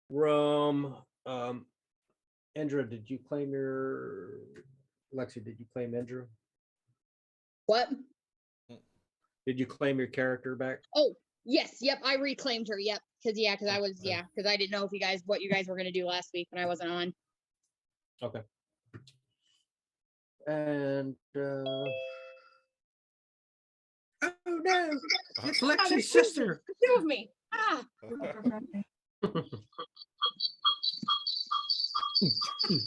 room. Indra, did you claim your Lexi? Did you claim Indra? What? Did you claim your character back? Oh, yes. Yep. I reclaimed her. Yep. Because I didn't know if what you guys were going to do last week when I wasn't on. Okay. And oh no, it's Lexi's sister. Two of me. Ah.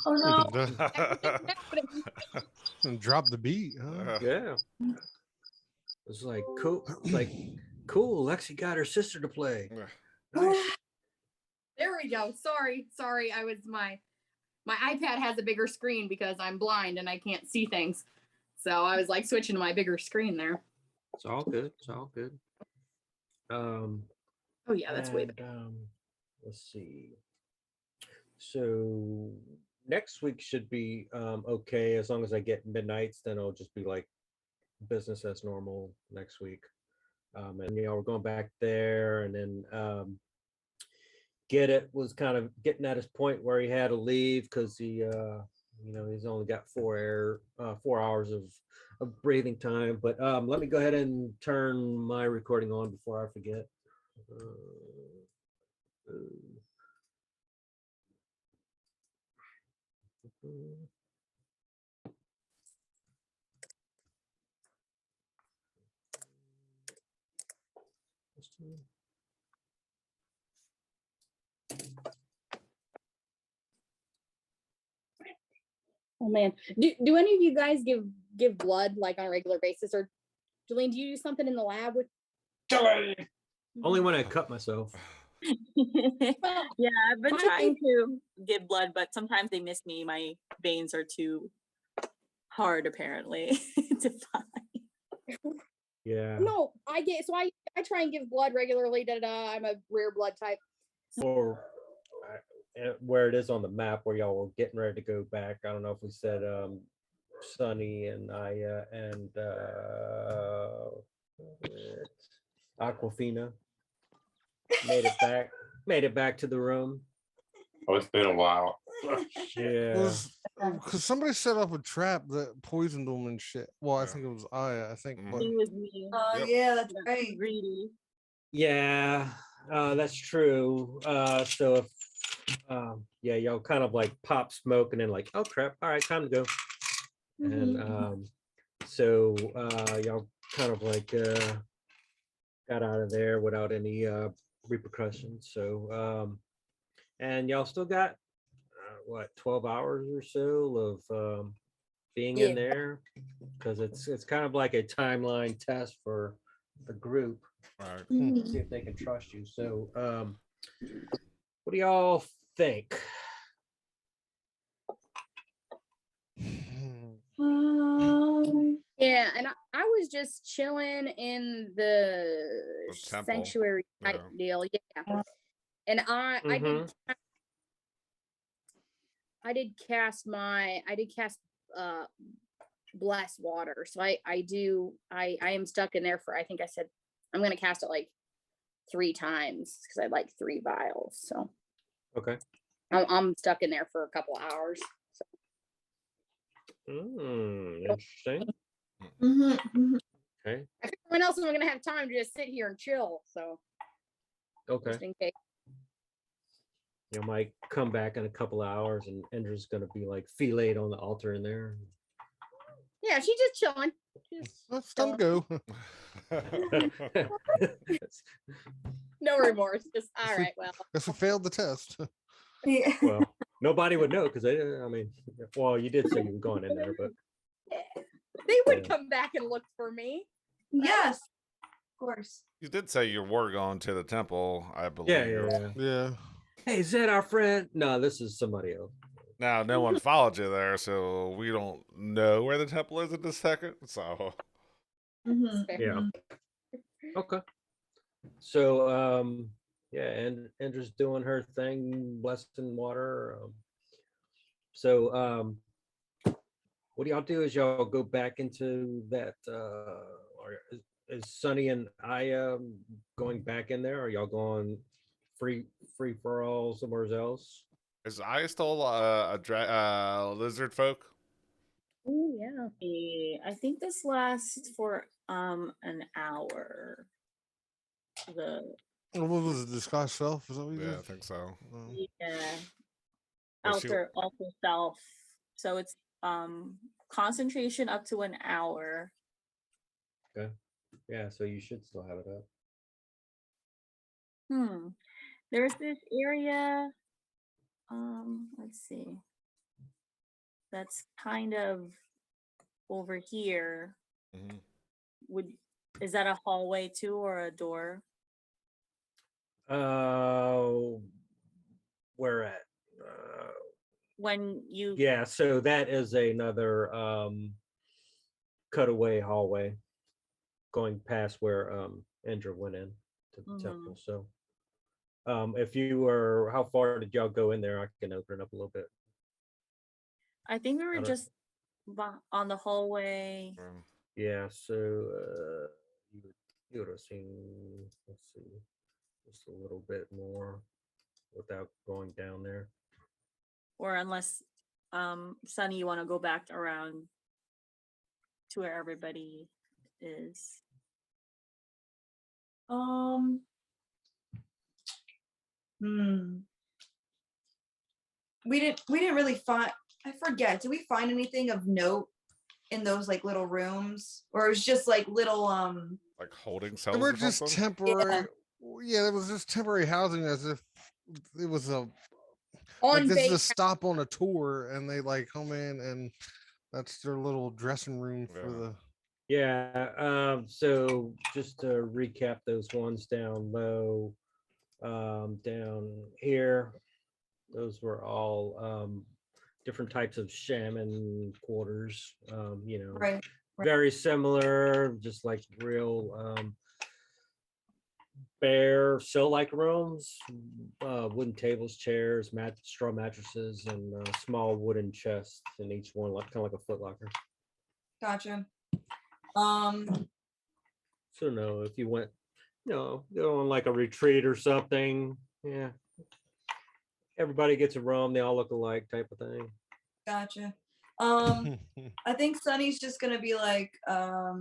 Oh no. And drop the beat, huh? Yeah. It's like cool. It's like cool. Lexi got her sister to play. Nice. There we go. Sorry. I was my iPad has a bigger screen because I'm blind and I can't see things. So I was like switching to my bigger screen there. It's all good. It's all good. Oh yeah, that's way better. Let's see. So next week should be okay as long as I get midnights. Then it'll just be like business as normal next week. And we're going back there, and then Get It was kind of getting at his point where he had to leave because he he's only got 4 hours of breathing time. But let me go ahead and turn my recording on before I forget. Oh man. Do any of you guys give blood like on a regular basis, or Jolene, do you do something in the lab with? Only when I cut myself. Yeah, I've been trying to give blood, but sometimes they miss me. My veins are too hard, apparently, to find. Yeah. No, I try and give blood regularly. I'm a rare blood type. Or where it is on the map where y'all were getting ready to go back. I don't know if we said Sunny and Aya and Aquafina made it back to the room. Oh, it's been a while. Yeah. Because somebody set up a trap that poisoned them and shit. Well, I think it was Aya. I think. But... It was me. Oh yeah, that's right. Greedy. Yeah, that's true. So if y'all kind of like pop smoke and then like, oh crap, all right, time to go. And so y'all kind of like got out of there without any repercussions. So and y'all still got 12 hours or so of being in there, because it's kind of like a timeline test for the group. Right. See if they can trust you. So what do y'all think? Yeah, and I was just chilling in the sanctuary type deal. Yeah, and I did cast blast water, so I am stuck in there for, I think I said I'm gonna cast it like 3 times because I like 3 vials. So Okay. I'm stuck in there for a couple hours. So. Interesting. Okay. I think when else am I gonna have time to just sit here and chill? So Okay. just in case. You might come back in a couple of hours and Endra's gonna be like filleted on the altar in there. Yeah, she's just chilling. Let's them go. No remorse. Just all right. Well, Guess we failed the test. Yeah. Well, nobody would know because I mean, well, you did say you were going in there, but they would come back and look for me. Yes, of course. You did say you were going to the temple, I believe. Yeah. Hey, is that our friend? No, this is somebody else. Now, no one followed you there, so we don't know where the temple is at this second. So, Yeah. Okay. So, yeah, and Endra's doing her thing, blessing water. So, what do y'all do? Is y'all go back into that? Or is Sunny and I going back in there? Or y'all going free for all somewhere else. Is I still lizard folk? Oh yeah. I think this lasts for an hour. The What was it? Disguise self? Is that what you Yeah, did? I think so. yeah, But she- alter self. So it's concentration up to an hour. Okay. Yeah, so you should still have it up. There's this area. Let's see. That's kind of over here. Mhm. Is that a hallway too or a door? Where at? When you Yeah, so that is another cutaway hallway going past where Indra went in to the temple. So if you were, how far did y'all go in there? I can open it up a little bit. I think we were don't- just on the hallway. Yeah, so you would have seen, let's see, just a little bit more without going down there. Or unless Sunny, you want to go back around to where everybody is. We didn't really find, I forget, did we find anything of note in those like little rooms? Or it was just like little Like holding They cells were or just something? temporary. Yeah, it was just temporary housing, as if it was a On like this is base. a stop on a tour, and they like come in, and that's their little dressing room for Yeah. the. Yeah, so just to recap those ones down low, down here, those were all different types of shaman quarters, you know, right. very similar, just like real bare cell-like rooms, wooden tables, chairs, straw mattresses, and small wooden chests in each one, like kind of like a footlocker. Gotcha. So no, if you went, go on like a retreat or something, yeah, everybody gets a room, they all look alike type of thing. Gotcha. I think Sunny's just gonna be like, I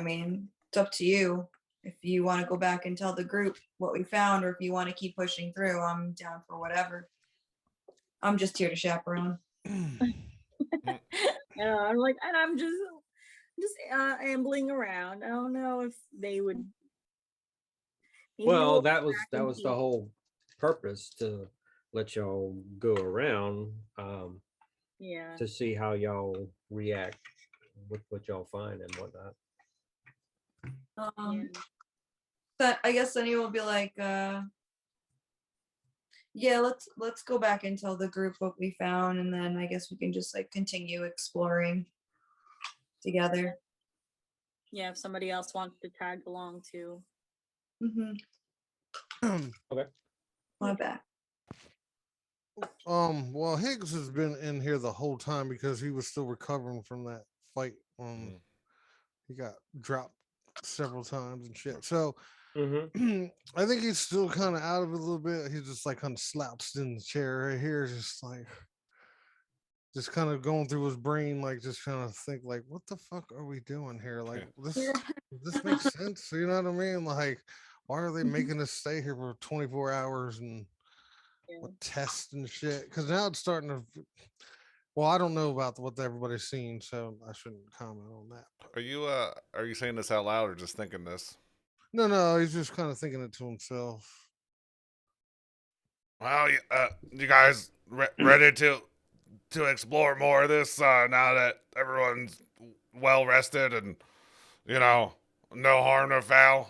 mean, it's up to you. If you want to go back and tell the group what we found, or if you want to keep pushing through, I'm down for whatever. I'm just here to chaperone. I'm like, and I'm just ambling around. I don't know if they would. Maybe Well, we'll that was and the see. whole purpose, to let y'all go around, Yeah. to see how y'all react with what y'all find and whatnot. But I guess Sunny will be like, yeah, let's go back and tell the group what we found, and then I guess we can just like continue exploring together. Yeah, if somebody else wants to tag along too. Okay. My bad. Well, Higgs has been in here the whole time because he was still recovering from that fight. He got dropped several times and shit. So I think he's still kind of out of it a little bit. He's just like kind of slouched in the chair right here, just like just kind of going through his brain, like just trying to think like, what the fuck are we doing here? Like this makes sense. You know what I mean? Like, why are they making us stay here for 24 hours and with tests and shit? Because now it's starting to. Well, I don't know about what everybody's seen, so I shouldn't comment on that. Are you saying this out loud or just thinking this? No, he's just kind of thinking it to himself. Well, you guys ready to explore more of this now that everyone's well rested and no harm, no foul?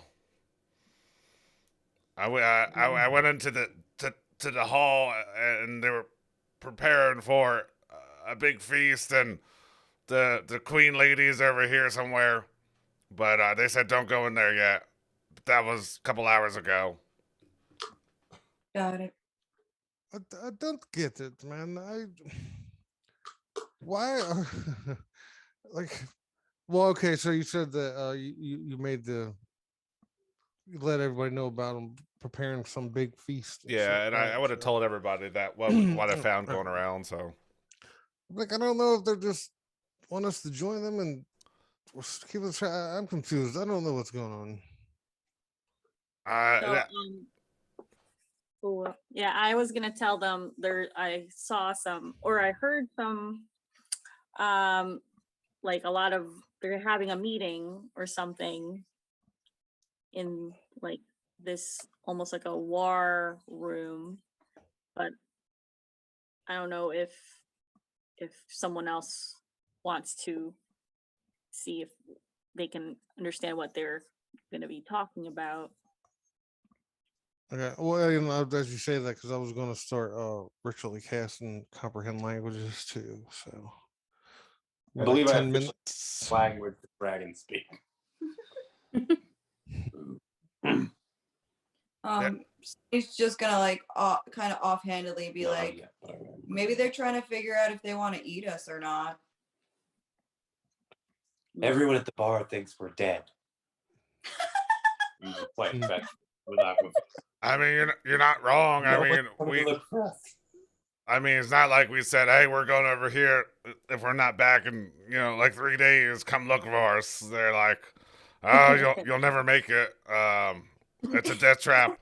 I went into the hall and they were preparing for a big feast, and the queen lady's over here somewhere, but they said don't go in there yet. But that was a couple hours ago. Got it. I don't get it, man. Why are like? Well, okay. So you said that you made the let everybody know about them preparing some big feast. Yeah, shit, and right? I would have So, told everybody that what I found going around. So like, I don't know if they're just want us to join them and keep us. I'm confused. I don't know what's going on. So, that, cool. Yeah, I was gonna tell them I saw some, or I heard some, like a lot of, they're having a meeting or something in like this almost like a war room, but I don't know if someone else wants to see if they can understand what they're going to be talking about. Okay. Well, you know, as you say that, because I was going to start ritually casting comprehend languages too. So, I like believe I 10 officially minutes. language the dragon speak. He's just gonna like kind of offhandedly be No, like, yeah, but I remember. maybe they're trying to figure out if they want to eat us or not. Everyone at the bar thinks we're dead. You just play Mm. back without moving. I mean, you're not wrong. No one's gonna look for us. I mean, it's not like we said, "Hey, we're going over here. If we're not back in, like 3 days, come look for us." They're like, "Oh, you'll never make it. It's a death trap."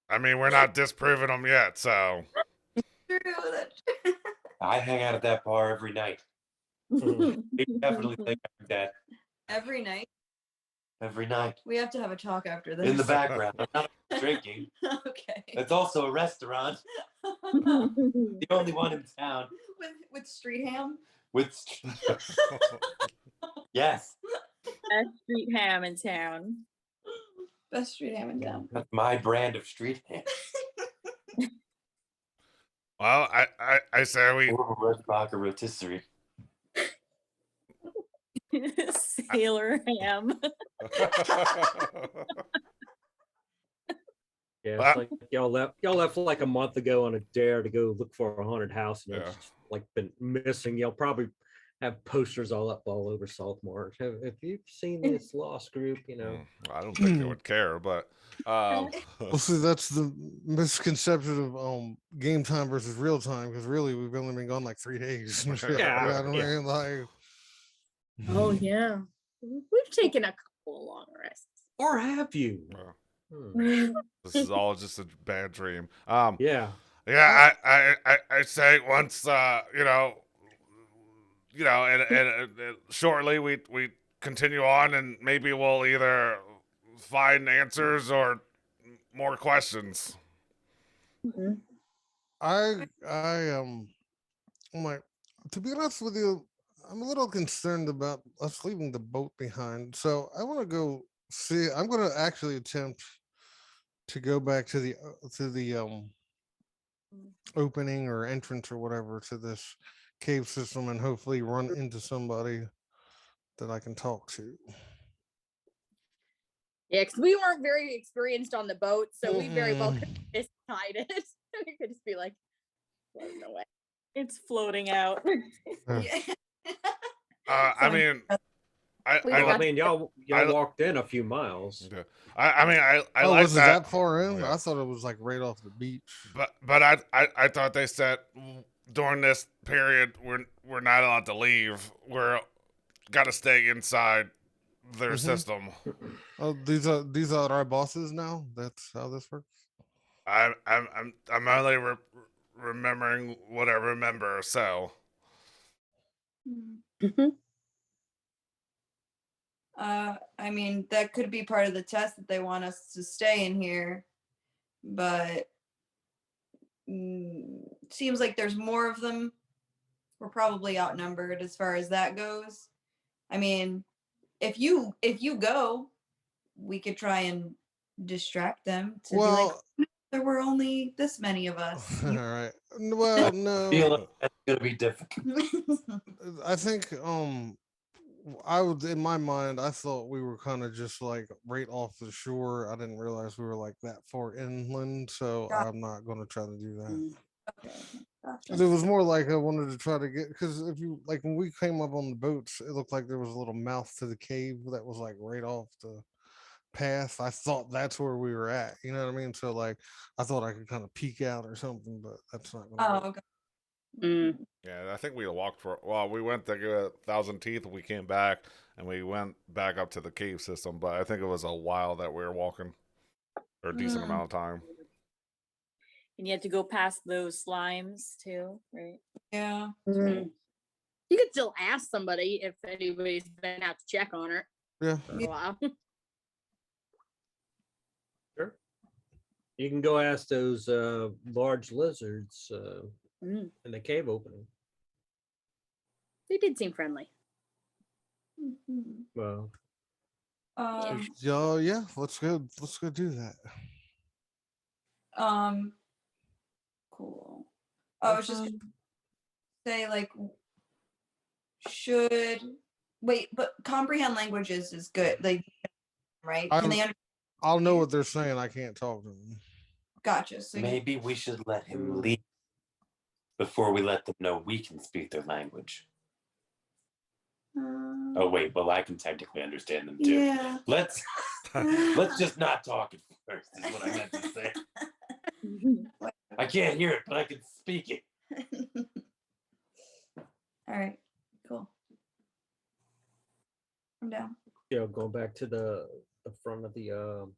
I mean, we're not disproving them yet, so. True. I hang out at that bar every night. They definitely think I'm dead Every night. every night. We have to have a talk after this. In the background, I'm not drinking. Okay. It's also a restaurant, the only one in town with street ham. with. Yes, Best street ham in town. Best street ham in town. that's my brand of street ham. Well, I say we. Or red rock or rotisserie. Sailor ham. Yeah, Well, it's like y'all left like a month ago on a dare to go look for a haunted house, and it's like been missing. Y'all probably have posters all up all over Saltmarsh. Have you seen this lost group? I don't think they would care, but Well, see, that's the misconception of game time versus real time. Because really, we've only been gone like 3 days. And shit, Yeah, you know what I yeah. mean? Like, Oh yeah, we've taken a couple long rests. Or have you? this is all just a bad dream. Yeah. Yeah, I say once, and shortly we continue on, and maybe we'll either find answers or more questions. I'm like, to be honest with you, I'm a little concerned about us leaving the boat behind. So I want to go see. I'm going to actually attempt to go back to the opening or entrance or whatever to this cave system and hopefully run into somebody that I can talk to. Yeah, because we weren't very experienced on the boat, so we very well Mm-mm. could have misguide it. We could just be like floating away. It's floating out. I mean, I mean, y'all I- walked in a few miles. yeah. I mean, I Oh, like was it that far in? Yeah. I thought it was like right off the beach. But I thought they said during this period we're not allowed to leave. We're got to stay inside their system. Oh, these are our bosses now. That's how this works. I'm only remembering what I remember. So I mean, that could be part of the test that they want us to stay in here, but seems like there's more of them. We're probably outnumbered as far as that goes. I mean, if you go, we could try and distract them to be like, there were only this many of us. All right. Well, no. Feel like that's gonna be difficult. I think I would, in my mind, I thought we were kind of just like right off the shore. I didn't realize we were like that far inland, so I'm not going to try to do that. Gotcha. 'Cause it was more like I wanted to try to get, because if you like when we came up on the boats, it looked like there was a little mouth to the cave that was like right off the path. I thought that's where we were at. You know what I mean? So like I thought I could kind of peek out or something, but that's not gonna Oh, work. okay. Mm. Yeah, I think we walked for. Well, we went to Thousand Teeth, and we came back, and we went back up to the cave system. But I think it was a while that we were walking, or a decent Mm. amount of time. And you had to go past those slimes too, right? Yeah. Mm. You could still ask somebody if anybody's been out to check on her Yeah. for a while. Sure. You can go ask those large lizards Mm. in the cave opening. They did seem friendly. Mhm. Well, Yeah, let's go do that. Cool. I was just gonna say, like, should wait, but comprehend languages is good. Like, right? Can they I'll know what they're saying. I can't talk to them. Gotcha. So Maybe we should let him Mm. leave before we let them know we can speak their language. Oh wait, well I can technically understand them too. yeah. Let's just not talk at first, is what I meant to say. I can't hear it, but I can speak it. All right. Cool. I'm down. going back to the front of the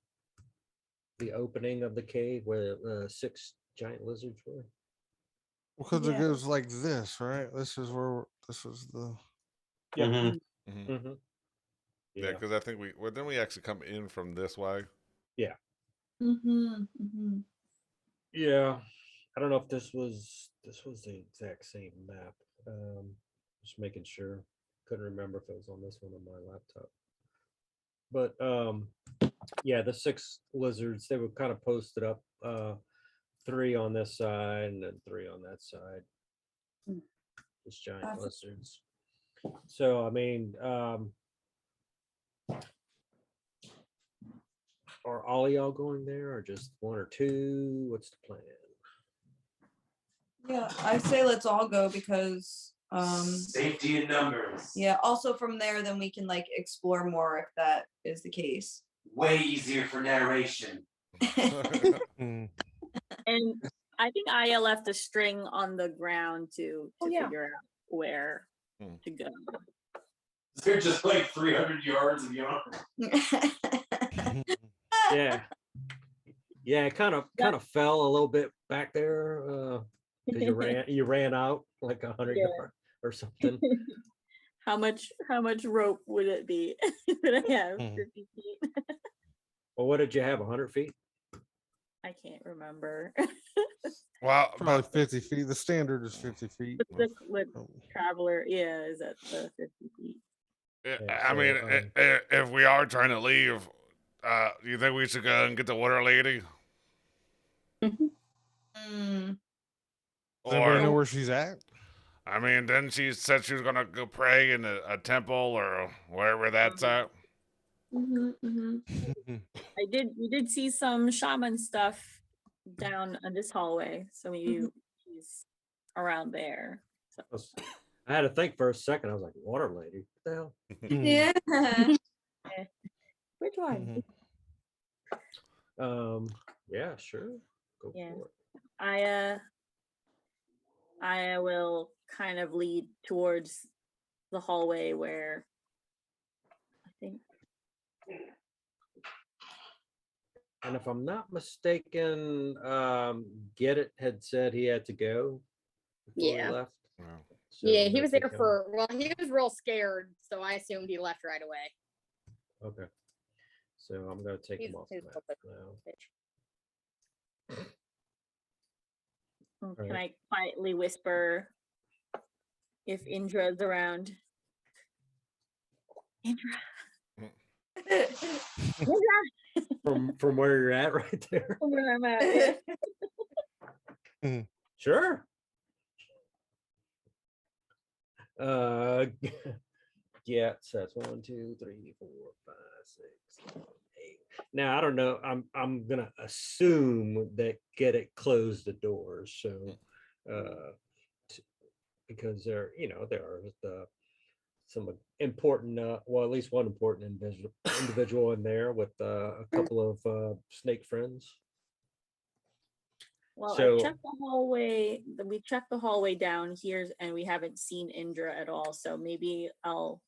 opening of the cave where the 6 giant lizards were. Because Yeah. it goes like this, right? This is the Yeah. Mhm. Mm-hmm. Yeah, because I think didn't we actually come in from this way? Mm-hmm. Mm-hmm. Yeah. I don't know if this was the exact same map. Just making sure. Couldn't remember if it was on this one on my laptop. But yeah, the 6 lizards, they were kind of posted up, 3 on this side and then 3 on that side. Mm. Just giant Gotcha. lizards. So I mean, are all of y'all going there or just 1 or 2? What's the plan? Yeah, I say let's all go because Safety in numbers. yeah, also from there then we can like explore more if that is the case. Way easier for narration. Mm. And I think Aya left a string on the ground to Oh, yeah. figure out where Hmm. to go. They're just like 300 yards of yarn. Yeah. Yeah, it kind of fell a little bit back there because you ran out like 100 Yeah. yards or something. How much rope would it be? Would I have Mhm. 50 feet? Well, what did you have? 100 feet? I can't remember. Well, Probably 50 feet. The standard is 50 feet. But the Um, traveler, yeah, is at the 50 feet. yeah, Yeah, I mean, so, if we are trying to leave, do you think we should go and get the water lady? Mm, Does anybody know Or, where she's at? I mean, then she said she was gonna go pray in a temple or wherever that's at. mhm, mhm. We did see some shaman stuff down in this hallway, so maybe he's around there. So I had to think for a second. I was like, water lady. What the hell? Yeah. which one? Yeah, sure. Go Yeah. for it. I will kind of lead towards the hallway where I think And if I'm not mistaken, Get It had said he had to go before he Yeah. left. Yeah. So Yeah, I'm he gonna was take there him. he was real scared, so I assumed he left right away. Okay. So I'm gonna take him He's- off the he's map a bit- now. can Alright. I quietly whisper if Indra's around? Indra, From where you're at right there. where I'm at. Yeah. Sure. Yeah, so that's 1, 2, 3, 4, 5, 6, 7, 8. Now I don't know. I'm gonna assume that Get It closed the doors. So because there are some important, well, at least one important individual in there with a couple of snake friends. Well, So- I checked the hallway. We checked the hallway down here, and we haven't seen Indra at all. So maybe I'll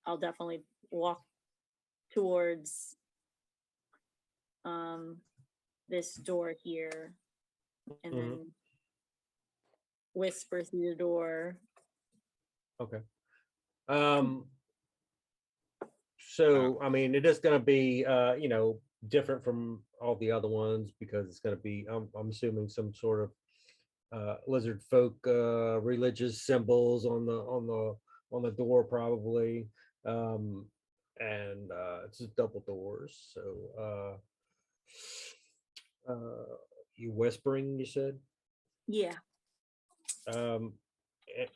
definitely walk towards this door here, and Mhm. then whisper through the door. Okay. So I mean, it is going to be different from all the other ones because it's going to be I'm assuming some sort of lizard folk religious symbols on the door probably, and it's just double doors. So you whispering, you said. Yeah. Is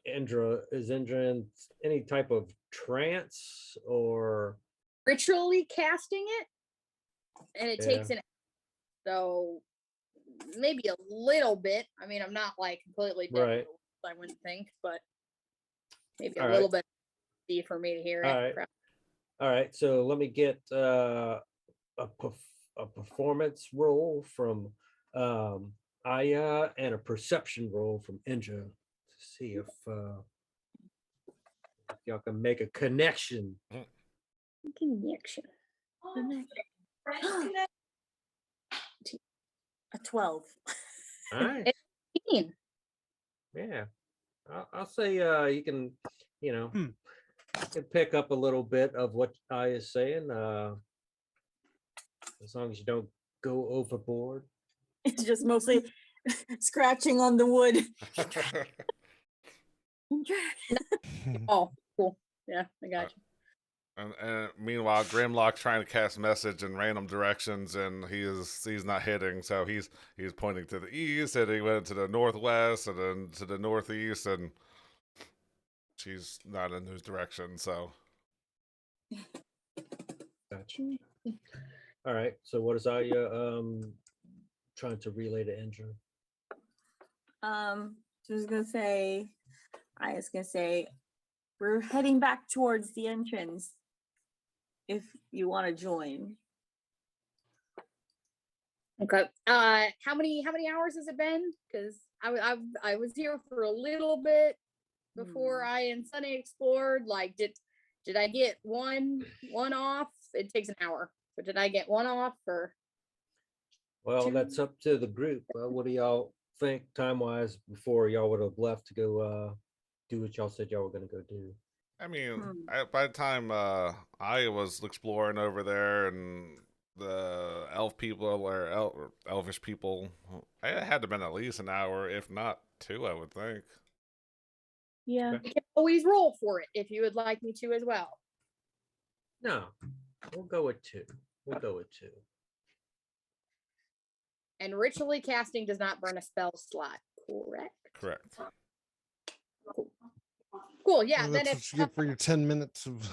Indra in any type of trance or? Ritually casting it, and it takes Yeah. an so maybe a little bit. I mean, I'm not like completely dead, Right. I wouldn't think, but maybe All a right. little bit for me to hear All it. right. All right, so let me get a performance roll from Aya and a perception roll from Indra to see if y'all can make a connection. Connection. A 12. All right. 18. Yeah, I'll say you can, you can pick up a little bit of what Aya is saying, as long as you don't go overboard. It's just mostly scratching on the wood. Oh, cool. Yeah, I got you. And meanwhile, Grimlock's trying to cast message in random directions, and he's not hitting. So he's pointing to the east, and he went to the northwest, and then to the northeast, and she's not in those directions. So Gotcha. All right. So what is Aya trying to relay to Indra? So I was gonna say, we're heading back towards the entrance. If you want to join. Okay. How many hours has it been? Because I was here for a little bit before I and Sunny explored. Like, did I get one off? It takes an hour. So did I get one off or? Well, that's up to the group. What do y'all think time-wise before y'all would have left to go do what y'all said y'all were going to go do? I mean, by the time I was exploring over there, and the elf people or elvish people, it had to have been at least an hour, if not 2, I would think. Yeah. I can always roll for it if you would like me to as well. No, we'll go with 2. We'll go with 2. And ritually casting does not burn a spell slot, correct? Correct. Cool. Yeah. Well, Then that's it's what you get for your 10 minutes of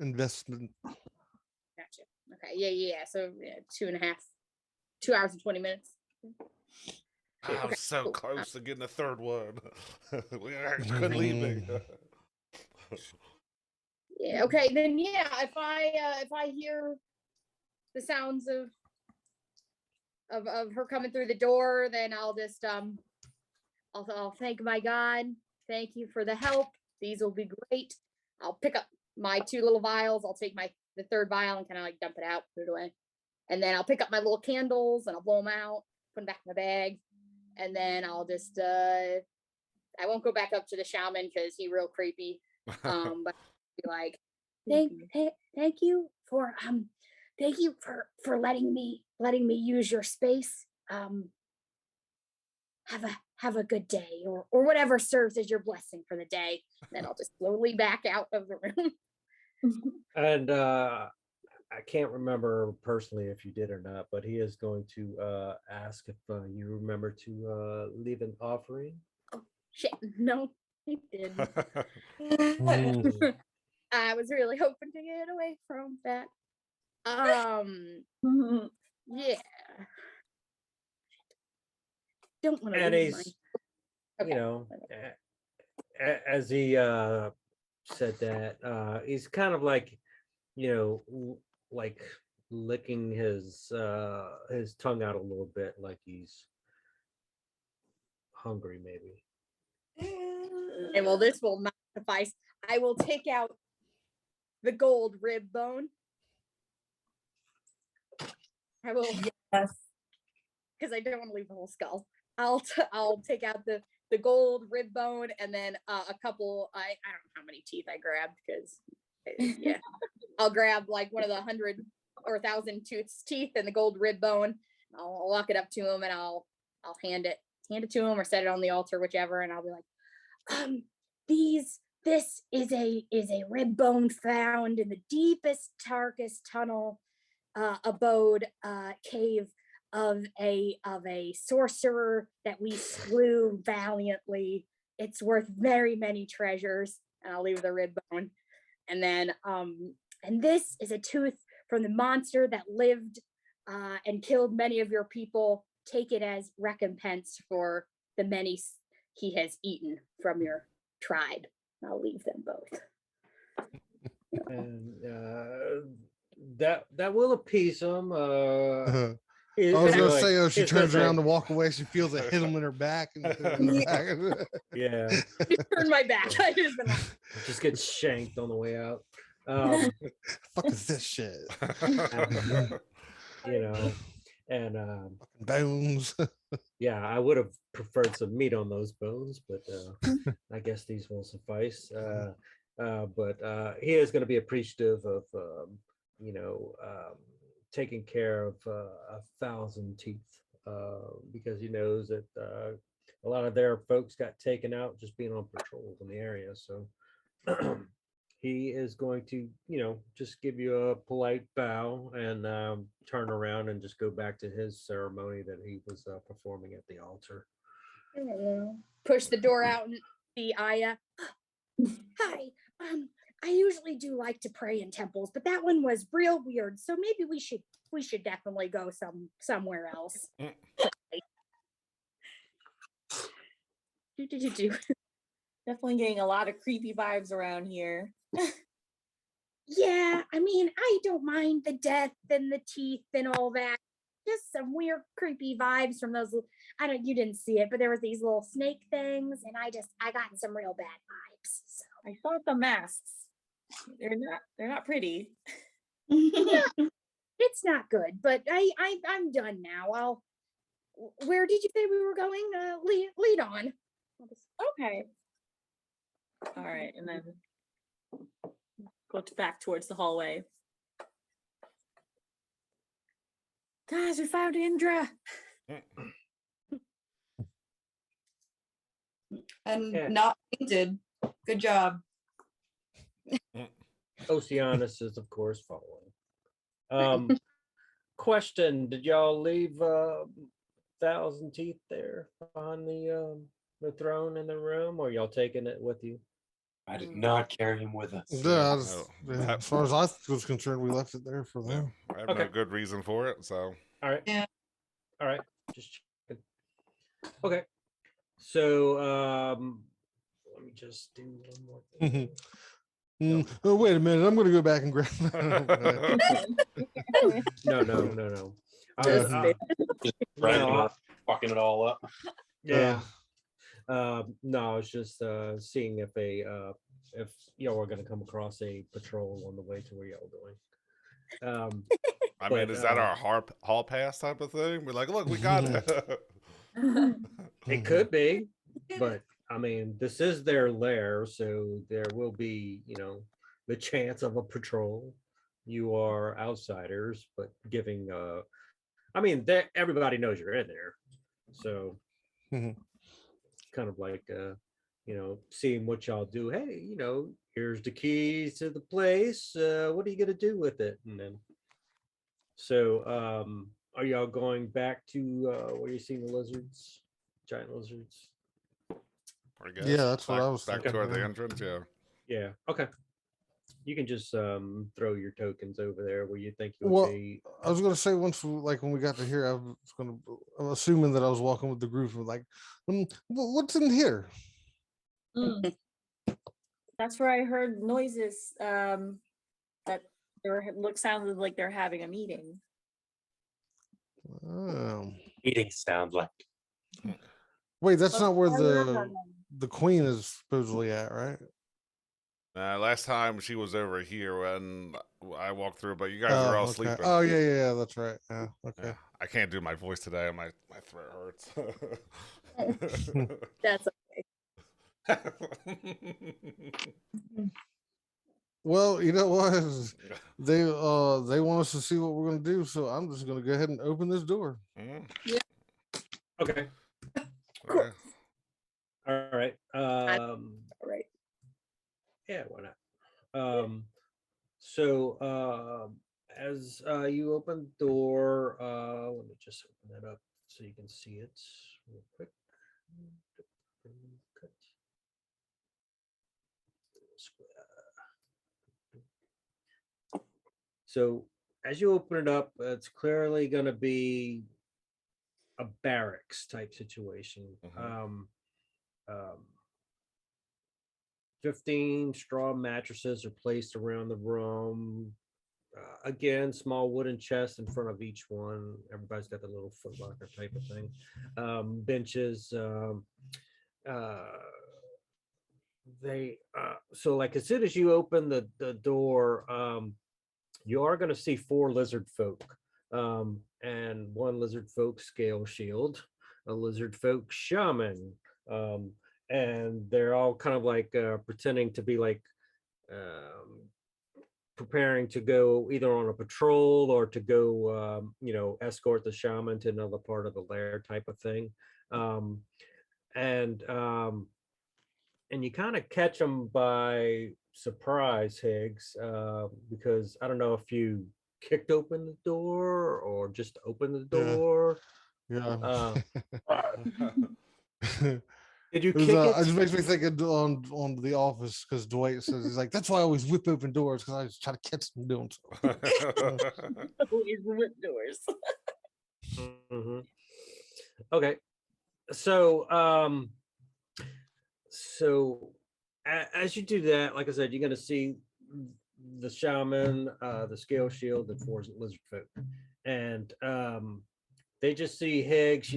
investment. gotcha. Okay. Yeah. So 2 hours and 20 minutes. I was so cool. close to getting a third one. We couldn't leave me. Yeah. Okay. Then yeah, if I hear the sounds of her coming through the door, then I'll just I'll thank my God. Thank you for the help. These will be great. I'll pick up my 2 little vials. I'll take the third vial and kind of like dump it out, put it away. And then I'll pick up my little candles and I'll blow them out, put them back in my bag. And then I'll just I won't go back up to the shaman because he's real creepy. But I'll be like, thank you for letting me use your space. Have a good day, or whatever serves as your blessing for the day. Then I'll just slowly back out of the room. And I can't remember personally if you did or not, but he is going to ask if you remember to leave an offering. Oh shit, no, he didn't. Mm. I was really hoping to get away from that. Yeah. Don't want to And lose my. he's Okay. you know, as he said that, he's kind of like, you know, like licking his tongue out a little bit, like he's hungry, maybe. And well, this will not suffice. I will take out the gold rib bone. I will, Yes. because I don't want to leave the whole skull. I'll take out the gold rib bone and then a couple. I don't know how many teeth I grabbed because yeah, I'll grab like one of the 100 or 1,000 teeth and the gold rib bone. I'll walk it up to him and I'll hand it to him or set it on the altar, whichever, and I'll be like, this is a rib bone found in the deepest, darkest tunnel abode cave of a sorcerer that we slew valiantly. It's worth very many treasures. And I'll leave the rib bone. And then and this is a tooth from the monster that lived and killed many of your people. Take it as recompense for the many he has eaten from your tribe. I'll leave them both. And that will appease him. I He's was gonna gonna be say, like- oh, she he's gonna turns around say, to walk away. She feels it hit him in her back. And hit him in the back. yeah, Turn my back. I just been like, just gets shanked on the way out. Fuck is this shit? You know, and Bones. yeah, I would have preferred some meat on those bones, but I guess these will suffice. But he is going to be appreciative of, you know, taking care of 1,000 teeth because he knows that a lot of their folks got taken out just being on patrol in the area. So he is going to, you know, just give you a polite bow and turn around and just go back to his ceremony that he was performing at the altar. I don't know. Push the door out and see Aya. Hi. I usually do like to pray in temples, but that one was real weird. So maybe we should definitely go somewhere else. Do. Definitely getting a lot of creepy vibes around here. Yeah, I mean, I don't mind the death and the teeth and all that. Just some weird, creepy vibes from those. You didn't see it, but there was these little snake things, and I got some real bad vibes. So. I saw the masks. They're not pretty. It's not good, but I'm done now. Where did you say we were going? Lead on. Okay. All right, and then go back towards the hallway. Guys, we found Indra. And Yeah. not painted. Good job. Oceanus is, of course, following. Question: did y'all leave 1,000 teeth there on the throne in the room, or y'all taking it with you? I did not carry him with us. Yeah, No. as far as I was concerned, we left it there for Yeah, them. I have Okay. no good reason for it, so All right. Yeah. All right. Just checking. Okay. So let me just do one more thing. Oh, wait a minute. I'm going to go back and grab. No. Yeah. Just dragging No, around, fucking it all up. yeah. No, I was just seeing if y'all were gonna come across a patrol on the way to where y'all going. I mean, But, is that our hall pass type of thing? We're like, look, we got it. It could be, but I mean, this is their lair, so there will be, you know, the chance of a patrol. You are outsiders, but giving I mean, everybody knows you're in there, so Mhm. kind of like you know, seeing what y'all do. Hey, you know, here's the keys to the place. What are you gonna do with it? And then, so are y'all going back to where you seen the lizards, giant lizards? I guess. Yeah, that's what back, I was back thinking, toward the yeah. entrance. Yeah. Yeah. Okay. You can just throw your tokens over there where you think you'll Well, be. I was gonna say once when we got to here, I'm assuming that I was walking with the group and like, what's in here? Mm. That's where I heard noises. That sounded like they're having a meeting. Meetings sound like. Wait, that's not where Oh, the queen is supposedly at, right? Last time she was over here when I walked through, but you guys are all Okay. sleeping. Oh yeah, that's right. Yeah, okay. Yeah, I can't do my voice today. My throat hurts. That's Well, you know what? They want us to see what we're gonna do, so I'm just gonna go ahead and open this door. Okay. Okay. All right. all right. Yeah, why not? So as you open the door, let me just open that up so you can see it real quick. Cut. So as you open it up, it's clearly going to be a barracks type situation. Mhm. 15 straw mattresses are placed around the room. Again, small wooden chests in front of each one. Everybody's got the little footlocker type of thing. Benches. So like as soon as you open the door, you are going to see 4 lizard folk, and 1 lizard folk scale shield, a lizard folk shaman, and they're all kind of like pretending to be like preparing to go either on a patrol or to go, escort the shaman to another part of the lair type of thing. Um, and you kind of catch them by surprise, Higgs, because I don't know if you kicked open the door or just opened the door. Yeah. Did you kick It it? just makes me think of on The Office because Dwight says he's like, that's why I always whip open doors because I was trying to catch them doing so. Always whip doors. Mhm. Okay, so as you do that, like I said, you're going to see the shaman, the scale shield, and 4 lizard folk, and they just see Higgs,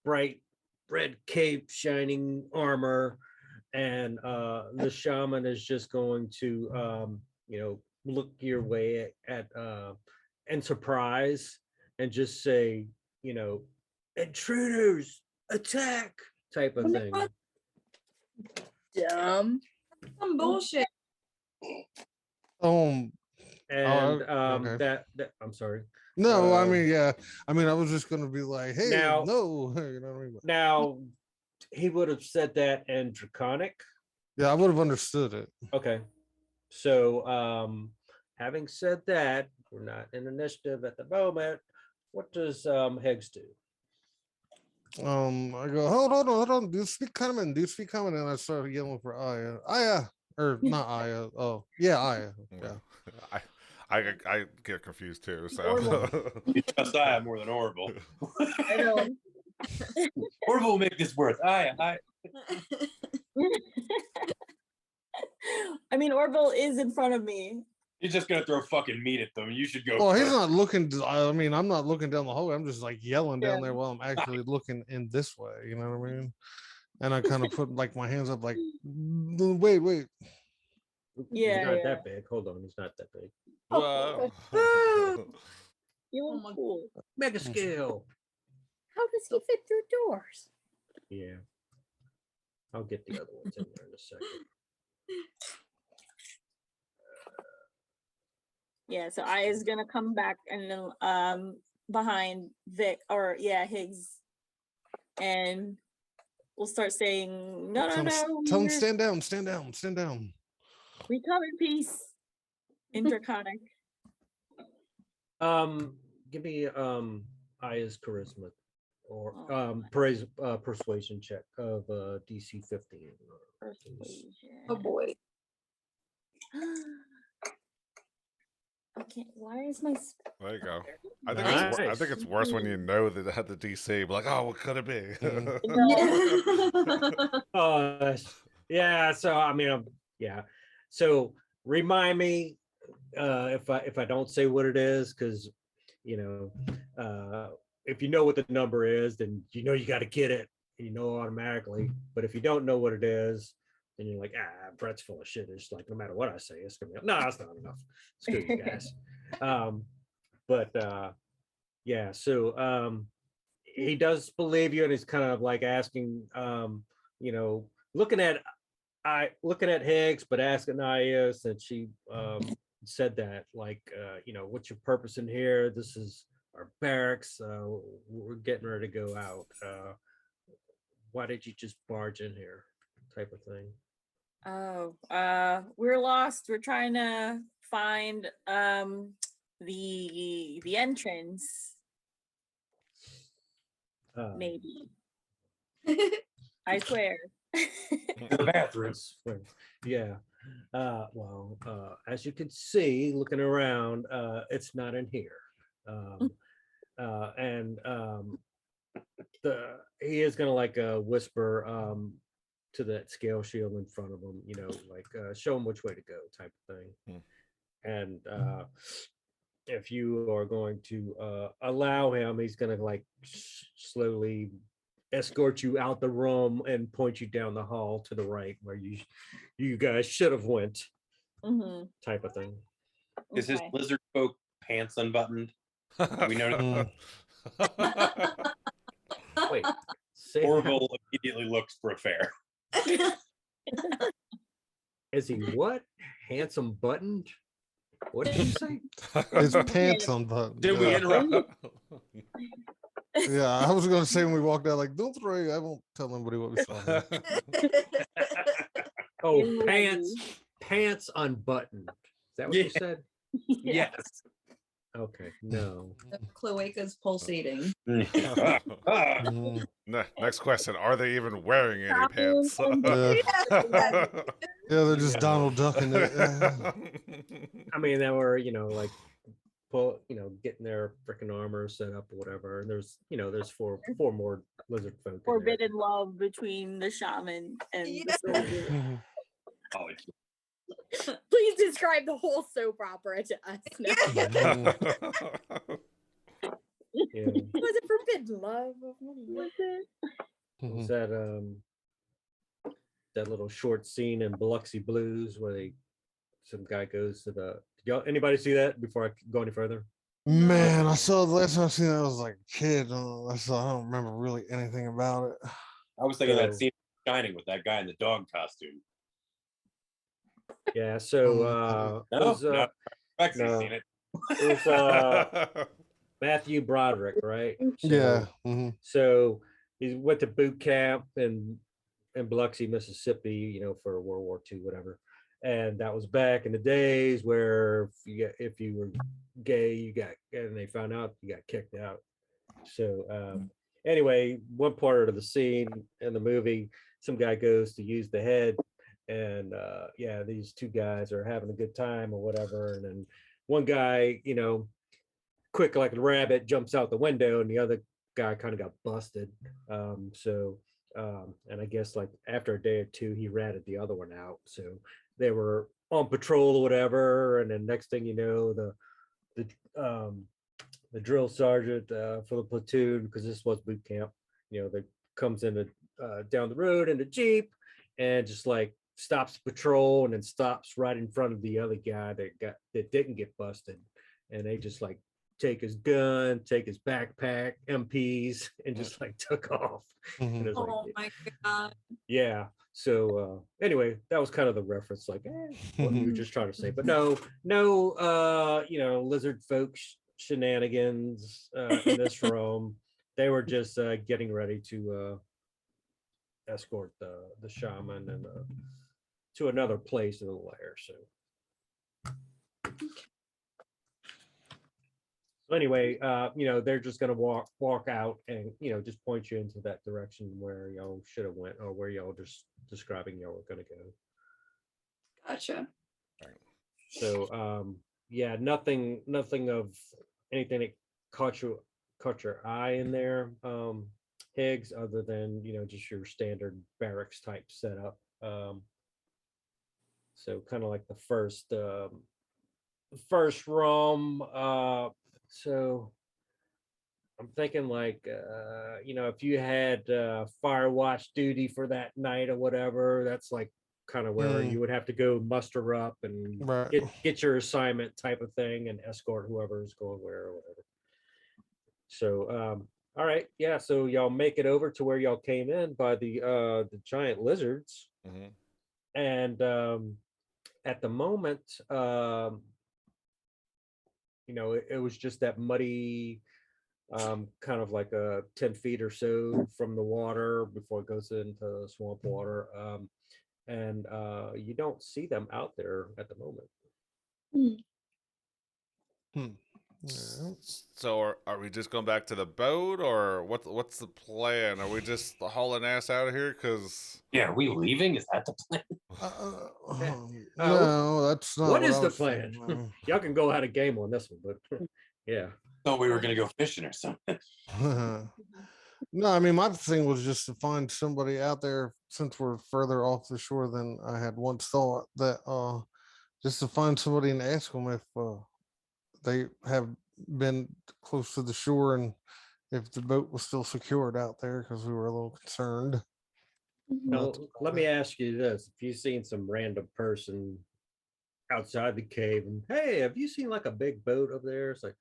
bright red cape, shining armor, and the shaman is just going to look your way at and surprise and just say, intruders, attack type of thing. Dumb. Some bullshit. And okay. that I'm sorry. No, I mean, yeah. I mean, I was just gonna be like, hey, Now- no, you know what I mean? Now he would have said that in Draconic. Yeah, I would have understood it. Okay. So having said that, we're not in initiative at the moment. What does Higgs do? I go, hold on. Do you speak common? Do you speak common? And I started yelling for Aya. Aya, or not Aya. Oh, yeah, Aya. Yeah. I get confused too. So You trust Aya more than Orville. I know. Orville will make this worth. Aya. I mean, Orville is in front of me. He's just gonna throw fucking meat at them. You should go. Well, he's first. not looking. I mean, I'm not looking down the hallway. I'm just like yelling down there while I'm actually looking in this way. You know what I mean? And I kind of put like my hands up, like, wait. Yeah, He's not yeah. that big. Hold on, he's not that big. well, You look cool. Mega scale. How does he fit through doors? Yeah. I'll get the other ones in there in a second. Yeah, so I is gonna come back and then behind Vic or Higgs, and we'll start saying no. Tell him stand down. We come in peace. In Draconic. Give me Aya's charisma or Oh, persuasion check of DC 15. Persuasion. Oh boy. Okay, why is my There you go. I think Nice. it's worse when you know that they had the DC. But like, oh, what could it be? Yeah. So I mean, yeah. So remind me if I don't say what it is, because you if you know what the number is, then you know you got to get it. You know automatically. But if you don't know what it is, then you're like, Brett's full of shit. It's like no matter what I say, it's gonna be no, that's not enough. Screw you guys. But yeah. So he does believe you, and he's kind of like asking, looking at Higgs, but asking Aya, since she said that, like, what's your purpose in here? This is our barracks. We're getting ready to go out. Why did you just barge in here? Type of thing. Oh, we're lost. We're trying to find the entrance. Maybe. I swear. The bathrooms. Yeah. As you can see, looking around, it's not in here. He is gonna like whisper to that scale shield in front of him, like show him which way to go, type of thing. And if you are going to allow him, he's gonna like slowly escort you out the room and point you down the hall to the right where you guys should have went, type of thing. Is his lizard folk pants unbuttoned? We know. Wait, Orville immediately looks for a fair. Is he what? Handsome buttoned? What did you say? His pants unbuttoned. Did we interrupt? Yeah, I was gonna say when we walked out, like, don't worry, I won't tell anybody what we saw. Oh, pants unbuttoned. Is that what you said? Yes. Okay, no. The cloaca's pulsating. Next question: are they even wearing any pants? Yeah, they're just Donald ducking it. I mean, they were, like, getting their freaking armor set up or whatever. And there's four more lizard folk. Forbidden love between the shaman and the soldier. Please describe the whole soap opera to us now. Yeah. Was it forbidden love? Was it? Was that little short scene in Biloxi Blues where some guy goes to anybody see that before I go any further? Man, I saw the last time I seen that I was like a kid. I don't remember really anything about it. I was thinking that scene Shining with that guy in the dog costume. Yeah, so no, Rexy's seen it. It was Matthew Broderick, right? So, yeah. So he went to boot camp in Biloxi, Mississippi, for World War II, whatever. And that was back in the days where if you were gay, and they found out, you got kicked out. So anyway, one part of the scene in the movie, some guy goes to use the head, and these two guys are having a good time or whatever. And then one guy, quick like a rabbit, jumps out the window, and the other guy kind of got busted. And I guess like after a day or two, he ratted the other one out. So they were on patrol or whatever, and then next thing you know, the drill sergeant for the platoon, because this was boot camp, that comes in down the road in the Jeep and just like stops patrol, and then stops right in front of the other guy that didn't get busted, and they just like take his gun, take his backpack, MPs, and just like took off. And it's Oh my god. yeah. So anyway, that was kind of the reference, like what you were just trying to say. But no, lizard folk shenanigans in this room. They were just getting ready to escort the shaman and to another place in the lair. So anyway, they're just gonna walk out and just point you into that direction where y'all should have went, or where y'all just describing y'all were gonna go. Gotcha. So yeah, nothing of anything that caught your eye in there, Higgs, other than just your standard barracks type setup. So kind of like the first room. So I'm thinking like if you had fire watch duty for that night or whatever, that's like kind of where you would have to go muster up and Right. get your assignment type of thing and escort whoever is going where or whatever. So all right, yeah, so y'all make it over to where y'all came in by the giant lizards. Mhm. And at the moment, it was just that muddy, kind of like 10 feet or so from the water before it goes into swamp water. And you don't see them out there at the moment. Yeah. So are we just going back to the boat, or what's the plan? Are we just hauling ass out of here? Cause Yeah, are we leaving? Is that the plan? No, that's not What what is I the was plan? thinking. Y'all can go out a game on this one, but yeah. Thought we were gonna go fishing or something. No, I mean, my thing was just to find somebody out there, since we're further off the shore than I had once thought, that just to find somebody and ask them if they have been close to the shore and if the boat was still secured out there, because we were a little concerned. Now, let me ask you this: if you've seen some random person outside the cave, and hey, have you seen like a big boat over there? It's like,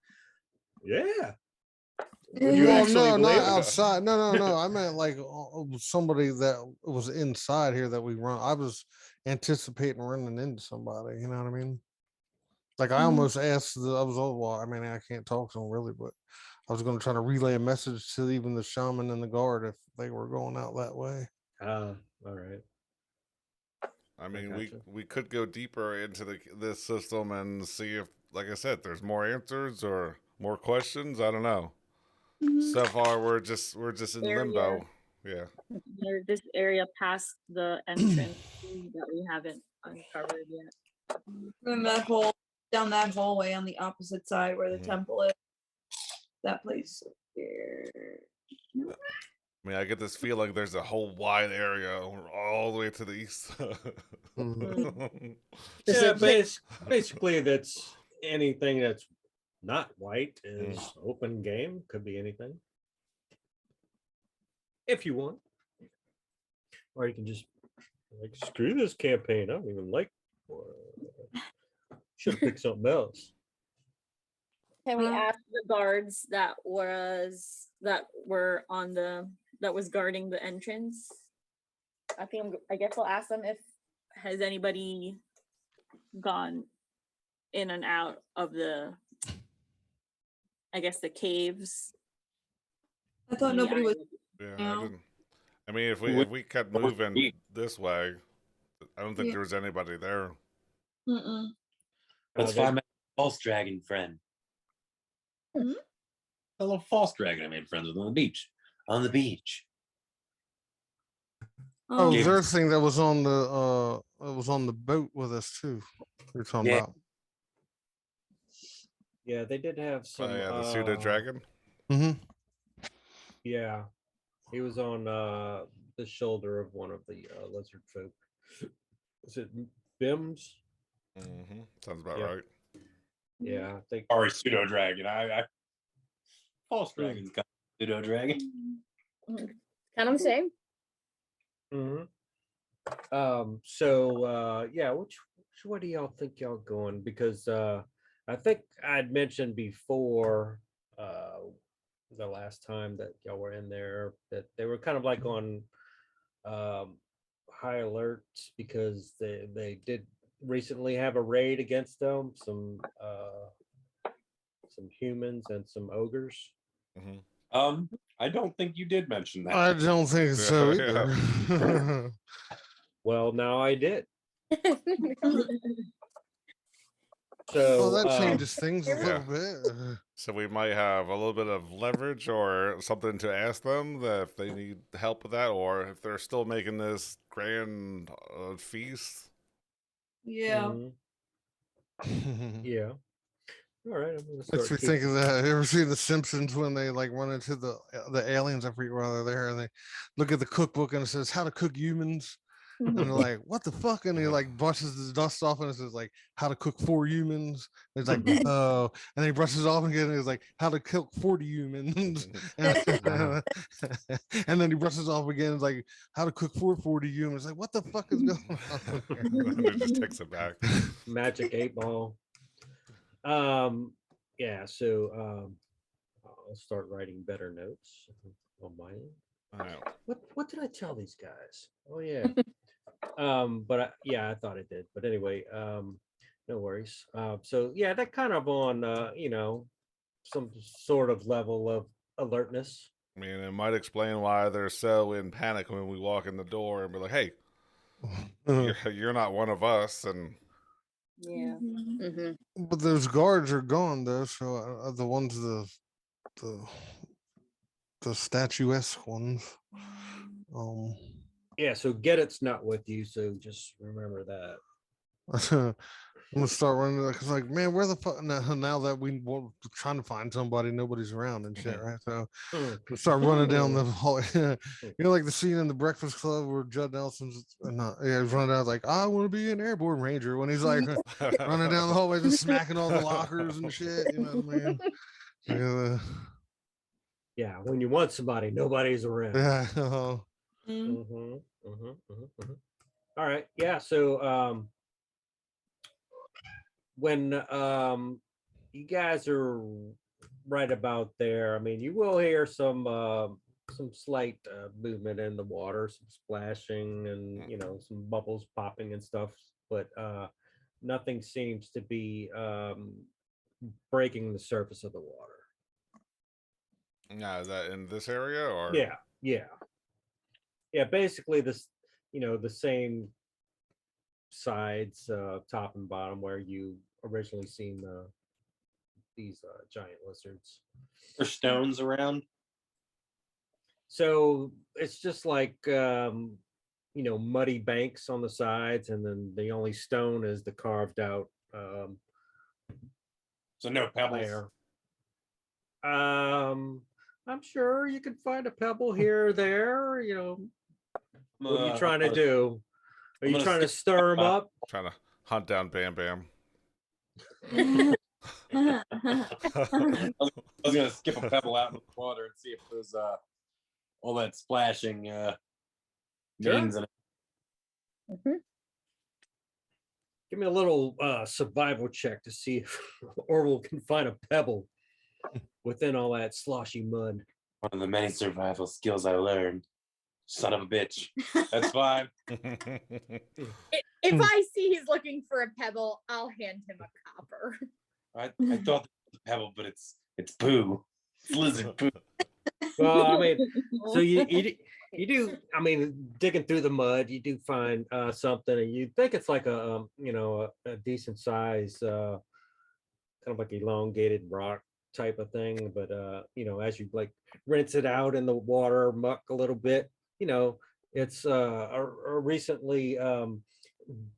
yeah. Would you Well, actually no, believe not it? outside. No. I meant like somebody that was inside here that we run. I was anticipating running into somebody. You know what I mean? Like I almost asked. I was, oh well. I mean, I can't talk to them really, but I was going to try to relay a message to even the shaman and the guard if they were going out that way. All right. I mean, gotcha. we could go deeper into this system and see if, like I said, there's more answers or more questions. I don't know. So far, we're just in Area. limbo. Yeah. This area past the entrance that we haven't uncovered yet. From that hole down that hallway on the opposite side where the temple is. That place here. I mean, I get this feeling there's a whole wide area all the way to the east. Yeah, basically, that's anything that's not white is open game. Could be anything. If you want. Or you can just like screw this campaign. I don't even like should have picked something else. Can we ask the guards that was guarding the entrance? I guess I'll ask them if has anybody gone in and out of the caves. I thought nobody was. Yeah, No. I didn't. I mean, if we kept moving this way, I don't think there was anybody there. Let's find my false dragon friend. A little false dragon I made friends with on the beach. On the beach. Oh, there's a thing that was on the boat with us too. You're talking about. Yeah, they did have some. The pseudo dragon. Yeah, he was on the shoulder of one of the lizard folk. Is it Bims? Sounds about right. Yeah, I think. Or pseudo dragon. I false dragon's got pseudo dragon. Kind of the same. So yeah, which way do y'all think y'all going? Because I think I'd mentioned before the last time that y'all were in there that they were kind of like on high alert because they did recently have a raid against them, some humans and some ogres. I don't think you did mention that. I don't think so either. Well, now I did. So well, that changes things a little bit. So we might have a little bit of leverage or something to ask them that if they need help with that, or if they're still making this grand feast. Yeah. Yeah. All right, I'm gonna Makes start me think keeping. of that. You ever see The Simpsons when they like run into the aliens? I forget where they're there, and they look at the cookbook and it says how to cook humans, and they're like, "What the fuck?" And he like brushes the dust off, and it says like how to cook 4 humans. And it's like, oh, and then he brushes it off again, and it's like how to cook 40 humans, and, and then he brushes off again, it's like how to cook for 40 humans. Like, what the fuck is going on here? And it just takes it back. Magic 8 Ball. Yeah, so I'll start writing better notes on my end. All right. What did I tell these guys? Oh yeah. But yeah, I thought I did. But anyway, no worries. So yeah, that kind of on some sort of level of alertness. I mean, it might explain why they're so in panic when we walk in the door and be like, "Hey, you're not one of us." And Yeah. Mm-hmm. But those guards are gone though, so the ones the the statuesque ones. Um, Yeah, so get it's not with you, so just remember that. I'm gonna start running because, like, man, where the fuck now that we're trying to find somebody, nobody's around and shit, right? So we start running down the hall. Like the scene in The Breakfast Club where Judd Nelson's not, yeah, he's running out like, I want to be an airborne ranger when he's like running down the hallways and smacking all the lockers and shit. You know what I mean? Yeah, Yeah, when you want somebody, nobody's around. yeah. All right. Yeah. So when you guys are right about there, I mean, you will hear some slight movement in the water, some splashing, and some bubbles popping and stuff, but nothing seems to be breaking the surface of the water. yeah, is that in this area or? Yeah. Yeah. Yeah. Basically, the same sides, top and bottom, where you originally seen these giant lizards. There's stones around. So it's just like muddy banks on the sides, and then the only stone is the carved out So no pebbles. layer. I'm sure you could find a pebble here or there. What are you trying to do? Are you trying to stir them up? Trying to hunt down Bam Bam. I was gonna skip a pebble out in the water and see if there's all that splashing means in it. Give me a little survival check to see if Orville can find a pebble within all that sloshy mud. One of the many survival skills I learned. Son of a bitch. That's fine. If I see he's looking for a pebble, I'll hand him a copper. I thought it was a pebble, but it's poo. It's lizard poo. Well, I mean, so you do. I mean, digging through the mud, you do find something, and you think it's like a decent size, kind of like elongated rock type of thing. But as you like rinse it out in the water, muck a little bit, it's a recently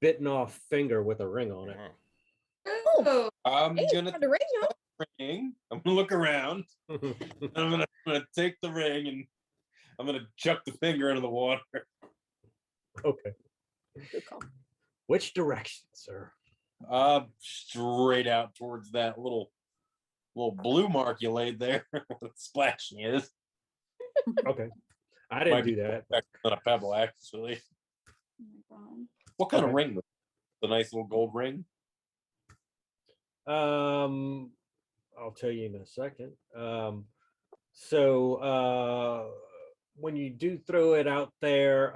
bitten off finger with a ring on it. Oh, I'm hey, gonna found a ring, huh? ring. I'm gonna look around. And I'm gonna take the ring and I'm gonna chuck the finger into the water. Okay. Good call. Which direction, sir? Straight out towards that little blue mark you laid there. Where the splashing is. Okay. I didn't Might be do that. on a pebble, actually. Oh my God. What kind of Okay. ring was it? The nice little gold ring? I'll tell you in a second. So when you do throw it out there,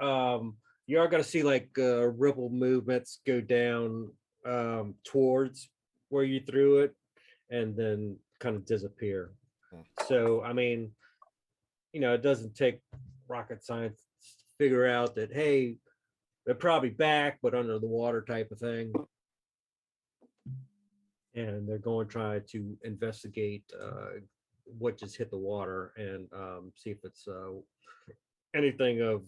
you are going to see like ripple movements go down towards where you threw it and then kind of disappear. So, I mean, it doesn't take rocket science to figure out that, hey, they're probably back, but under the water type of thing. And they're going to try to investigate what just hit the water and see if it's anything of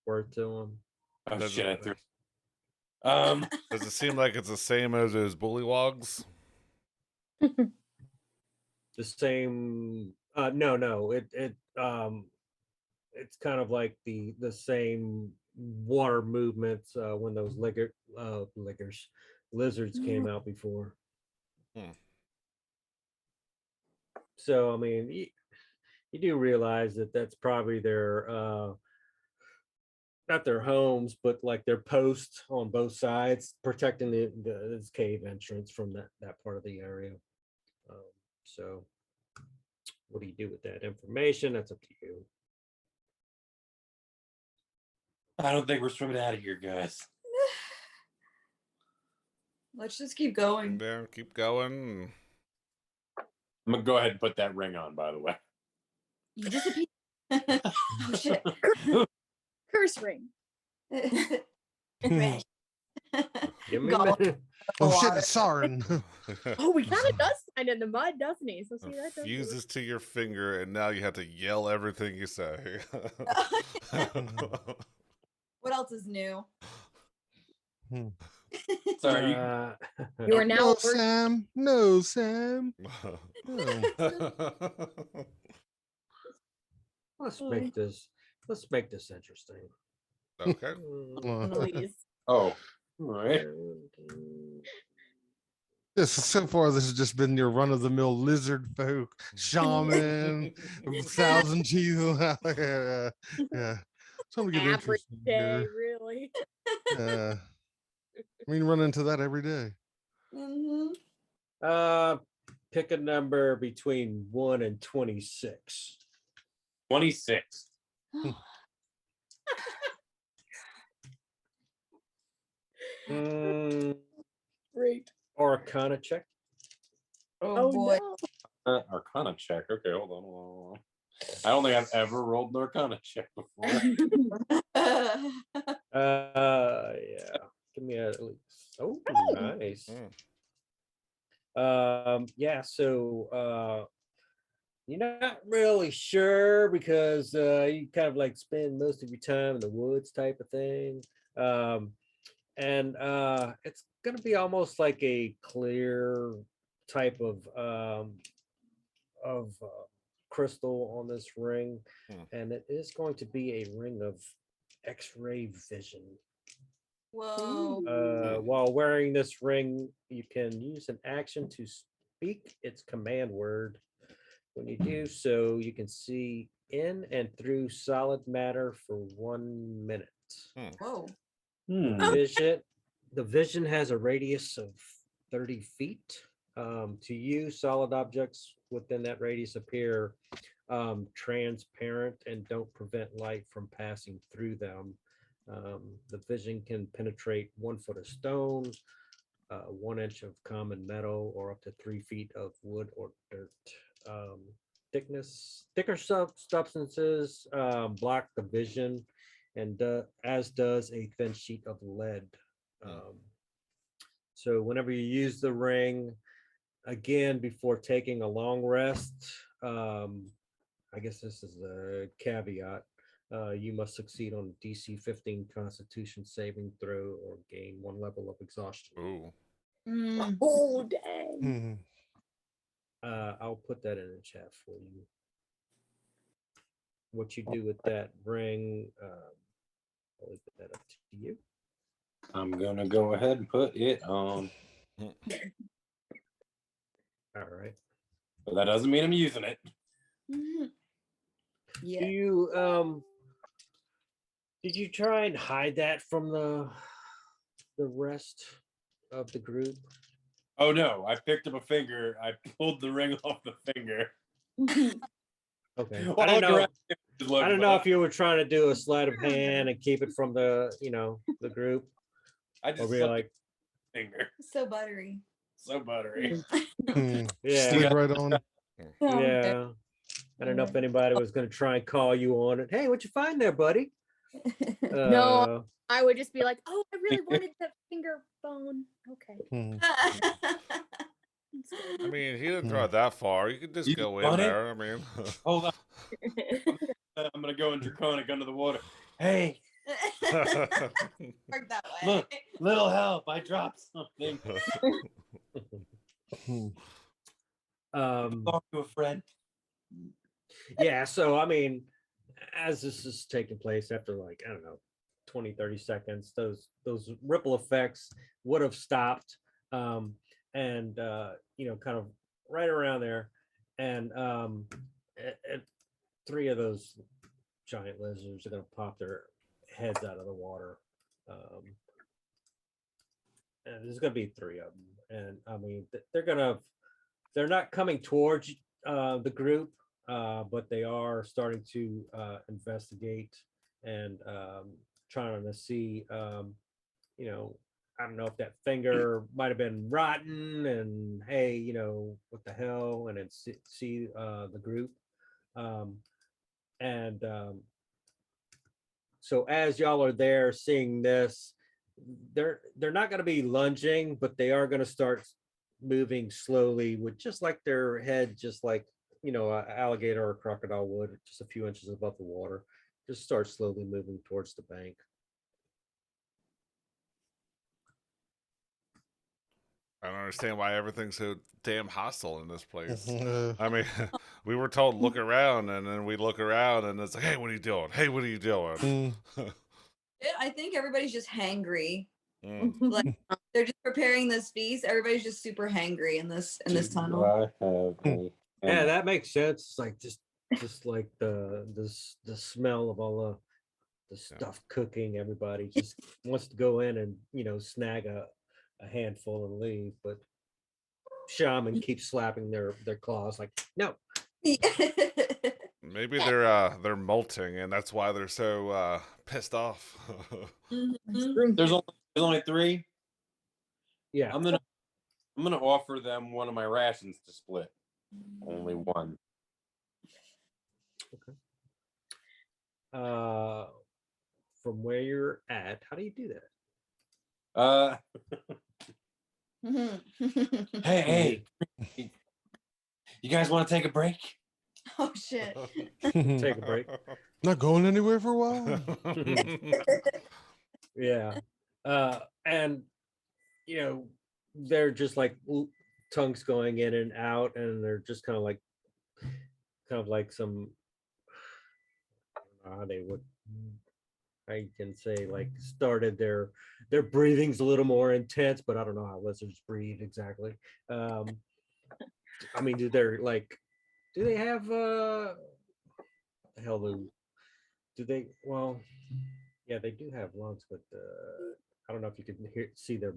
worth to them. Oh shit! I threw Does it seem like it's the same as those bullywogs? The same. No. It's kind of like the same water movements when those lizards came out before. Hmm. So I mean, you do realize that that's probably their not their homes, but like their posts on both sides, protecting this cave entrance from that part of the area. So, what do you do with that information? That's up to you. I don't think we're swimming out of here, guys. Let's just keep going. Yeah, keep going. I'm gonna go ahead and put that ring on, by the way. You disappear. Oh shit. Curse ring. Right. Give me a Go. minute. Oh shit, Water. it's Sarin. Oh, he kind of does sign in the mud, doesn't he? So see that does Fuses to your finger, and now you have to yell everything you say. What else is new? Sorry. You are now No, working. Sam. No, Sam. No. Let's make this interesting. Okay. Please. Oh, all right. So far, this has just been your run-of-the-mill lizard folk, shaman, 1,000 cheese. Yeah. Something to get Average interesting day, here. really. We run into that every day. Mm-hmm. Pick a number between 1 and 26. 26. Great. Arcana check. Oh, boy. No. Arcana check. Okay, hold on. I don't think I've ever rolled an Arcana check before. Yeah. Give me a. Oh, nice. Yeah. So, you're not really sure because you kind of like spend most of your time in the woods type of thing. And it's gonna be almost like a clear type of crystal on this ring, and it is going to be a ring of X-ray vision. Whoa. While wearing this ring, you can use an action to speak its command word. When you do so, you can see in and through solid matter for 1 minute. Whoa. The vision has a radius of 30 feet. To you, solid objects within that radius appear transparent and don't prevent light from passing through them. The vision can penetrate 1 foot of stone, 1 inch of common metal, or up to 3 feet of wood or dirt. Thicker substances block the vision, and as does a thin sheet of lead. So whenever you use the ring, again, before taking a long rest, I guess this is a caveat. You must succeed on DC 15 Constitution saving throw or gain 1 level of exhaustion. Ooh. Oh, dang. I'll put that in the chat for you. What you do with that ring, I'll leave that up to you. I'm gonna go ahead and put it on. All right. But that doesn't mean I'm using it. Yeah. Do you did you try and hide that from the rest of the group? Oh no, I picked up a finger. I pulled the ring off the finger. Okay. Well, I don't know but if you were trying to do a sleight of hand and keep it from the group. I Or just be slipped like, the finger. So buttery. So buttery. yeah, Slid right on. yeah. I don't know if anybody was going to try and call you on it. Hey, what you find there, buddy? No, I would just be like, oh, I really wanted that finger bone. Okay. I mean, he didn't throw it that far. You could just You go want in it? there. I mean, Hold on. I'm gonna go in draconic under the water. Hey, Work that way. Look, little help! I dropped something. Talk to a friend. Yeah, so I mean, as this is taking place after like, I don't know, 20, 30 seconds, those ripple effects would have stopped. And kind of right around there. And three of those giant lizards are gonna pop their heads out of the water. And there's gonna be three of them. And I mean, they're not coming towards the group, but they are starting to investigate and trying to see, I don't know if that finger might have been rotten and hey, what the hell, and then see the group. And so as y'all are there seeing this, they're not going to be lunging, but they are going to start moving slowly with just like their head, just like an alligator or a crocodile would, just a few inches above the water. Just start slowly moving towards the bank. I don't understand why everything's so damn hostile in this place. Uh, I mean, we were told look around, and then we look around, and it's like, hey, what are you doing? Hey, what are you doing? I think everybody's just hangry. Mm. Like they're just preparing this feast. Everybody's just super hangry in this tunnel. I have a Yeah, that makes sense. It's like just like the smell of all the stuff cooking. Everybody just wants to go in and snag a handful and leave, but shaman keeps slapping their claws like, no. Maybe they're molting, and that's why they're so pissed off. Mhm. There's only three. Yeah. I'm gonna offer them one of my rations to split. Only one. From where you're at, how do you do that? Hey, you guys want to take a break? Oh shit. Take a break. Not going anywhere for a while. Yeah. And they're just like tongues going in and out, and they're just kind of like some, I don't know how they would, I can say, like, started their breathing's a little more intense, but I don't know how lizards breathe exactly. I mean, do they have the hell do they, well, yeah, they do have lungs, but I don't know if you can see their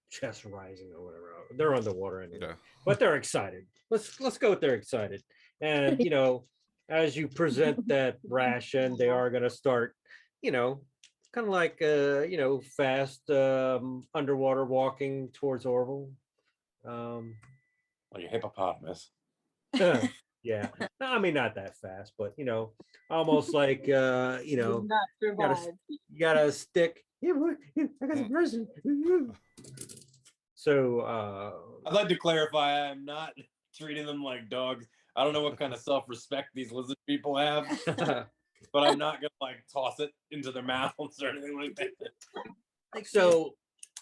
chest rising or whatever. They're underwater anyway, Yeah. but they're excited. Let's go with they're excited. And as you present that ration, they are going to start, kind of like fast underwater walking towards Orville. Like a hippopotamus. Yeah, no, I mean, not that fast, but almost like Not gotta, you got a stick. Yeah, I got some present. So I'd like to clarify, I'm not treating them like dogs. I don't know what kind of self-respect these lizard people have, but I'm not gonna like toss it into their mouths or anything like that. Like so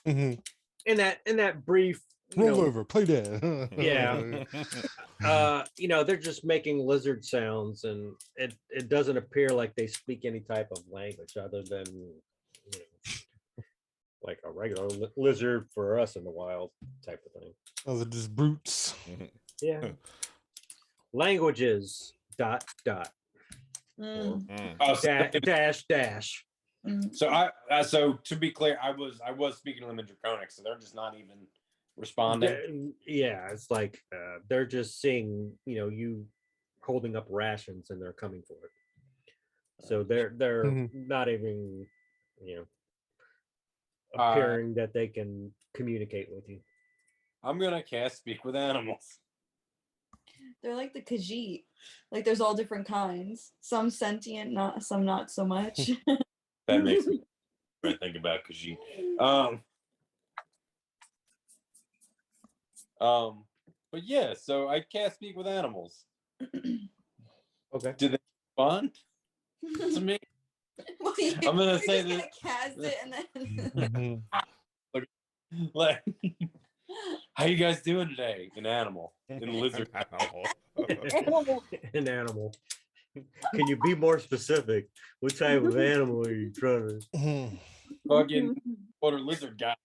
Mhm. in that brief, Roll over, play dead. Yeah. They're just making lizard sounds, and it doesn't appear like they speak any type of language other than like a regular lizard for us in the wild type of thing. Those are just brutes. Yeah. Languages ... Mm, Oh, so, dash. mm. so to be clear, I was speaking to them in Draconic, so they're just not even responding. Yeah, it's like they're just seeing you holding up rations, and they're coming for it. So they're Mhm. not even appearing that they can communicate with you. I'm gonna cast Speak with Animals. They're like the Khajiit. Like there's all different kinds. Some sentient, some not so much. That makes me think about Khajiit. But yeah, so I cast Speak with Animals. Okay. Did they respond to me? Well, I'm gonna you're say just gonna that- cast it and then. Mhm. Like, how you guys doing today? An animal, in lizard. Animal. An animal. Can you be more specific? What type of animal are you trying to? Mhm. Fucking what a lizard guy.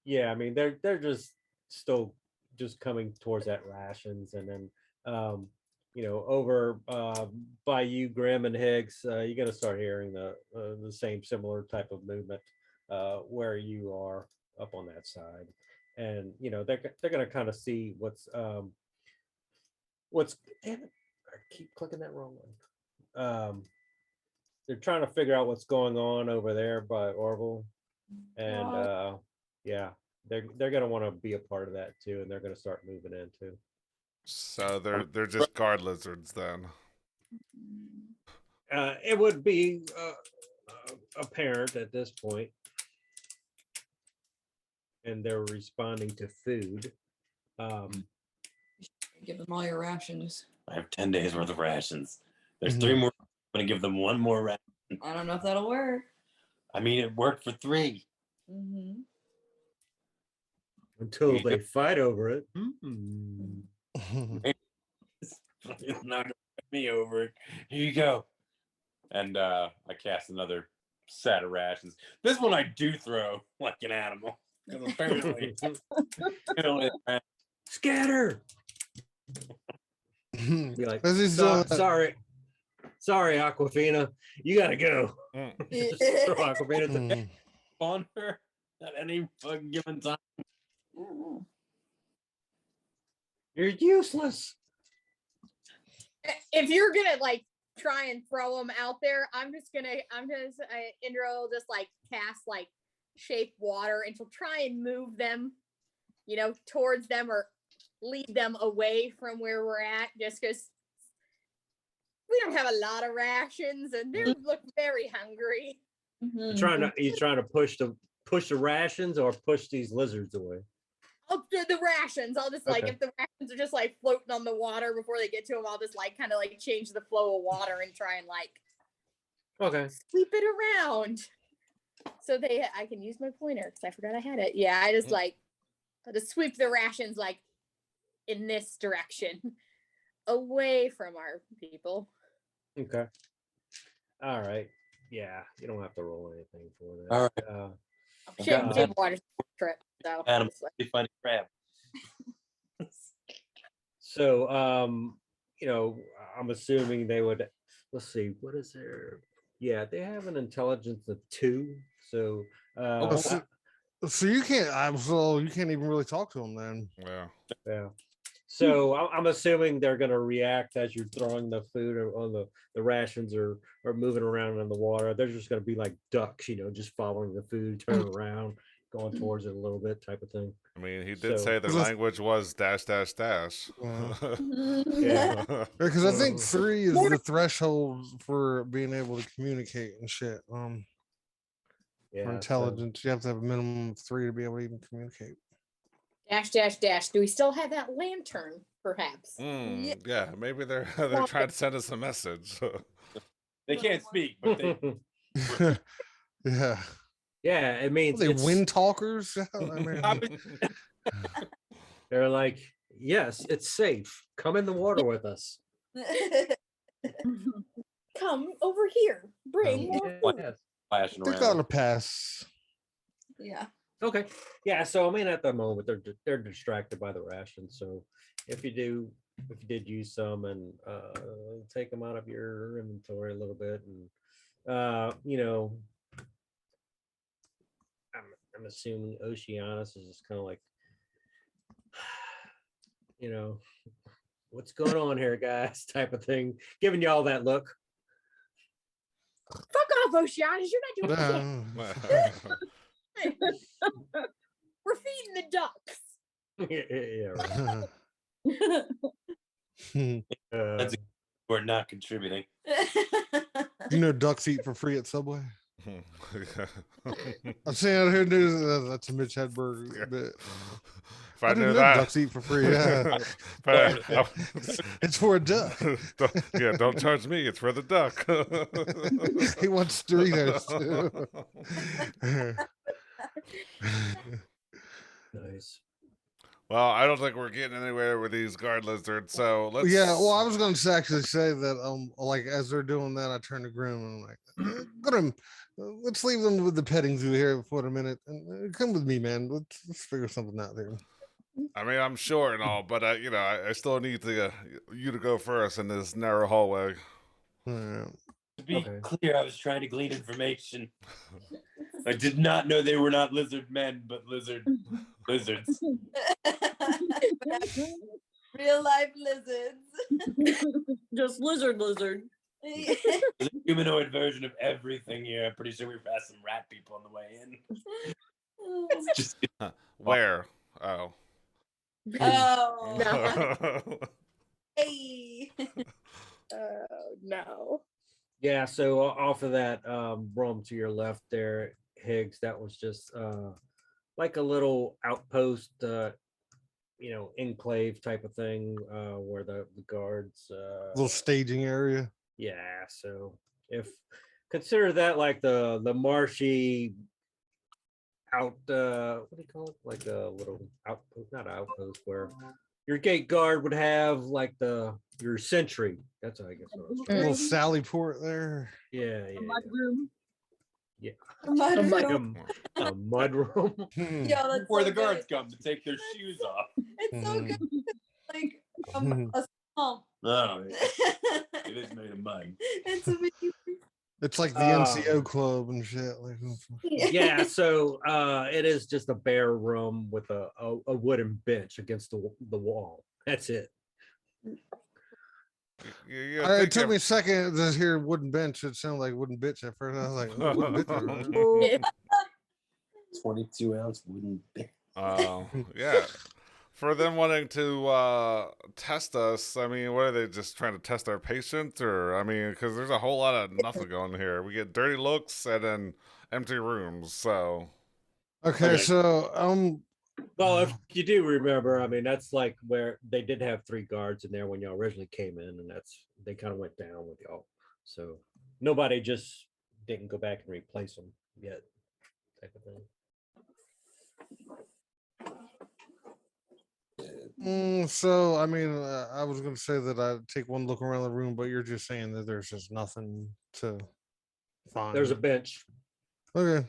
Yeah, I mean they're just still just coming towards that rations, and then over by you, Grimm and Higgs, you're gonna start hearing the same similar type of movement where you are up on that side, and they're gonna kind of see what's damn it, I keep clicking that wrong one. They're trying to figure out what's going on over there by Orville, and yeah, they're gonna want to be a part of that too, and they're gonna start moving in too. So they're just guard lizards then. It would be apparent at this point, and they're responding to food. Give them all your rations. I have 10 days worth of rations. There's Mhm. 3 more. I'm gonna give them 1 more ration. I don't know if that'll work. I mean, it worked for 3. Mm-hmm. Until they fight over it. Mm. Mhm. It's not gonna get me over it. Here you go. And I cast another set of rations. This one I do throw like an animal. Because apparently, Scatter. Be like, As he's doing that, sorry, Aquafina, you gotta go. Just throw Aquafina to mhm. on her at any fucking given time. You're useless. If you're gonna like try and throw them out there, Indra will just like cast like shape water and she'll try and move them, towards them or lead them away from where we're at, just because we don't have a lot of rations and they look very hungry. You trying to push the rations or push these lizards away? Oh, the rations. I'll just like, Okay. if the rations are just like floating on the water before they get to them, I'll just like kind of like change the flow of water and try and like Okay. sweep it around. So I can use my pointer because I forgot I had it. Yeah, I just sweep the rations like in this direction, away from our people. Okay. All right. Yeah, you don't have to roll anything for that. All right. Shit, got did mad. water trip. So Animal, it's like- they find a crab. So, I'm assuming they would. Let's see. What is their? Yeah, they have an intelligence of 2. So, Oh, so you can't. So you can't even really talk to him then. Yeah. yeah. So I'm assuming they're going to react as you're throwing the food or on the rations or moving around in the water. They're just going to be like ducks, just following the food, turning around, going towards it a little bit, type of thing. I mean, he did So- say the language was dash dash dash. Yeah. Because I think 3 is the threshold for being able to communicate and shit. Yeah. For so- intelligence, you have to have a minimum of 3 to be able to even communicate. -- Do we still have that lantern? Perhaps. Yeah, maybe they're trying to send us a message. They can't speak, but they Yeah. yeah, it means Are they it's- wind talkers? I mean, They're like, yes, it's safe. Come in the water with us. Come over here. Bring Um, more food. Yes. flashing they around. got a pass. Yeah. Okay. Yeah. So I mean, at the moment they're distracted by the rations. So if you did use some and take them out of your inventory a little bit, and I'm assuming Oceanus is just kind of like, what's going on here, guys, type of thing, giving you all that look. Fuck off, Oceanus. You're not doing shit. We're feeding the ducks. Yeah. Right. That's We're not contributing. Ducks eat for free at Subway. I'm saying out here, dude, that's a Mitch Hedberg bit. If I didn't knew know that. ducks eat for free. Yeah. But It's for a duck. yeah, don't charge me. It's for the duck. He wants Doritos too. Nice. Well, I don't think we're getting anywhere with these guard lizards. So let's. Yeah, well, I was going to actually say that, like as they're doing that, I turn to Grim and I'm like, Grim, let's leave them with the petting zoo here for a minute and come with me, man. Let's figure something out there. I mean, I'm sure and all, but you know, I still need you to go first in this narrow hallway. Yeah. To be Okay. clear, I was trying to glean information. I did not know they were not lizard men, but lizards. Real life lizards. Just lizard. There's a humanoid version of everything here. I'm pretty sure we passed some rat people on the way in. It's just Where? Oh. Oh, No. hey. Oh no. Yeah, so off of that room to your left there, Higgs, that was just like a little outpost, enclave type of thing, where the guards Little staging area. yeah, so if consider that like the marshy out what do you call it? Like a little outpost, not outpost, where your gate guard would have like your sentry. That's how I guess what I was A trying little to- Sally Port there. Yeah, yeah. Mudroom. Mud Like room. a mud room. Yo, that's before so the guards good. come to take their shoes off. It's so good. Like a swamp. Oh, it is made of mud. It's amazing. It's like the Ah. NCO club and shit. Like, Yeah, so it is just a bare room with a wooden bench against the wall. That's it. it took me a second to hear wooden bench. It sounded like wooden bitch at first. I was like, oh, wooden bitch. 22-ounce wooden bit. Yeah. For them wanting to test us, I mean, what are they just trying to test our patience, or I mean, because there's a whole lot of nothing going here. We get dirty looks and then empty rooms. So Okay, so Well, if you do remember, I mean, that's like where they did have 3 guards in there when y'all originally came in, and they kind of went down with y'all. So nobody just didn't go back and replace them yet, type of thing. So I mean, I was gonna say that I'd take one look around the room, but you're just saying that there's just nothing to find. There's a bench. Okay.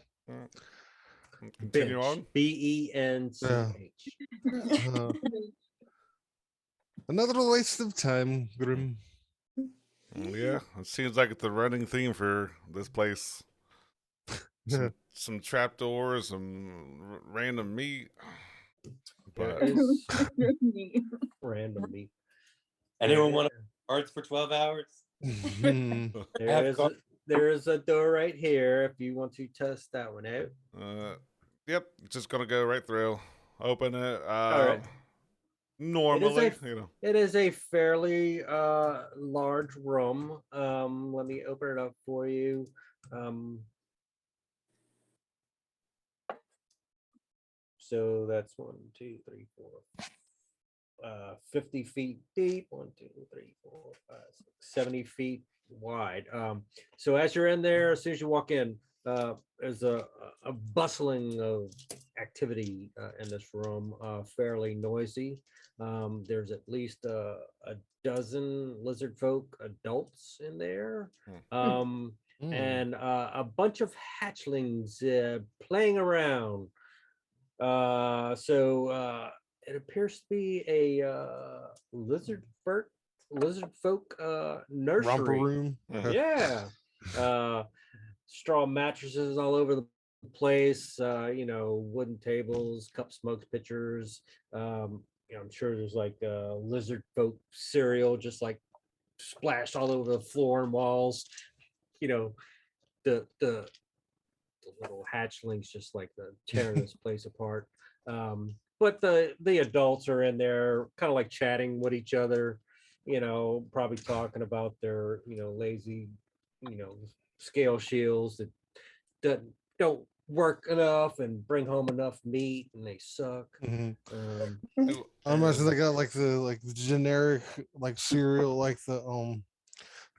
continue Bench. on. BENCH. Uh, another waste of time, Grim. Yeah, it seems like it's the running theme for this place. Some trapdoors, some random meat. There But is random meat. Anyone want arts for 12 hours? There is a door right here if you want to test that one out. yep, just gonna go right through. Open it. All right. Normally, It is a fairly large room. Let me open it up for you. So that's 1, 2, 3, 4, 50 feet deep. 1, 2, 3, 4, 5, 6, 70 feet wide. So as you're in there, as soon as you walk in, there's a bustling of activity in this room, fairly noisy. There's at least a dozen lizard folk adults in there. And a bunch of hatchlings playing around. So it appears to be a lizard folk nursery. Romper room. Yeah. Straw mattresses all over the place, wooden tables, cup smokes, pitchers. I'm sure there's like lizard folk cereal just like splashed all over the floor and walls. The little hatchlings just like tearing this place apart. But the adults are in there kind of like chatting with each other, probably talking about their, lazy, scale shields that don't work enough and bring home enough meat, and they suck. Mhm. Ooh, I imagine and- they got like the generic like cereal, like the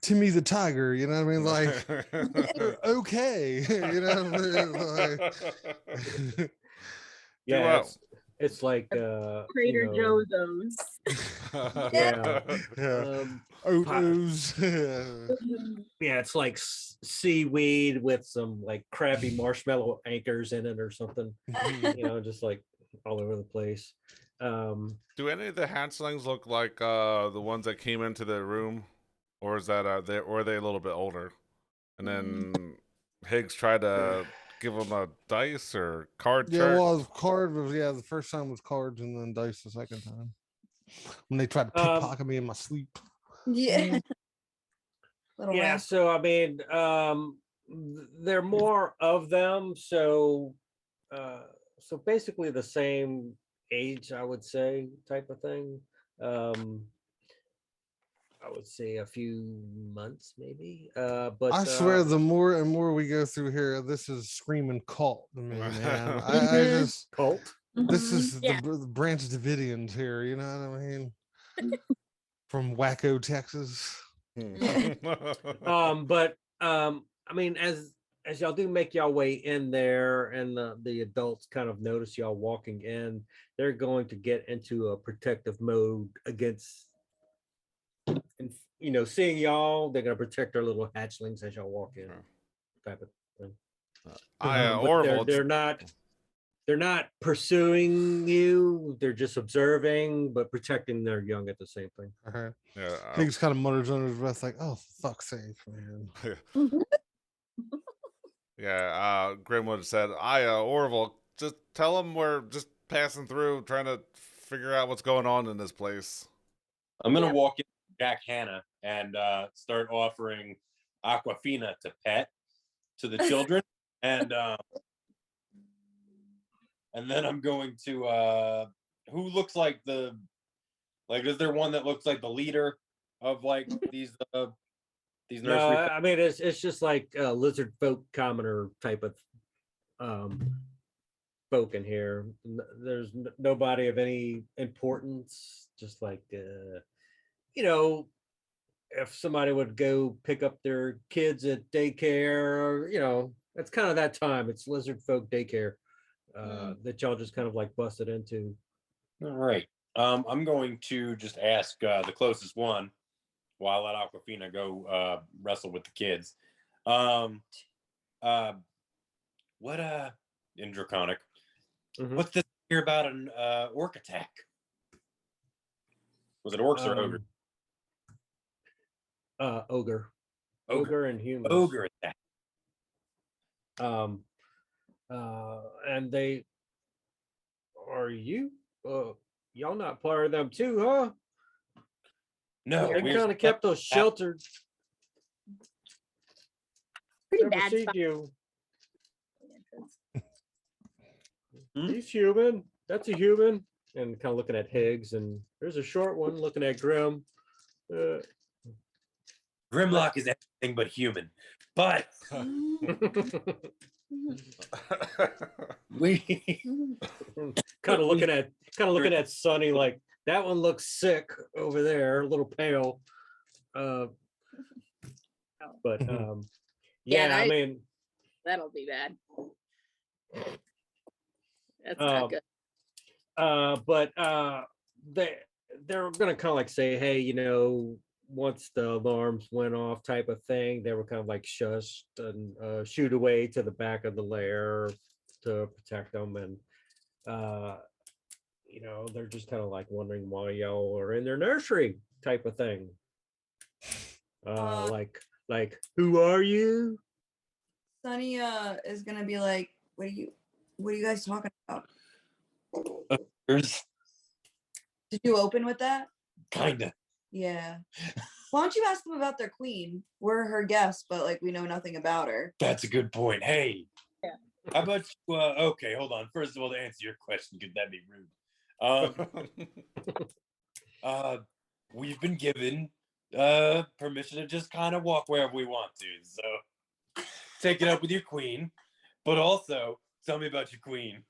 Timmy the Tiger. You know what I mean? Like okay, you know what I mean? Like, Do yeah, it's like Trader Joe's those. yeah, yeah, po- O's. yeah, it's like seaweed with some like crappy marshmallow anchors in it or something. Just like all over the place. Do any of the hatchlings look like the ones that came into the room, or is that or are they a little bit older? And then Higgs tried to give them a dice or card Yeah, trick. well, card was the first time was cards and then dice the second time when they tried to pickpocket me in my sleep. Yeah. Little Yeah, rascal. so I mean, there are more of them, so basically the same age, I would say, type of thing. I would say a few months, maybe. But I swear, the more and more we go through here, this is screaming cult to me, man. I just cult. this is Mm-hmm. Yeah. the Branch Davidians here. You know what I mean? From Wacko, Texas. But I mean, as y'all do make y'all way in there, and the adults kind of notice y'all walking in, they're going to get into a protective mode against, and seeing y'all, they're gonna protect their little hatchlings as y'all walk in, type of thing. But Orville. they're not pursuing you. They're just observing, but protecting their young at the same thing. Yeah, Higgs kind of mutters under his breath, like, "Oh, for fuck's sake, man." yeah. Grimwood said, Orville, just tell them we're just passing through, trying to figure out what's going on in this place." I'm gonna Yeah. walk in Jack Hanna and start offering Aquafina to pet to the children, and then I'm going to who looks like is there one that looks like the leader of like these No, nursery? I mean it's just like a lizard folk commoner type of folk in here. There's nobody of any importance. Just like if somebody would go pick up their kids at daycare, it's kind of that time. It's lizard folk daycare that y'all just kind of like busted into. All right. I'm going to just ask the closest one while I let Aquafina go wrestle with the kids. What in Draconic? What's this here about an orc attack? Was it orcs or ogre? Ogre. Ogre and humans. Ogre attack. And they are you? Y'all not part of them too, huh? No, They kind of kept us sheltered. Pretty Never bad seen spot. you. Hmm? He's human. That's a human. And kind of looking at Higgs, and there's a short one looking at Grim. Grimlock is everything but human, but we kind of looking at Sonny like that one looks sick over there, a little pale. But Yeah, I mean, That'll be bad. That's Um, not good. but they're gonna kind of like say, hey, once the alarms went off, type of thing. They were kind of like shushed and shoot away to the back of the lair to protect them, and they're just kind of like wondering why y'all are in their nursery, type of thing. Like who are you? Sunny is gonna be like, what are you guys talking about? There's Did you open with that? kinda. Yeah. Why don't you ask them about their queen? We're her guests, but like we know nothing about her. That's a good point. Hey. Yeah. How about you, okay, hold on. First of all, to answer your question, could that be rude? We've been given permission to just kind of walk wherever we want to. So take it up with your queen. But also, tell me about your queen.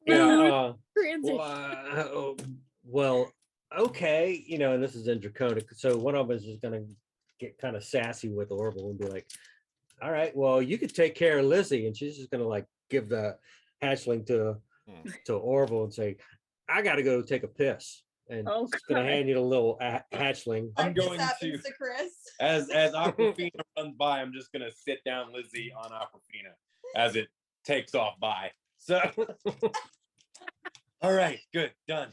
Yeah. Transit. Well, okay, and this is in Draconic. So one of us is gonna get kind of sassy with Orville and be like, "All right, well, you could take care of Lizzie," and she's just gonna like give the hatchling to Orville and say, "I got to go take a piss," and Oh, she's gonna God. hand you the little hatchling. I'm Like this going happens to- to Chris. As Aquafina runs by, I'm just gonna sit down Lizzie on Aquafina as it takes off by. So, all right, good, done.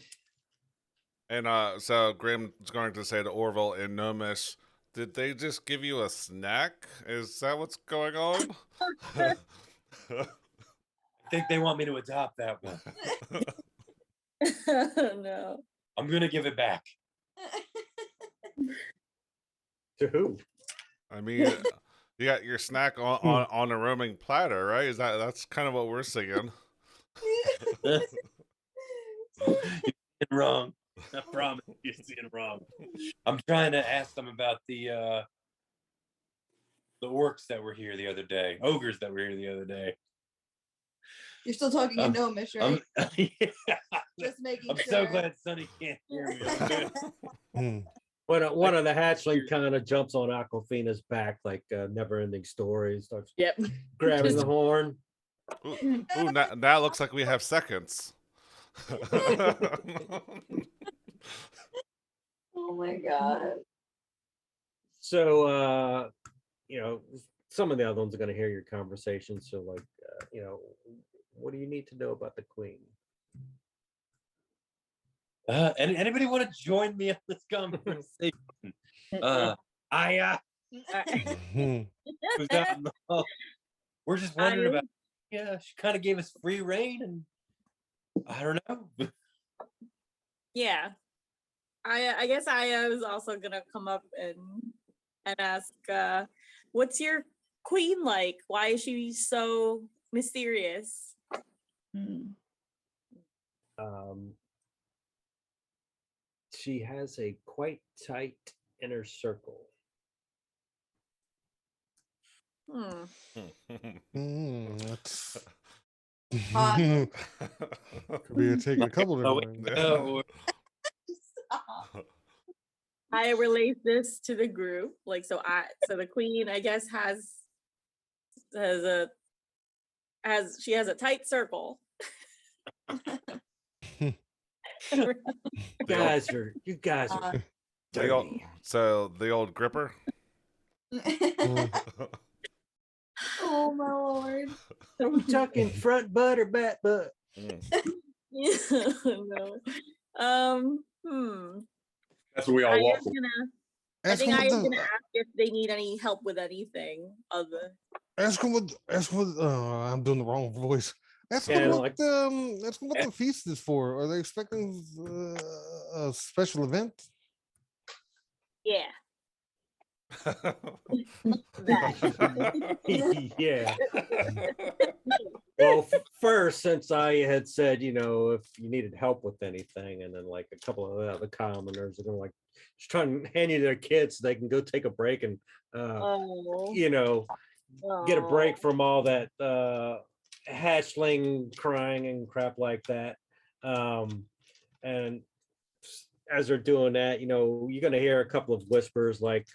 And so Grim's going to say to Orville and Nomis, did they just give you a snack? Is that what's going on? I think they want me to adopt that one. No. I'm gonna give it back. To who? I mean, you got your snack on a roaming platter, right? That's kind of what we're singing. You're wrong. I promise you're seeing wrong. I'm trying to ask them about the orcs that were here the other day, ogres that were here the other day. You're still talking in Gnomish, right? Yeah. Just making I'm sure. so glad Sonny can't hear me. Hmm. One of the hatchling kind of jumps on Aquafina's back like never-ending story, starts Yep. grabbing the horn. Ooh, now looks like we have seconds. Oh my god. So some of the other ones are going to hear your conversation. So like, what do you need to know about the queen? Anybody want to join me on this conversation? I Hmm. was out in the hall. We're just wondering about. Yeah, she kind of gave us free reign, and I don't know. Yeah. I guess I was also gonna come up and ask, what's your queen like? Why is she so mysterious? She has a quite tight inner circle. Hmm. That's Hot. could be a couple Oh, different wait, ways. no. Stop. I relate this to the group. Like, so the queen, I guess, she has a tight circle. You guys are dirty. So the old gripper. Oh my lord. Are we talking front butt or back butt? No. That's where we all I walk. am gonna. I Ask think him I what am the, gonna ask if they need any help with anything other. ask him what I'm doing the wrong voice. Ask him Yeah, what ask him what the feast is for. Are they expecting a special event? Yeah. Yeah. Well, first, since I had said, if you needed help with anything, and then like a couple of the other commoners are gonna like just trying to hand you their kids so they can go take a break and Oh. get a break from all that hatchling crying and crap like that. And as they're doing that, you're gonna hear a couple of whispers like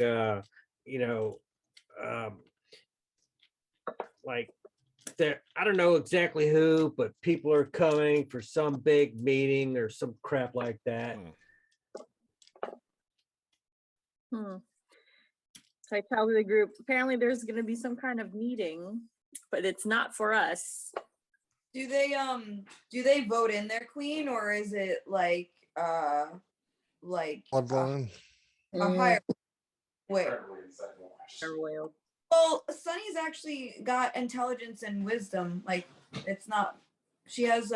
like there, I don't know exactly who, but people are coming for some big meeting or some crap like that. So I tell the group, apparently there's gonna be some kind of meeting, but it's not for us. Do they vote in their queen, or is it like Bloodline. a higher way? Royal. Well, Sunny's actually got intelligence and wisdom. Like, it's not. She has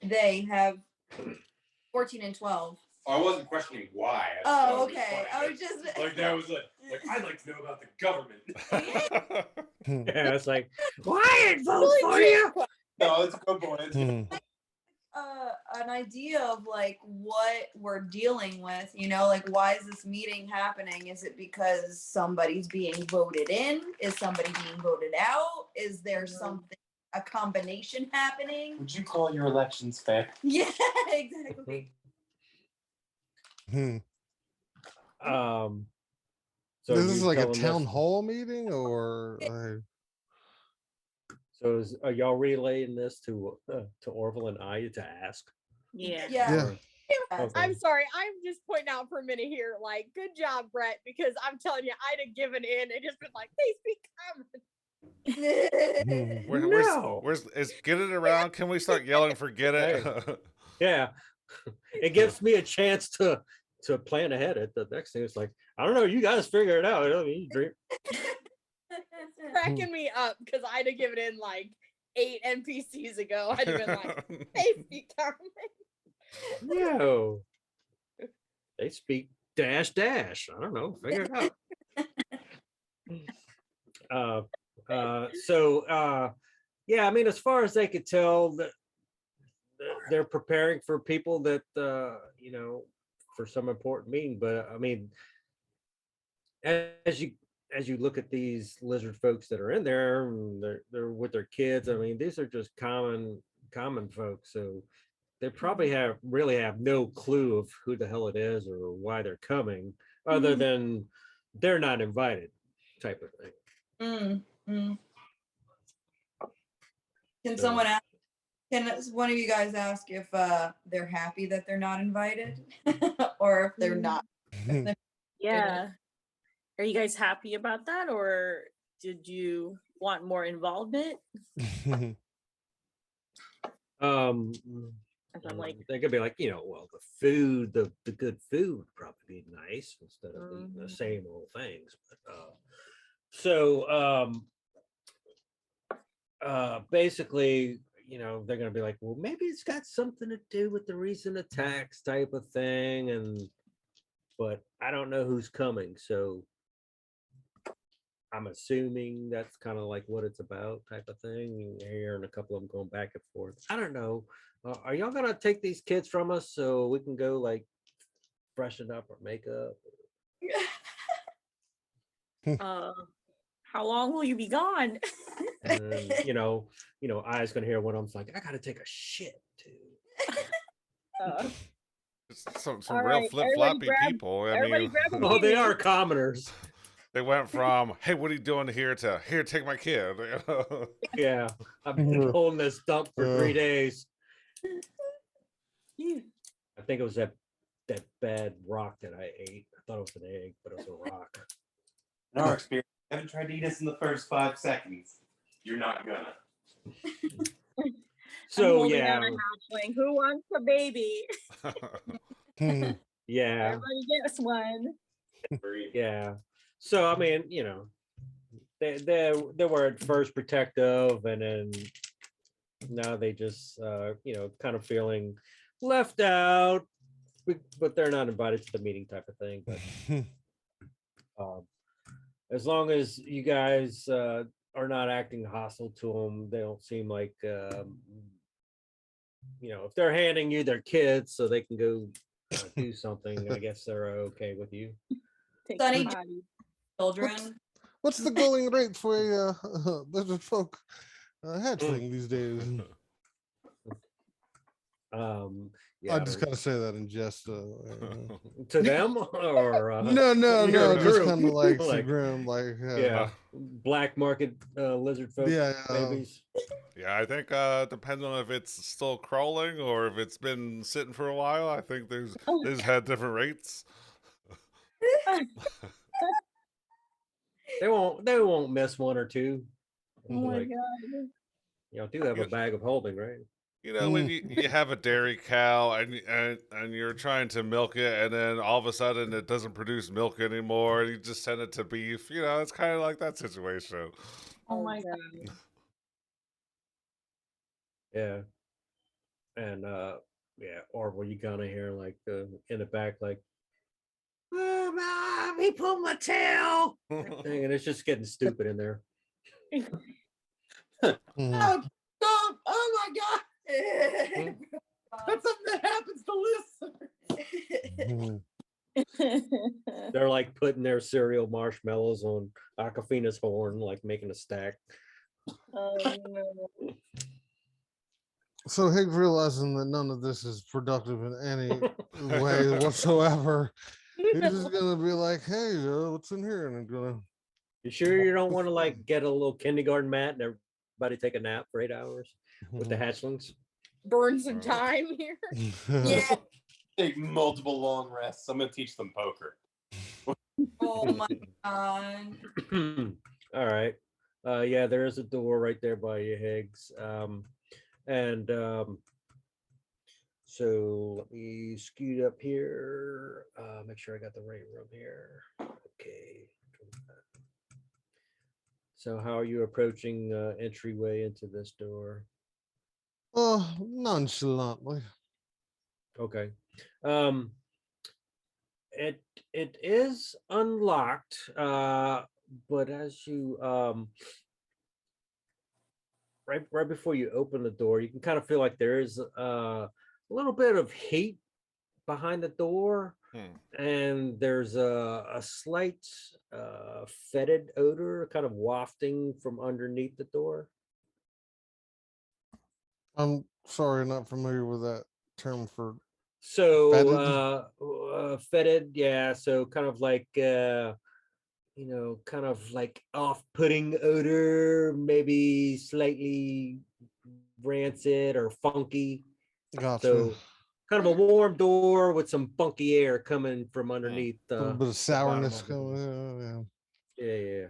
they have 14 and 12. I wasn't questioning why. Oh, okay. I was just like that was like I'd like to know about the government. Yeah, it's like, why didn't vote for you? No, it's a good point. an idea of like what we're dealing with, you know, like why is this meeting happening? Is it because somebody's being voted in? Is somebody being voted out? Is there something, a combination happening? Would you call your elections fair? Yeah, exactly. Hmm. So This is you like a telling town us- hall meeting, or So are y'all relaying this to Orville and I to ask? Yeah. yeah. Okay. I'm sorry. I'm just pointing out for a minute here. Like, good job, Brett, because I'm telling you, I'd have given in and just been like, please be common. No. Where's is get it around? Can we start yelling for get it? Yeah, it gives me a chance to plan ahead. At the next thing, it's like, I don't know, you guys figure it out. I mean, you dream. Cracking me up because I'd have given in like 8 NPCs ago. I'd have been like, please be common. No, they speak dash dash. I don't know, figure it out. Yeah, I mean, as far as they could tell, that they're preparing for people that you know, for some important meeting. But I mean, as you look at these lizard folks that are in there, and they're with their kids. I mean, these are just common folks. So they probably really have no clue of who the hell it is or why they're coming, other than they're not invited, type of thing. Can So- someone ask? Can one of you guys ask if they're happy that they're not invited, or if they're not? Yeah. Are you guys happy about that, or did you want more involvement? As I'm like, They could be like, you know, well, the food, the good food would probably be nice instead of eating the same old things. But basically, you know, they're gonna be like, well, maybe it's got something to do with the recent attacks, type of thing, but I don't know who's coming, so I'm assuming that's kind of like what it's about, type of thing. You're hearing a couple of them going back and forth. I don't know. Are y'all gonna take these kids from us so we can go like freshen up or make up? how long will you be gone? And I's gonna hear one of them's like, I gotta take a shit too. Some All real right, flip everybody floppy grab- people. I everybody mean, grab a Oh, they beanie. are commoners. they went from "Hey, what are you doing here?" to "Here, take my kid." Yeah, I've been holding this dump for 3 days. I think it was that bad rock that I ate. I thought it was an egg, but it was a rock. In our experience, you haven't tried to eat us in the first 5 seconds. You're not gonna. I'm So holding yeah, out a hatchling. Who wants a baby? yeah, Everybody gets one. yeah. So I mean, you know, they were at first protective, and then now they just kind of feeling left out, but they're not invited to the meeting, type of thing. But as long as you guys are not acting hostile to them, they don't seem like if they're handing you their kids so they can go do something, I guess they're okay with you. Take Sunny the body. Children. What's the going rate for a lizard folk hatchling these days? Yeah, I just kind of say that in jest. to them or No, your just group? kind of like Like, grim, like yeah, black market lizard folk yeah, babies. Yeah, I think depends on if it's still crawling or if it's been sitting for a while. I think there's had different rates. They won't miss one or two. Oh my Like, god. do have a bag of holding, right? You know, when you have a dairy cow and you're trying to milk it, and then all of a sudden it doesn't produce milk anymore, and you just send it to beef. You know, it's kind of like that situation. Oh my god. Yeah. And or were you gonna hear like in the back like, oh, Mom, he pulled my tail, thing, and it's just getting stupid in there. Oh, stop! Oh my god! That's something that happens to listeners. Mhm. They're like putting their cereal marshmallows on Aquafina's horn, like making a stack. Oh no. So Higgs realizing that none of this is productive in any way whatsoever, he's just gonna be like, "Hey, what's in here?" And I'm gonna. You sure you don't want to like get a little kindergarten mat and everybody take a nap for 8 hours with the hatchlings? Burn some time here. Yeah. Take multiple long rests. I'm gonna teach them poker. Oh my god. All right. Yeah, there is a door right there by you, Higgs. And so let me scoot up here. Make sure I got the right room here. Okay. So how are you approaching entryway into this door? Nonchalantly. Okay. Um, it is unlocked, but as you right before you open the door, you can kind of feel like there is a little bit of heat behind the door, and there's a slight fetid odor kind of wafting from underneath the door. I'm sorry, not familiar with that term for So fetid. fetid, yeah. So kind of like kind of like off-putting odor, maybe slightly rancid or funky. Gotcha. So kind of a warm door with some funky air coming from underneath A little the bit of the bottom sourness of the door. coming. Yeah.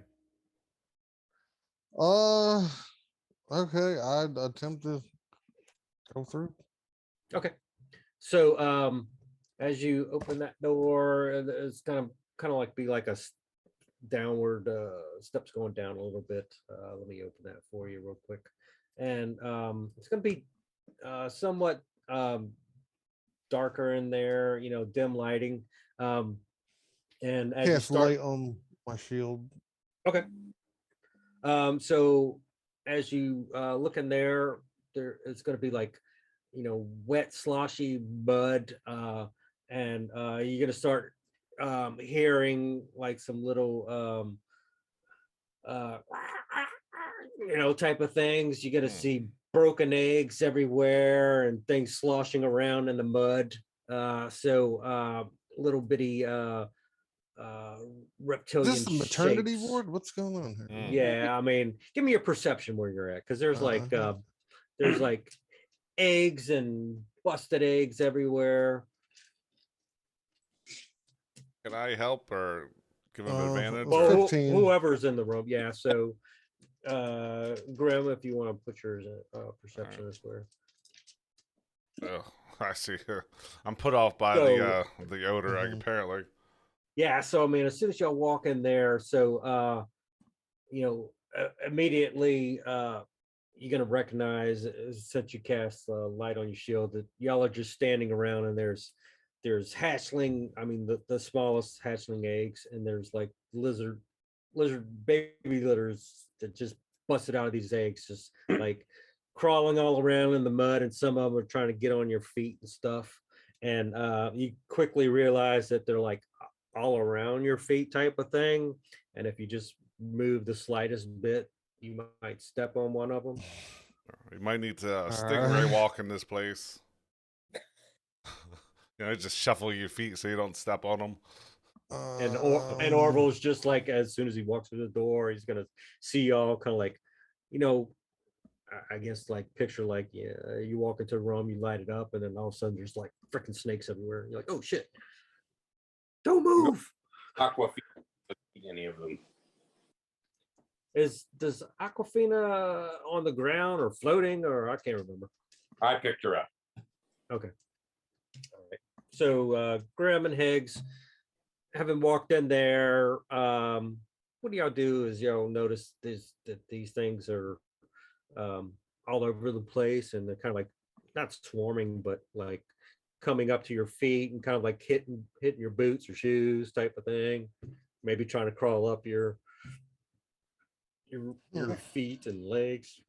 Yeah. Okay. I'd attempt to go through. Okay. So as you open that door, it's kind of like be like a downward steps going down a little bit. Let me open that for you real quick. And it's going to be somewhat darker in there, dim lighting. And as you Cast start, light on my shield. okay. So as you look in there, it's going to be like, wet, sloshy mud, and you're going to start hearing like some little, uh, type of things. You're going to see broken eggs everywhere and things sloshing around in the mud. So little bitty reptilian Is this a maternity shapes. ward? What's going on here? Yeah, I mean, give me your perception where you're at, because there's like eggs and busted eggs everywhere. Can I help or give him advantage? Well, Or? 15. whoever's in the room, yeah. So, Grim, if you want to put yours perception as well. Oh, I see. I'm put off by So- the odor. Apparently. Yeah, so I mean, as soon as y'all walk in there, so immediately you're gonna recognize, since you cast light on your shield, that y'all are just standing around, and there's hatchling. I mean, the smallest hatchling eggs, and there's like lizard baby litters that just busted out of these eggs, just like crawling all around in the mud, and some of them are trying to get on your feet and stuff. And you quickly realize that they're like all around your feet type of thing. And if you just move the slightest bit, you might step on one of them. You might need to stingray walk in this place. Just shuffle your feet so you don't step on them. And Orville's just like, as soon as he walks through the door, he's gonna see y'all kind of like, I guess like picture like, yeah, you walk into a room, you light it up, and then all of a sudden there's like freaking snakes everywhere. You're like, oh shit, don't move. Aquafina eat any of them. Does Aquafina on the ground or floating, or I can't remember? I picked her up. Okay. All right. So Grim and Higgs, having walked in there, what y'all do is y'all notice that these things are all over the place, and they're kind of like not swarming, but like coming up to your feet and kind of like hitting your boots or shoes type of thing. Maybe trying to crawl up your feet and legs.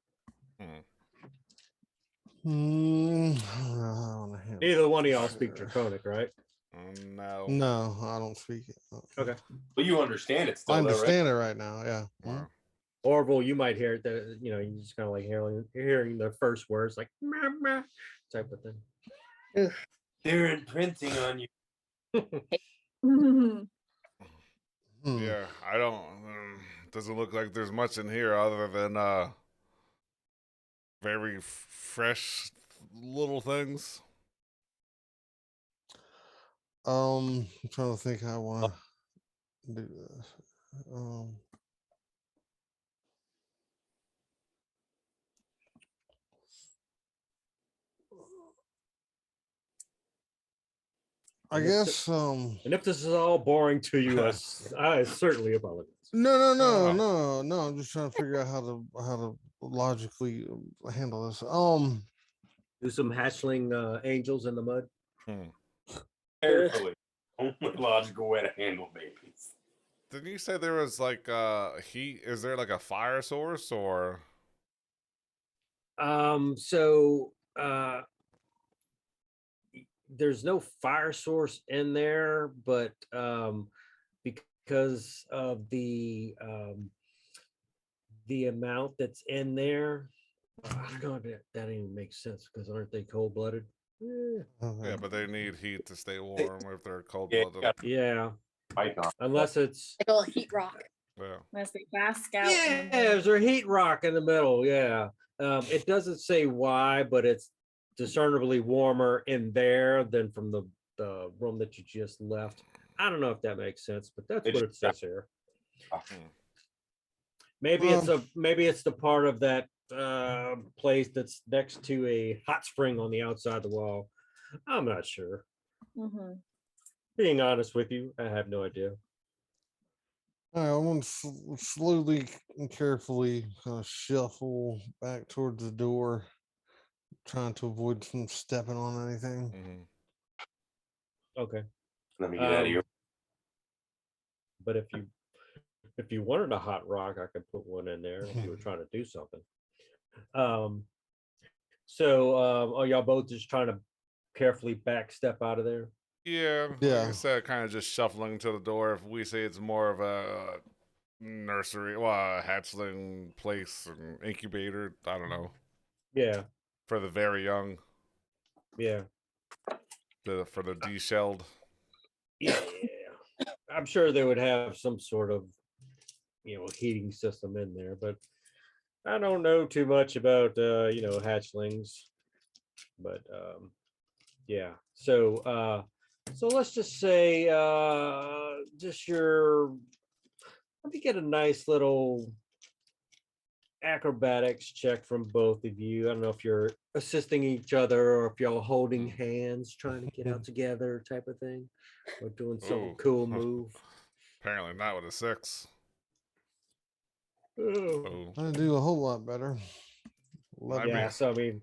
I wanna handle Neither one of y'all this speak here. Draconic, right? No. No, I don't speak it. Okay. Well, you understand it still, I though, right? understand it right now. Yeah. Wow. Orville, you might hear it. You just kind of like hearing the first words, like "meh, meh," type of thing. They're imprinting on you. Hmm. Yeah, I don't. Doesn't look like there's much in here other than very fresh little things. I'm trying to think how I want to do this. I And if guess And if this is all boring to you, I certainly apologize. no. I'm just trying to figure out how to logically handle this. Do some hatchling angels in the mud. Carefully. Only logical way to handle babies. Didn't you say there was like heat? Is there like a fire source or? So there's no fire source in there, but because of the amount that's in there, I don't know if that even makes sense because aren't they cold blooded? Yeah, but they need heat to stay warm if they're cold Yeah, blooded. Yeah, Mike on. unless it's Like a little heat rock. Yeah. Unless they bask out. yeah, in there's a heat rock in the middle. Yeah, it doesn't say why, but it's discernibly warmer in there than from the room that you just left. I don't know if that makes sense, but that's what it says here. Maybe it's the part of that place that's next to a hot spring on the outside of the wall. I'm not sure. Mhm. Being honest with you, I have no idea. All right, I'm gonna slowly and carefully kind of shuffle back towards the door, trying to avoid from stepping on anything. Okay. Let me get out of here. But if you wanted a hot rock, I could put one in there if you were trying to do something. So are y'all both just trying to carefully back step out of there? Yeah, like Yeah. I said, kind of just shuffling to the door. If we say it's more of a nursery, well, a hatchling place, an incubator, I don't know, Yeah, for the very young, yeah, for the de-shelled. yeah. I'm sure they would have some sort of heating system in there, but I don't know too much about hatchlings. But yeah, so let's just say just let me get a nice little acrobatics check from both of you. I don't know if you're assisting each other or if y'all holding hands trying to get out together type of thing, or doing some Ooh. cool move. Apparently not with a 6. Oh. Oh, I do a whole lot better. Might be. Yeah, so I mean,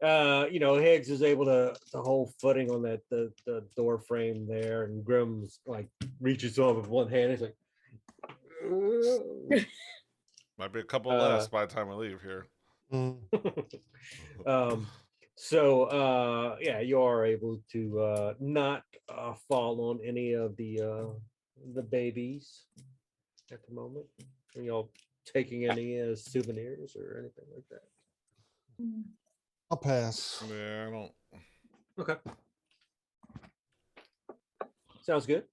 Higgs is able to hold footing on the door frame there, and Grimm's like reaches on with one hand. He's like, Might be a couple less by the time we leave here. So yeah, you are able to not fall on any of the babies at the moment. Are y'all taking any souvenirs or anything like that? I'll pass. Yeah, I don't. Okay. Sounds good.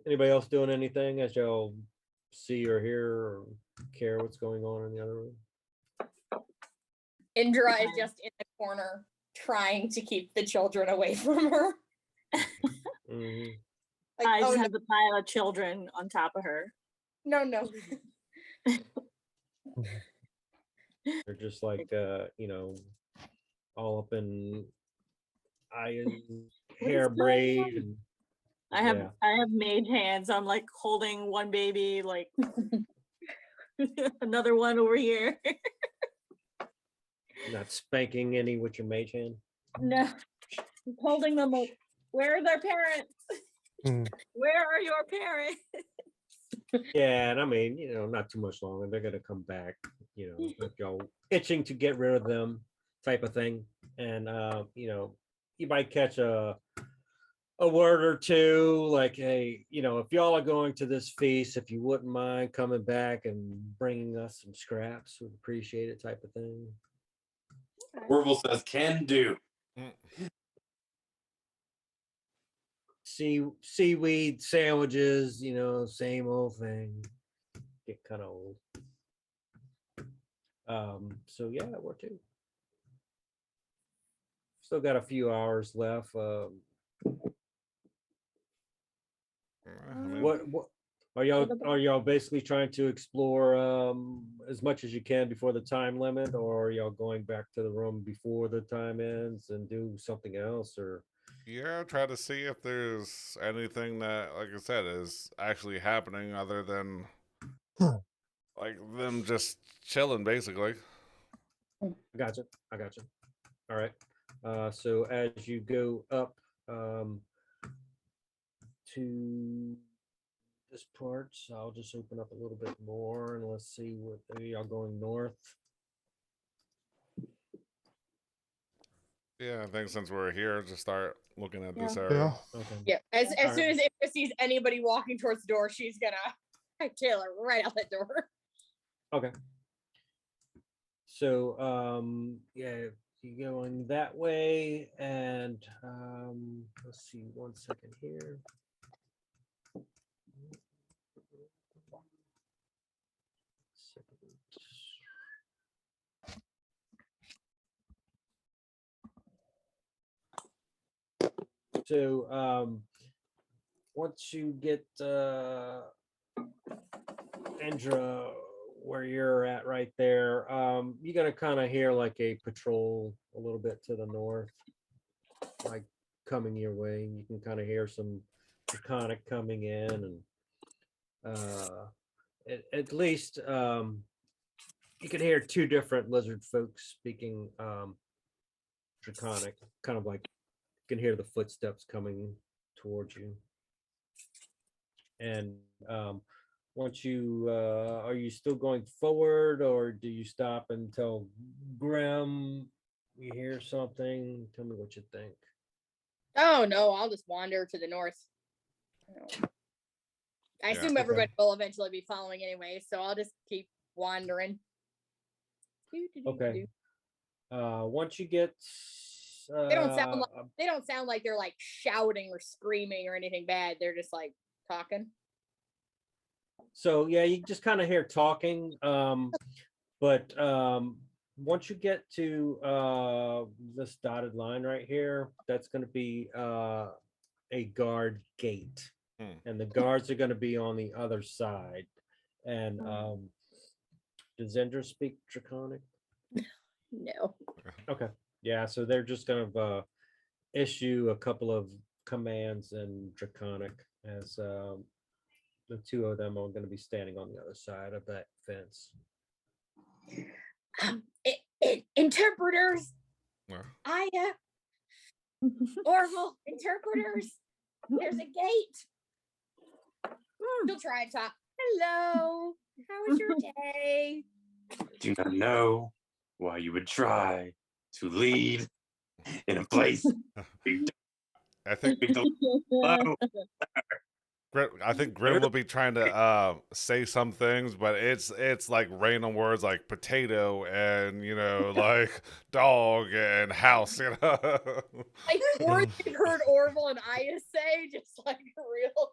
Anybody else doing anything as y'all see or hear or care what's going on in the other room? Indra is just in the corner trying to keep the children away from her. Mhm. Like, I just oh, have the pile of children on top of her. no. They're just like all up in hair going braid on? and I have mage hands. I'm like holding one baby, like another one over here. not spanking any with your mage hand. No, I'm holding them. Like, where are their parents? Where are your parents? Yeah, and I mean, not too much longer. They're gonna come back, if y'all itching to get rid of them type of thing. and you might catch a word or two, like, hey, if y'all are going to this feast, if you wouldn't mind coming back and bringing us some scraps, would appreciate it, type of thing. Orville says, "Can do." Seaweed sandwiches, same old thing. Get kind of old. So yeah, we're too. Still got a few hours left. I mean, What are y'all basically trying to explore as much as you can before the time limit, or are y'all going back to the room before the time ends and do something else, or yeah, try to see if there's anything that, like I said, is actually happening other than like them just chilling, basically. I gotcha. All right. So as you go up to this part, so I'll just open up a little bit more and let's see what y'all going north. Yeah, I think since we're here, just start looking at this Yeah. area. Okay. Yeah. As Alright. soon as Ava sees anybody walking towards the door, she's gonna tail her right out the door. Okay. So yeah, you going that way, and let's see, 1 second here. So once you get Andra where you're at right there, you're gonna kind of hear like a patrol a little bit to the north, like coming your way. You can kind of hear some Draconic coming in, and at least you can hear two different lizard folks speaking Draconic, kind of like you can hear the footsteps coming towards you. And once you are you still going forward, or do you stop until Grim? You hear something? Tell me what you think. Oh no, I'll just wander to the north. I Yeah. assume everybody will eventually be following anyway, so I'll just keep wandering. Okay. Once you get They don't sound like they're like shouting or screaming or anything bad. They're just like talking. so yeah, you just kind of hear talking, but once you get to this dotted line right here, that's going to be a guard gate, and the guards are going to be on the other side. And does Zendra speak Draconic? No. Okay, yeah, so they're just going to issue a couple of commands in Draconic, as the two of them are going to be standing on the other side of that fence. Interpreters, Yeah. Aya, Orville, interpreters. There's a gate. She'll try and talk. Hello. How was your day? Do not know why you would try to lead in a place. I think Hello. I think Grim will be trying to say some things, but it's like random words like potato and like dog and house, Like words you've heard Orville and Aya say, just like real.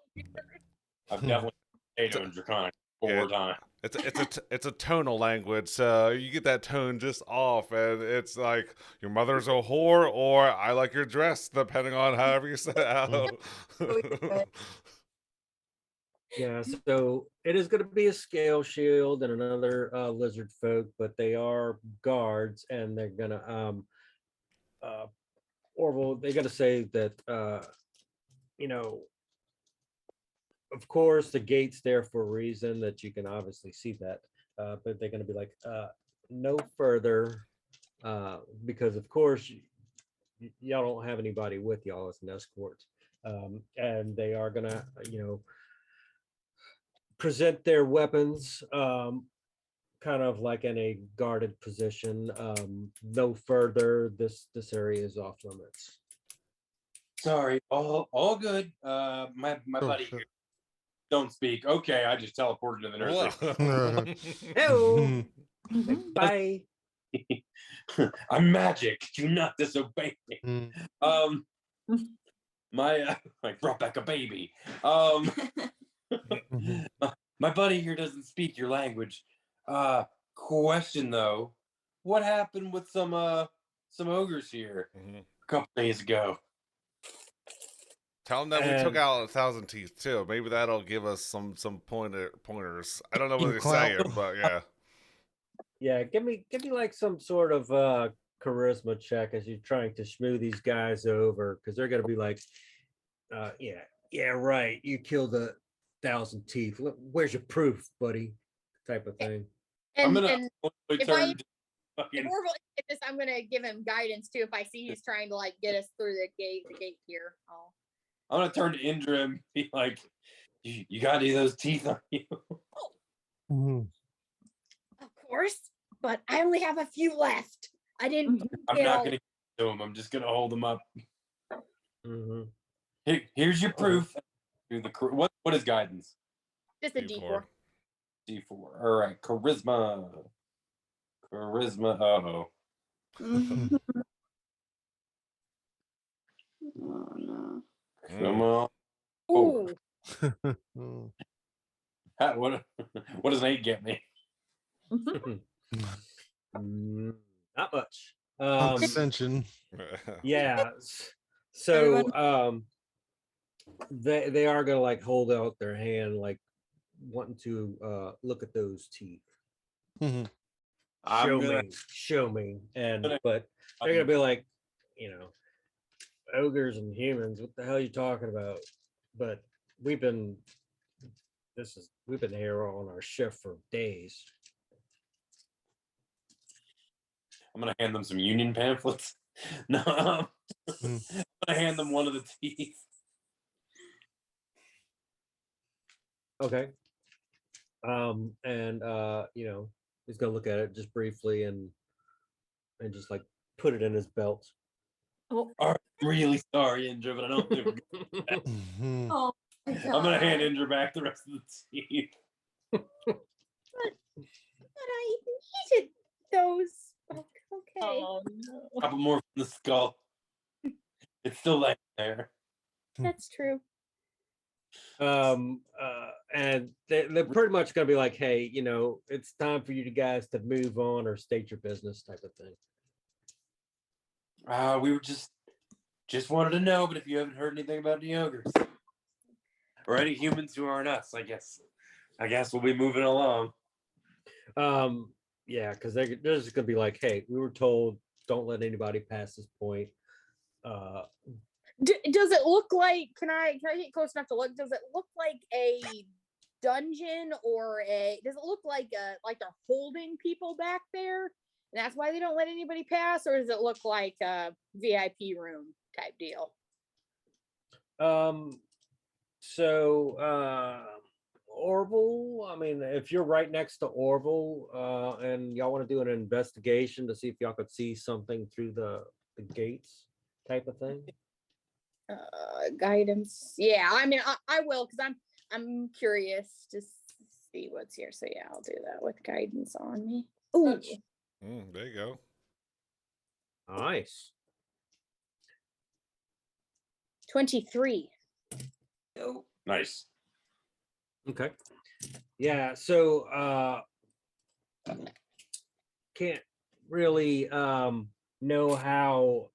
I've definitely potato and Draconic 4 times. It's a tonal language, so you get that tone just off, and it's like your mother's a whore or I like your dress, depending on however you say it out. Yeah, so it is going to be a scale shield and another lizard folk, but they are guards, and they're gonna Orville, they're gonna say that of course the gate's there for a reason, that you can obviously see that, but they're gonna be like no further, because of course y'all don't have anybody with y'all as an escort, and they are gonna present their weapons, kind of like in a guarded position. No further. This area is off limits. Sorry, all good. My Oh, buddy shit. here don't speak. Okay, I just teleported to the nursery. Hello. Mhm. Bye. I'm magic. Do not disobey me. Mm. Um, I brought back a baby. Um, Mhm. my buddy here doesn't speak your language. Question though, what happened with some ogres here Mhm. a couple days ago? Tell them that we took And out 1,000 teeth too. Maybe that'll give us some pointers. I don't know what Some they're clout. saying, but yeah. yeah, give me like some sort of charisma check as you're trying to schmoo these guys over, because they're gonna be like, yeah, right. You killed 1,000 teeth. Where's your proof, buddy? Type of thing. I'm And gonna and totally if I turn to if fucking. we're really at this, I'm gonna give him guidance too. If I see he's trying to like get us through the gate here. I'm gonna turn to Indra and be like, "You got any of those teeth on you?" Mhm. Of course, but I only have a few left. I didn't. I'm get not all- gonna give them to him. I'm just gonna hold them up. Mm-hmm. Here's your proof. Do the what is guidance? just a D4. D4. D4. All right, charisma. Uh-oh. Mhm. Oh no. Come on. Ooh, Mm. What what does an 8 get me? Not much. Condescension. Yeah. So they are gonna like hold out their hand, like wanting to look at those teeth. Mhm. Show me. And gonna- but they're gonna be like, ogres and humans, what the hell are you talking about? But we've been here on our shift for days. I'm gonna hand them some union pamphlets. No, I'm gonna hand them one of the teeth. Okay. And he's gonna look at it just briefly and just like put it in his belt. I'm really sorry, Indra, but I don't do. Mhm. Oh my I'm gonna hand God. Indra back the rest of the teeth. but I needed those. Okay. Oh no. Couple more from the skull. It's still laying there. That's true. And they're pretty much gonna be like, hey, it's time for you guys to move on or state your business type of thing. We were just wanted to know, but if you haven't heard anything about the ogres or any humans who aren't us, I guess we'll be moving along. Yeah, because they're just gonna be like, hey, we were told don't let anybody pass this point. Does it look like? Can I get close enough to look? Does it look like a dungeon or does it look like they're holding people back there? And that's why they don't let anybody pass, or does it look like a VIP room type deal? So Orville, I mean, if you're right next to Orville, and y'all want to do an investigation to see if y'all could see something through the gates type of thing. Guidance. Yeah, I mean, I will, because I'm curious to see what's here. So yeah, I'll do that with guidance on me. Ooh, There you go. Nice. 23. Nope. Nice. Okay. Yeah, so can't really know how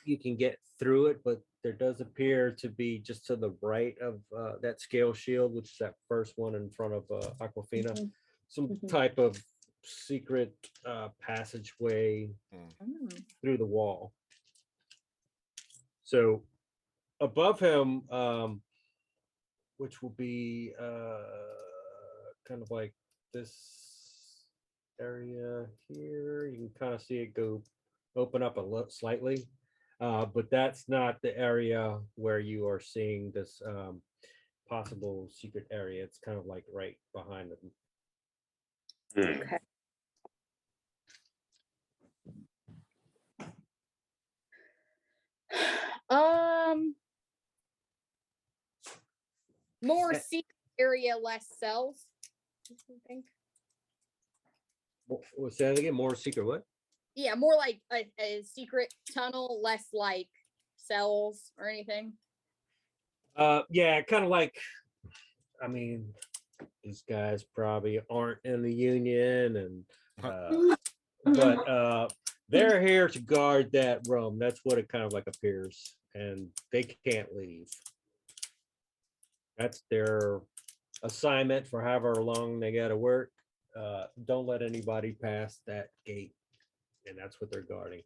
you can get through it, but there does appear to be just to the right of that scale shield, which is that first one in front of Aquafina, Mhm. some Mhm. type of secret passageway through the wall. So above him, which will be kind of like this area here, you can kind of see it go open up a little slightly, but that's not the area where you are seeing this possible secret area. It's kind of like right behind them. Okay. More secret area, less cells. I think. What's that again? More secret what? Yeah, more like a secret tunnel, less like cells or anything. Yeah, kind of like, I mean, these guys probably aren't in the union, and but they're here to guard that room. That's what it kind of like appears, and they can't leave. That's their assignment for however long they got to work. Don't let anybody pass that gate, and that's what they're guarding.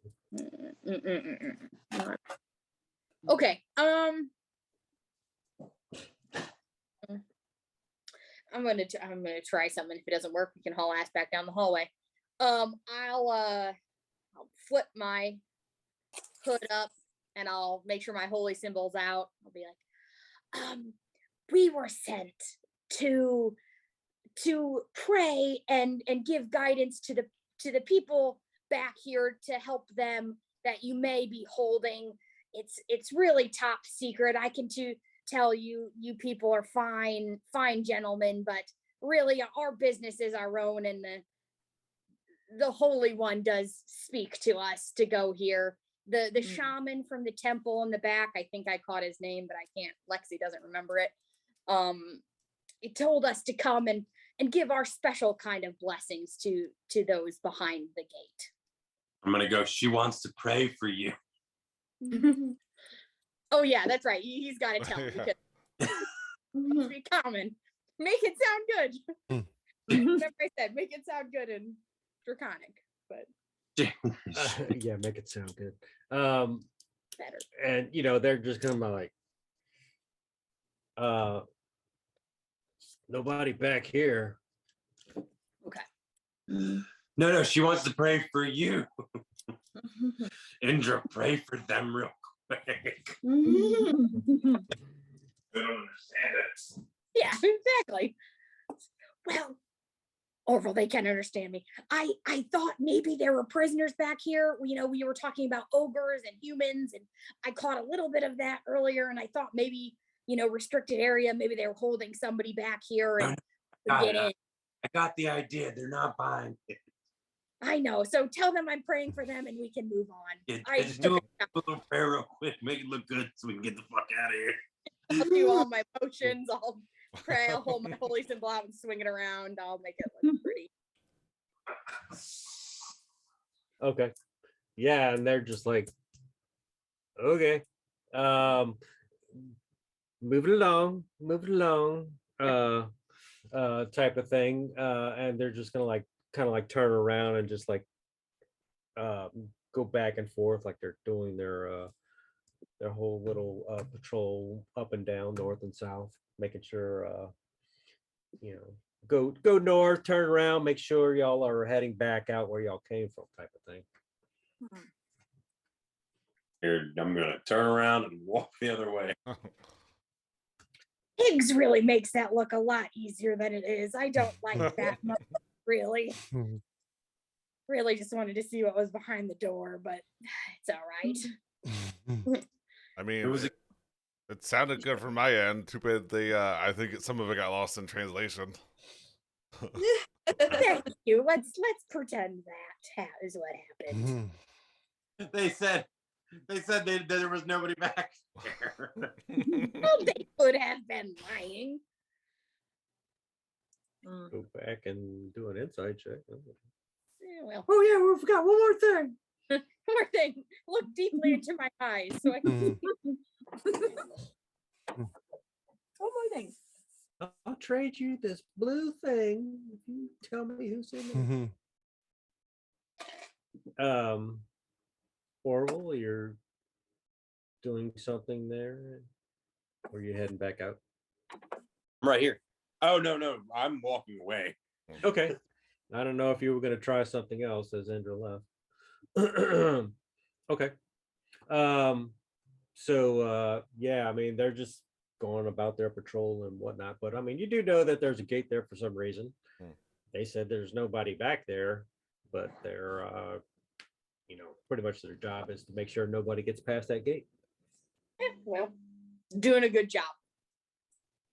Okay. I'm gonna try something. If it doesn't work, we can haul ass back down the hallway. I'll flip my hood up and I'll make sure my holy symbol's out. I'll be like, we were sent to pray and give guidance to the people back here to help them that you may be holding. It's really top secret. I can tell you people are fine gentlemen, but really our business is our own, and the Holy One does speak to us to go here. The shaman from the temple in the back, I think I caught his name, but I can't. Lexi doesn't remember it. He told us to come and give our special kind of blessings to those behind the gate. I'm gonna go. She wants to pray for you. Oh yeah, that's right. He's got to tell me because it's be common. Make it sound good. Remember I said, make it sound good and draconic, but Yeah, make it sound good. better. And they're just gonna be like, nobody back here. Okay. No, she wants to pray for you. Indra, pray for them real quick. They don't understand it. Yeah, exactly. Well, Orville, they can understand me. I thought maybe there were prisoners back here. We were talking about ogres and humans, and I caught a little bit of that earlier, and I thought maybe, restricted area, maybe they were holding somebody back here and get in. I got the idea. They're not buying it. I know. So tell them I'm praying for them and we can move on. Yeah, just do a little prayer real quick. Make it look good so we can get the fuck out of here. I'll do all my motions. I'll pray. I'll hold my holy symbol out and swing it around. I'll make it look pretty. Okay. Yeah, and they're just like, okay. Move it along, type of thing. And they're just gonna kind of like turn around and just like go back and forth like they're doing their whole little patrol up and down, north and south, making sure go north, turn around, make sure y'all are heading back out where y'all came from, type of thing. Here, I'm gonna turn around and walk the other way. Higgs really makes that look a lot easier than it is. I don't like that much, really. Really just wanted to see what was behind the door, but it's all right. I mean, it sounded good from my end. Too bad I think some of it got lost in translation. Thank you. Let's pretend that is what happened. They said there was nobody back there. Well, they could have been lying. Go back and do an insight check. Yeah, well, Oh yeah, we forgot one more thing. one more thing. Look deeply into my eyes so I can see. One more thing. I'll trade you this blue thing if you tell me who's in it. Orwell, you're doing something there, or you heading back out? I'm right here. Oh no, I'm walking away. Okay. I don't know if you were going to try something else as Indra left. Okay. So yeah, I mean, they're just going about their patrol and whatnot. But I mean, you do know that there's a gate there for some reason. Hmm. They said there's nobody back there, but they're, pretty much their job is to make sure nobody gets past that gate. Well, doing a good job.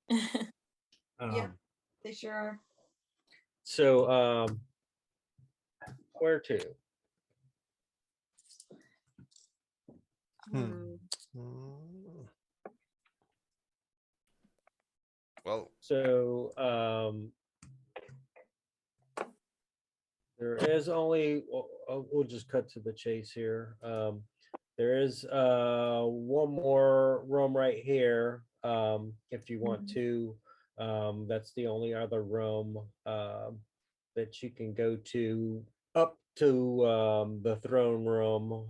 Yeah. They sure are. So, where to? Hmm. Well, So, there is only, we'll just cut to the chase here. There is one more room right here, if you want to. That's the only other room that you can go to, up to the throne room.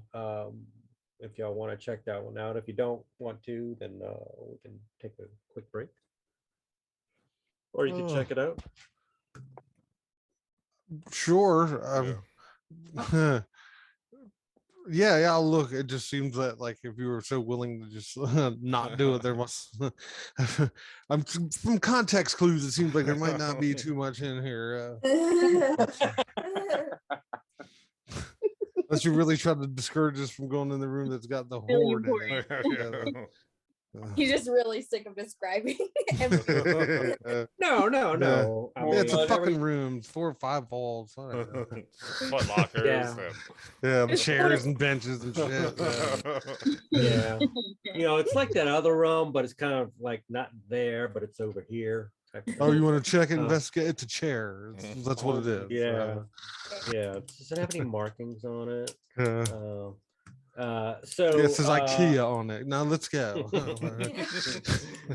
If y'all want to check that one out. If you don't want to, then we can take a quick break. Or you can check it out. Sure. Yeah, I'll look. It just seems that like if you were so willing to just not do it, there must. From context clues, it seems like there might not be too much in here. Unless you really try to discourage us from going in the room that's got the Really horde in it. He's just really sick of describing everything. No. I Yeah, it's a mean, fucking room, 4 or 5 walls. I don't know. foot lockers. Yeah. Yeah, chairs and benches and shit. yeah. It's like that other room, but it's kind of like not there, but it's over here. Type of Oh, you thing. want to check it, investigate? It's a chair. That's what it is. Yeah. Yeah. Does it have any markings on it? So It says IKEA on it. Now let's go.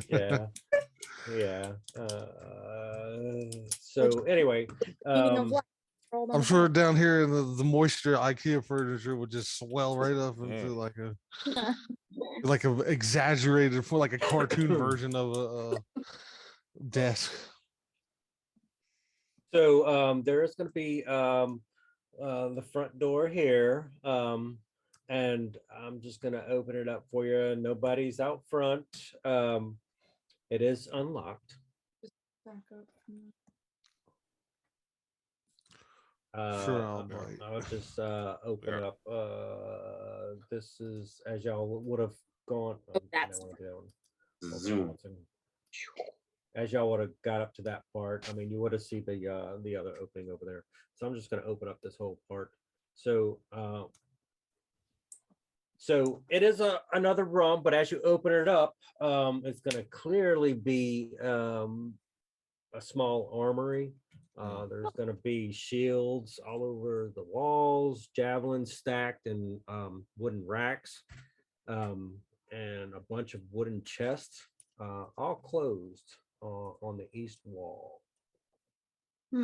yeah. So anyway, I'm sure down here in the moisture, IKEA furniture would just swell right up into like a exaggerated for like a cartoon version of a desk. so there is going to be the front door here, and I'm just going to open it up for you. Nobody's out front. It is unlocked. Sure, I'll bite. I'll just open up. This is as y'all would have gone. That's Zoom. As y'all would have got up to that part, I mean, you would have seen the other opening over there. So I'm just going to open up this whole part. So so it is another room, but as you open it up, it's going to clearly be a small armory. There's going to be shields all over the walls, javelins stacked in wooden racks, and a bunch of wooden chests, all closed on the east wall. I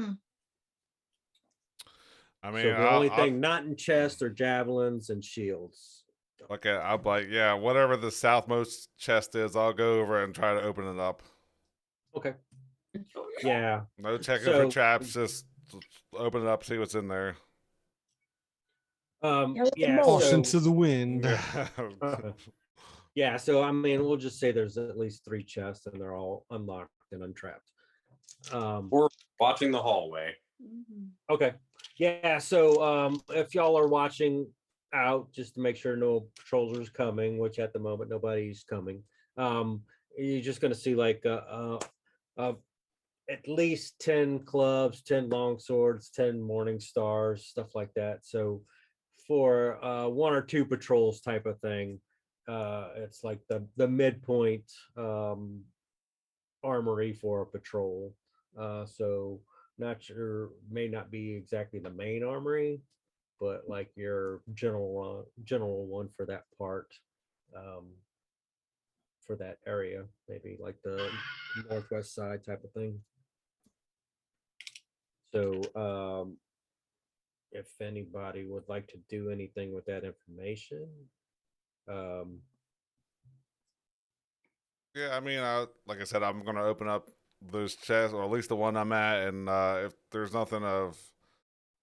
mean, So the only thing not in chests are javelins and shields. Okay, I'm like, yeah, whatever the southmost chest is, I'll go over and try to open it up. Okay. Yeah. No checking for So- traps, just open it up, see what's in there. Yeah. Caution So, to the wind. yeah. So I mean, we'll just say there's at least 3 chests, and they're all unlocked and untrapped. We're watching the hallway. Okay. Yeah. So if y'all are watching out, just to make sure no patrollers coming, which at the moment nobody's coming, you're just gonna see like at least 10 clubs, 10 long swords, 10 morning stars, stuff like that. So for 1 or 2 patrols type of thing, it's like the midpoint armory for a patrol. So not sure, may not be exactly the main armory, but like your general one for that part, for that area, maybe like the northwest side type of thing. So if anybody would like to do anything with that information, Yeah, I mean, like I said, I'm gonna open up those chests, or at least the one I'm at, and if there's nothing of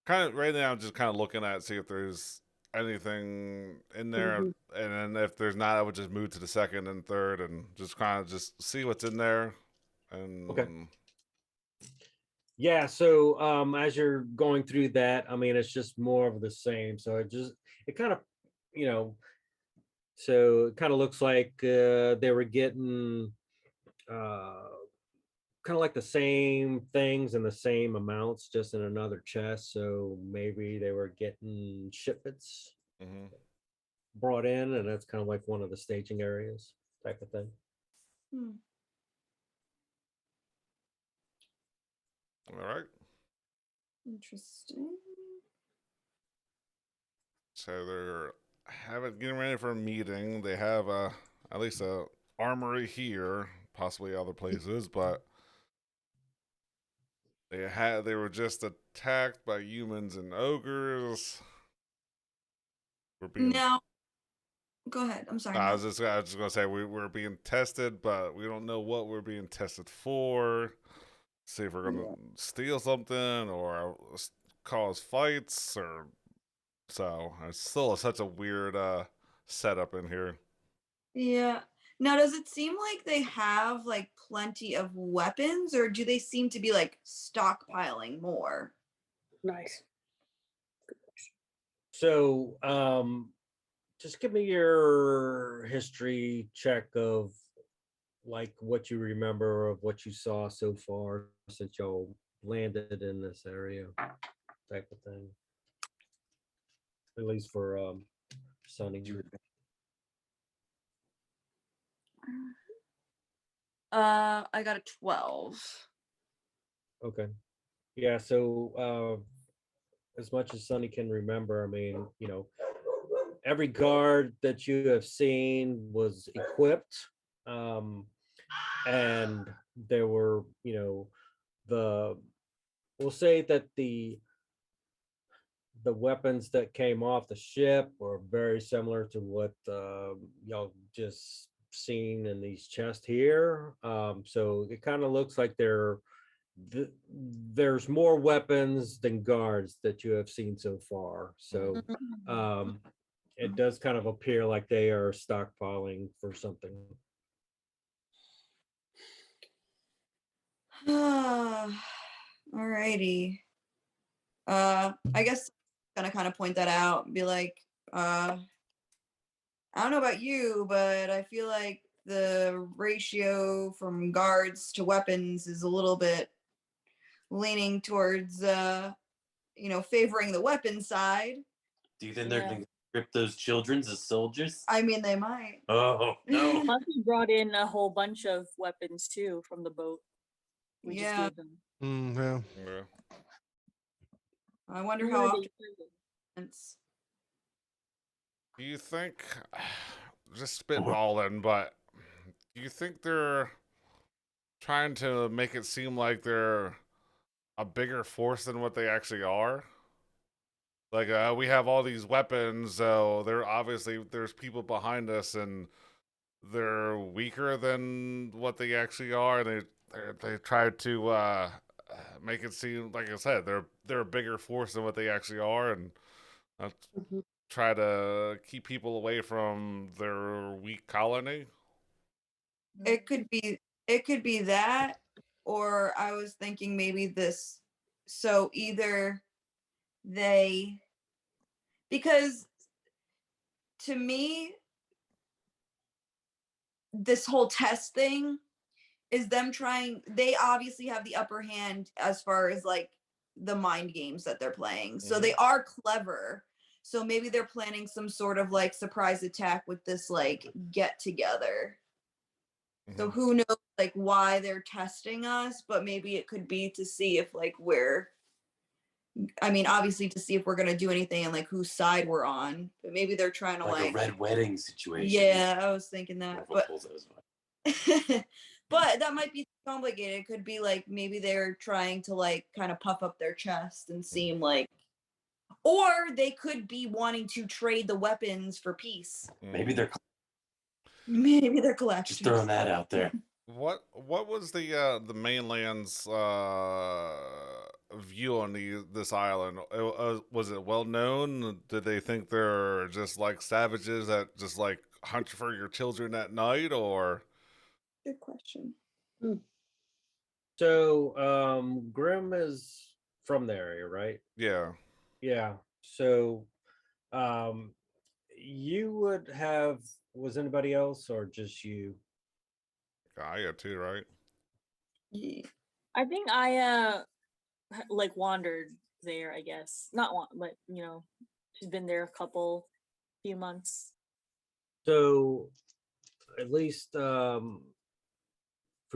kind of right now, I'm just kind of looking at see if there's anything in there, and then if there's not, I would just move to the second and third, and just kind of just see what's in there. And Okay. Yeah, so as you're going through that, I mean, it's just more of the same. So it kind of, you know, so it kind of looks like they were getting kind of like the same things and the same amounts, just in another chest. So maybe they were getting shipments Mhm. brought in, and that's kind of like one of the staging areas type of thing. Hmm. All right. Interesting. So they're getting ready for a meeting. They have at least a armory here, possibly other places, but they were just attacked by humans and ogres. We're being Now, go ahead. I'm sorry. I No. was just gonna say we're being tested, but we don't know what we're being tested for. See if we're gonna steal something or cause fights, or so. It's still such a weird setup in here. Yeah. Now, does it seem like they have like plenty of weapons, or do they seem to be like stockpiling more? Nice. So just give me your history check of like what you remember of what you saw so far since y'all landed in this area type of thing. At least for Sunny. I got a 12. Okay. Yeah, so as much as Sunny can remember, I mean, you know, every guard that you have seen was equipped. And there were, you know, we'll say that the weapons that came off the ship were very similar to what y'all just seen in these chests here. So it kind of looks like there's more weapons than guards that you have seen so far. So it does kind of appear like they are stockpiling for something. Alrighty. I guess gonna kind of point that out and be like, I don't know about you, but I feel like the ratio from guards to weapons is a little bit leaning towards favoring the weapon side. Do you think they're gonna grip those children as soldiers? I mean, they might. Oh no. Monkey brought in a whole bunch of weapons too from the boat. We just Yeah. gave them. Yeah. Yeah. I wonder Where how are they often from? it's. Do you think, just spitballing, but do you think they're trying to make it seem like they're a bigger force than what they actually are? Like, we have all these weapons, so they're obviously there's people behind us, and they're weaker than what they actually are. They try to make it seem, like I said, they're a bigger force than what they actually are, and uh, try to keep people away from their weak colony. It could be that, or I was thinking maybe this. So either they, because to me, this whole test thing is them trying, they obviously have the upper hand as far as like the mind games that they're playing. So they are clever. So maybe they're planning some sort of like surprise attack with this like get together. So who knows like why they're testing us, but maybe it could be to see if like obviously to see if we're gonna do anything and like whose side we're on. But maybe they're trying to Like a red wedding situation. Yeah, I was thinking that. But Those but that might be complicated. It could be like maybe they're trying to like kind of puff up their chest and seem like, or they could be wanting to trade the weapons for peace. Maybe they're Maybe they're collectors. just throwing that out there. What was the mainland's view on this island? Was it well known? Did they think they're just like savages that just like hunt for your children at night, or? Good question. So Grim is from the area, right? Yeah. Yeah. So um you would have, was anybody else or just you? Gaia too, right? Yeah. I think I like wandered there, I guess. Not one, but she's been there a few months. So at least for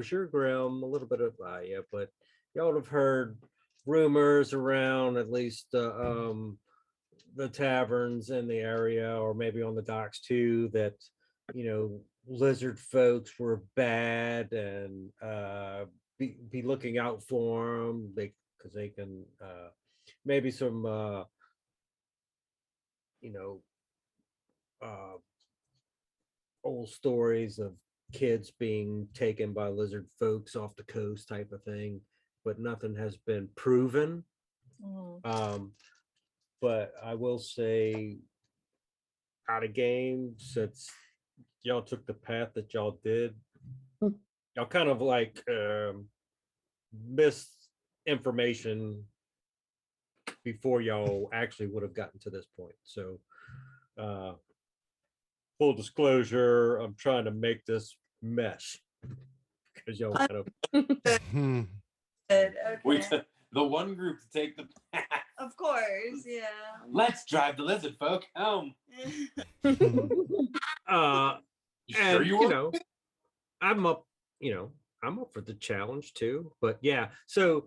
sure Grim, a little bit of yeah, but y'all would have heard rumors around at least the taverns in the area, or maybe on the docks too, that lizard folks were bad, and be looking out for them, because they can maybe some you know uh old stories of kids being taken by lizard folks off the coast type of thing, but nothing has been proven. Mm. But I will say, out of game, since y'all took the path that y'all did, y'all kind of like missed information before y'all actually would have gotten to this point. So full disclosure, I'm trying to make this mesh because y'all kind of Hmm. Good, We okay. the one group to take the path. Of course, yeah. Let's drive the lizard folk home. uh You and sure you are? I'm up, I'm up for the challenge too. But yeah, so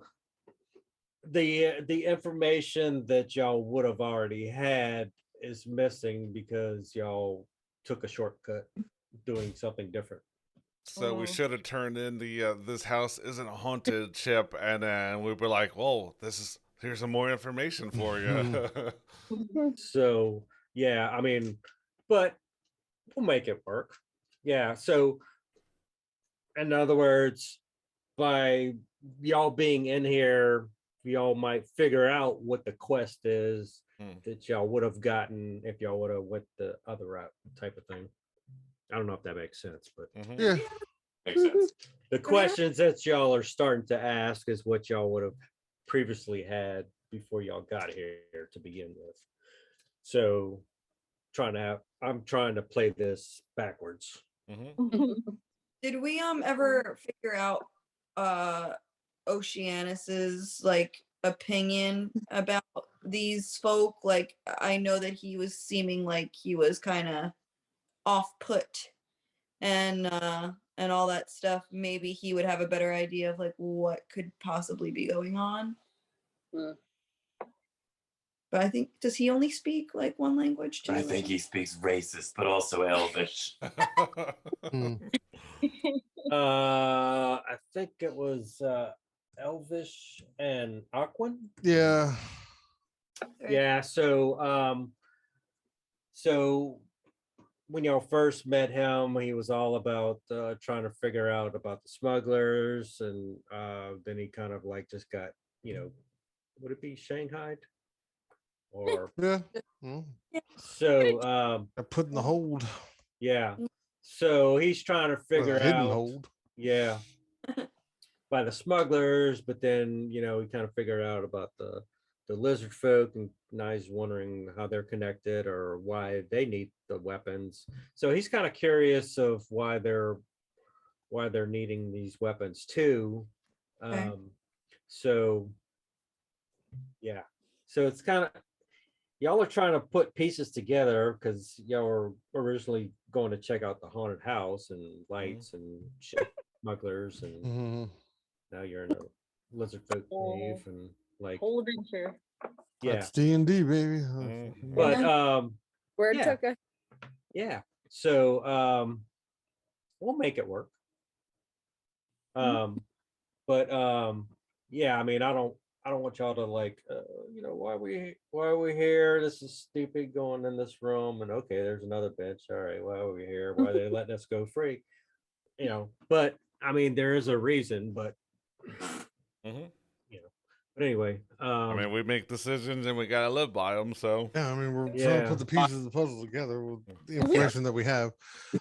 the information that y'all would have already had is missing because y'all took a shortcut doing something different. So we Mm. should have turned in the "this house isn't haunted" chip, and then we were like, "Whoa, here's some more information for you." So yeah, I mean, but we'll make it work. Yeah. So in other words, by y'all being in here, y'all might figure out what the quest is that y'all would have gotten if y'all would have went the other route, type of thing. I don't know if that makes sense, but Yeah. Makes sense. the questions that y'all are starting to ask is what y'all would have previously had before y'all got here to begin with. So I'm trying to play this backwards. Did we ever figure out Oceanus's like opinion about these folk? Like I know that he was seeming like he was kind of off put and all that stuff. Maybe he would have a better idea of like what could possibly be going on. Hmm. But I think, does he only speak like one language too? I think he speaks racist, but also Elvish. Hmm. I think it was Elvish and Aquan. Yeah. Right. Yeah, so when y'all first met him, he was all about trying to figure out about the smugglers, and then he kind of like just got, would it be Shanghai? Or Yeah. Hmm. so I put in the hold. yeah. So he's trying to Or figure the hidden out, hold. yeah, by the smugglers, but then he kind of figured out about the lizard folk, and now he's wondering how they're connected or why they need the weapons. So he's kind of curious of why they're needing these weapons too. Okay. So yeah, so it's kind of, y'all are trying to put pieces together because y'all were originally going to check out the haunted house and lights and shit, smugglers, and Hmm. now you're in a lizard folk cave and like, Whole adventure. yeah. That's D&D, baby. But Where it yeah. took us. Yeah, so we'll make it work. But yeah, I mean, I don't want y'all to like, why are we here? This is stupid going in this room, and okay, there's another bench. All right, why are we here? Why are they letting us go free? But I mean, there is a reason, but But anyway, I mean, we make decisions and we gotta live by them. So Yeah, I mean, we're trying to Yeah. put the pieces of the puzzle together with the Mhm. information that we have.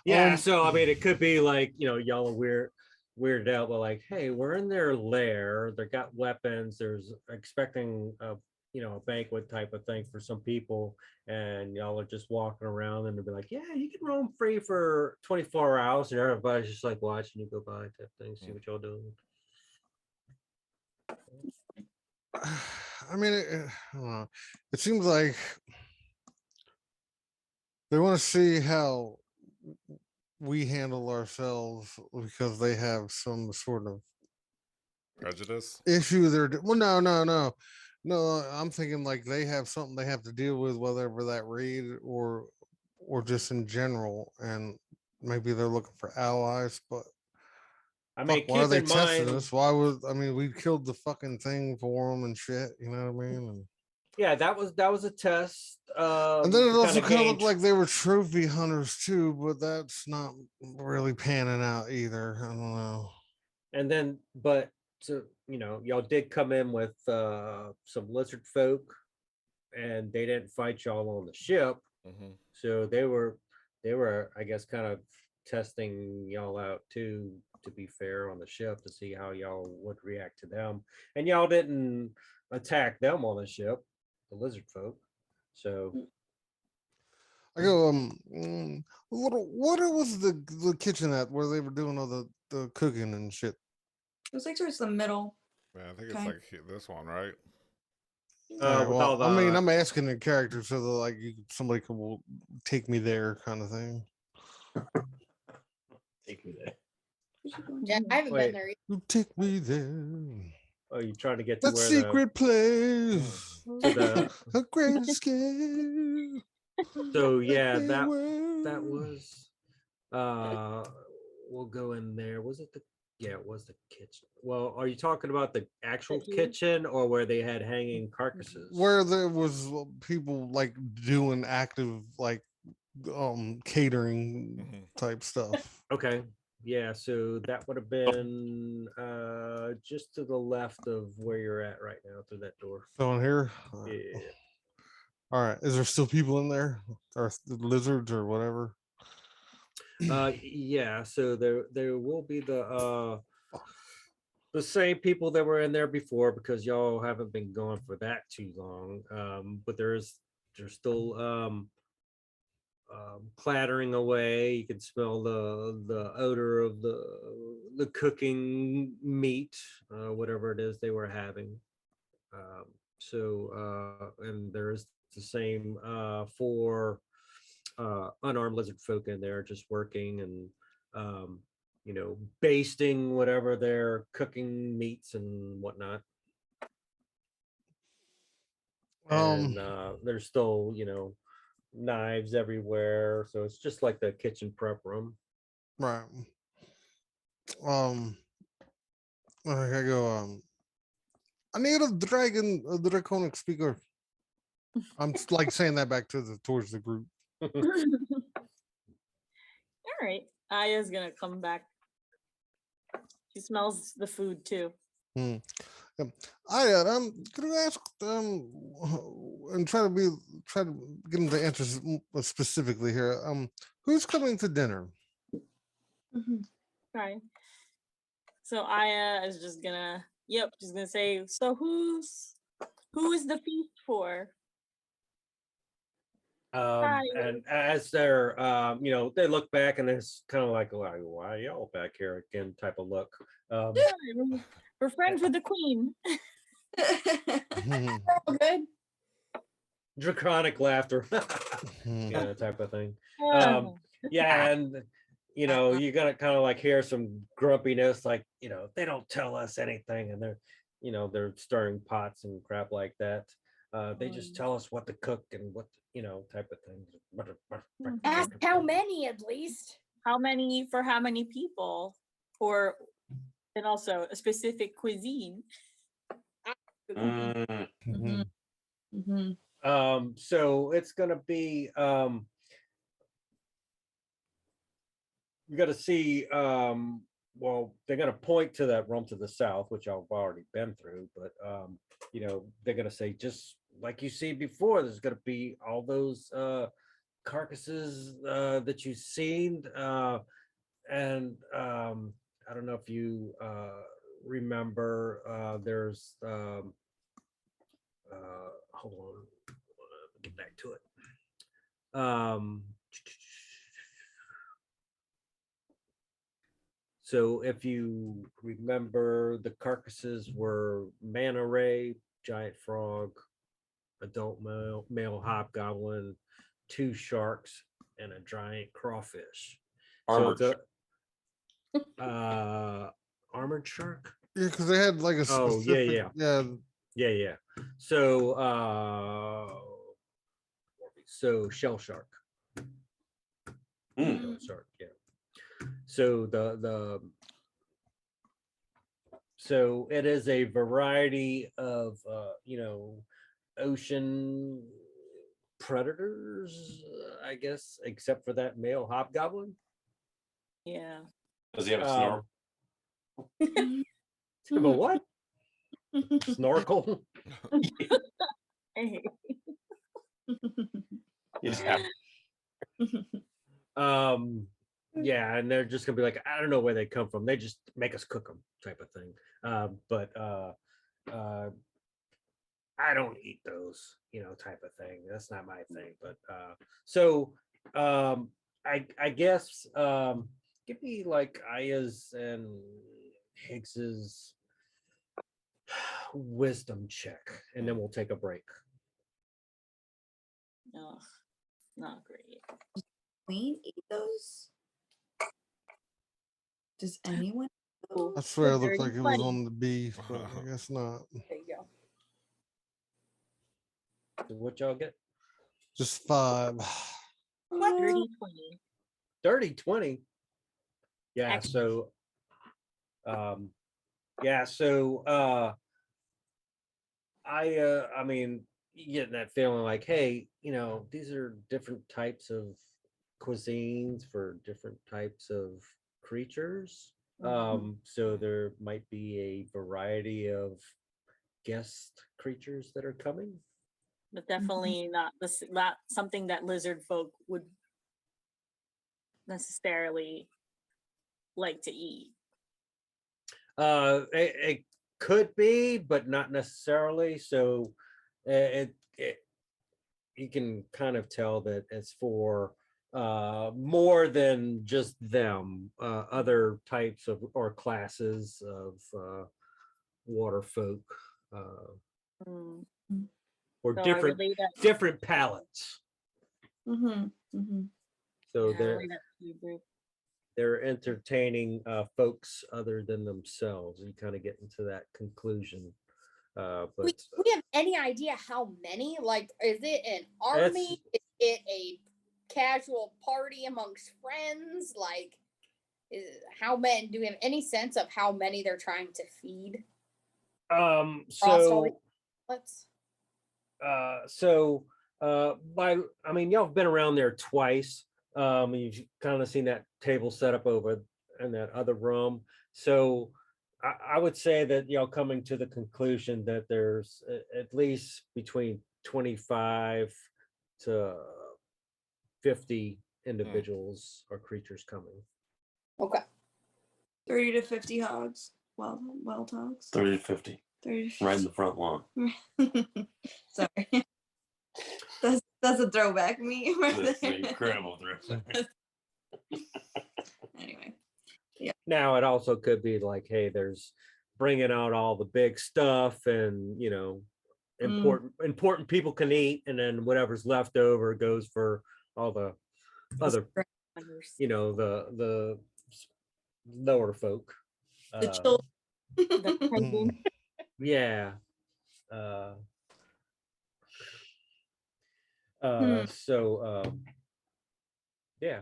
yeah. Um, So I mean, it could be like, y'all are weirded out, but like, hey, we're in their lair. They got weapons. There's expecting a banquet type of thing for some people, and y'all are just walking around, and they'll be like, yeah, you can roam free for 24 hours, and everybody's just like watching you go by type thing, see what y'all doing. I mean, I don't know. It seems like they want to see how we handle ourselves because they have some sort of prejudice. issue well, no, I'm thinking like they have something they have to deal with, whether that raid or just in general, and maybe they're looking for allies. But I fuck, mean, why are keep they in testing mind, us? Why would I mean, we killed the fucking thing for them and shit, you know what I mean? yeah, that was a test. And then it To also kind of gauge. looked like they were trophy hunters too, but that's not really panning out either. I don't know. And then, but so y'all did come in with some lizard folk, and they didn't fight y'all on the ship. Mm-hmm. So they were, I guess, kind of testing y'all out too, to be fair, on the ship to see how y'all would react to them. And y'all didn't attack them on the ship, the lizard folk. So I go, what was the kitchen at where they were doing all the cooking and shit? It was like towards the middle. Yeah, I think it's Okay. like this one, right? All right, with well, all I mean, the I'm asking the character so that like somebody could will take me there, kind of thing. take me there. Yeah, I haven't Wait. been there. You take me there. Oh, you trying to get to That where secret place. to the A great escape. so yeah, Take me that away. was we'll go in there. Was it the yeah, it was the kitchen. Well, are you talking about the actual huge- kitchen or where they had hanging carcasses? Where there was people like doing active like catering Mm-hmm. type stuff. Okay. Yeah, so that would have been just to the left of where you're at right now, through that door. So in here. All right. Yeah. All right. Is there still people in there, or lizards, or whatever? Yeah, so there will be the same people that were in there before, because y'all haven't been going for that too long. But there's still clattering away. You can smell the odor of the cooking meat, whatever it is they were having. And there's the same four unarmed lizard folk in there just working and basting whatever they're cooking meats and whatnot. And there's still knives everywhere, so it's just like the kitchen prep room. Right. I go. I need a draconic speaker. I'm like saying that back towards the group. All right. Aya's gonna come back. She smells the food too. Could I ask and try to get into answers specifically here. Who's coming to dinner? Right. So Aya is just gonna she's gonna say, so who is the feast for? Hi. And as they're they look back, and it's kind of like, why are y'all back here again type of look. We're friends with the queen. Oh, good. Draconic laughter. Yeah, type of thing. Yeah. Yeah, and you're gonna kind of like hear some grumpiness, like they don't tell us anything, and they're stirring pots and crap like that. They just tell us what to cook and what type of things. Ask how many at least. How many people? Or and also a specific cuisine. Mhm. So it's gonna be you got to see well, they're gonna point to that room to the south, which I've already been through, but you know, they're gonna say, just like you see before, there's gonna be all those carcasses that you've seen. And I don't know if you remember, there's hold on, let me get back to it. So if you remember, the carcasses were manta ray, giant frog, adult male hobgoblin, 2 sharks, and a giant crawfish. Armored So the armored shark. Yeah, because they had like a Oh, yeah, specific. yeah. Yeah. Yeah. So so shell shark. Mm. Shell shark, yeah. So so it is a variety of you know, ocean predators, I guess, except for that male hobgoblin. Yeah. Does he have a Um, snorkel? but what? Snorkel? Hey. You just have Yeah, and they're just gonna be like, I don't know where they come from, they just make us cook them, type of thing. But I don't eat those, you know, type of thing. That's not my thing. But so I guess give me like Aya's and Higgs's wisdom check, and then we'll take a break. Ugh, not great. Queen eat those? Does anyone know? I swear it looked Dirty like it was 20. on the beef, but I guess not. There you go. So what y'all get? Just 5. Dirty 20. Dirty 20. Yeah, Excellent. so I mean, you getting that feeling like, hey, you know, these are different types of cuisines for different types of creatures. So there might be a variety of guest creatures that are coming. But definitely not this, not something that lizard folk would necessarily like to eat. It could be, but not necessarily. So it you can kind of tell that it's for more than just them, other types of or classes of water folk, Mm. or So I different relate that. different palettes. Mm-hmm. Mm-hmm. So Yeah, I they're relate that to you, group. they're entertaining folks other than themselves. You kind of get into that conclusion. We, But we have any idea how many? Like, is it an army? Is it a casual party amongst friends? Like, how many? Do we have any sense of how many they're trying to feed? Across all the outlets? I mean, y'all have been around there twice. You've kind of seen that table set up over in that other room. So I would say that y'all coming to the conclusion that there's at least between 25 to 50 individuals or creatures coming. Okay. 30 to 50 hogs. Wild hogs. 30 to 50. 30 to Right in the front lawn. 50. Sorry. That's a throwback me. That's an incredible throw. Anyway. Now it also could be like, hey, there's bringing out all the big stuff, and you know, important people can eat, and then whatever's left over goes for all the other, you know, the lower folk. The children. The penguin. Yeah. So yeah,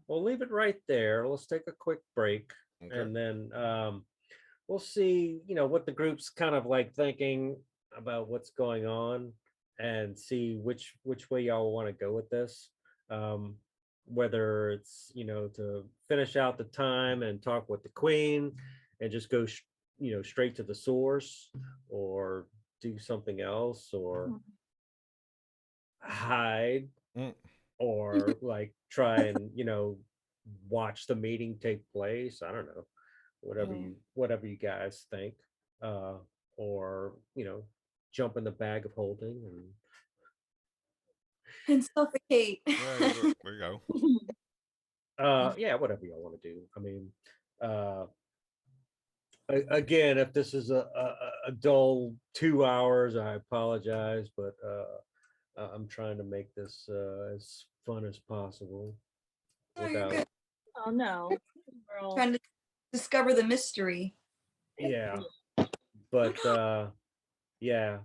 we'll leave it right there. Let's take a quick break, Okay. and then we'll see, you know, what the group's kind of like thinking about what's going on, and see which way y'all want to go with this. whether it's, to finish out the time and talk with the queen and just go, straight to the source, or do something else, or Mhm. hide, Mm. or like try and, watch the meeting take place. I don't know, Mm. whatever you guys think. Uh, or, jump in the bag of holding and And suffocate. Yeah, there you go. yeah, whatever y'all want to do. I mean, uh again, if this is a dull 2 hours, I apologize, but I'm trying to make this as fun as possible No, you're without, good. Oh no. We're all- Trying to discover the mystery. yeah, but yeah.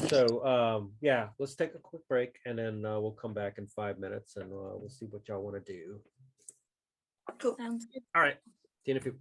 So yeah, let's take a quick break, and then we'll come back in 5 minutes, and we'll see what y'all want to do. Cool. Sounds good. All right, see you in a few.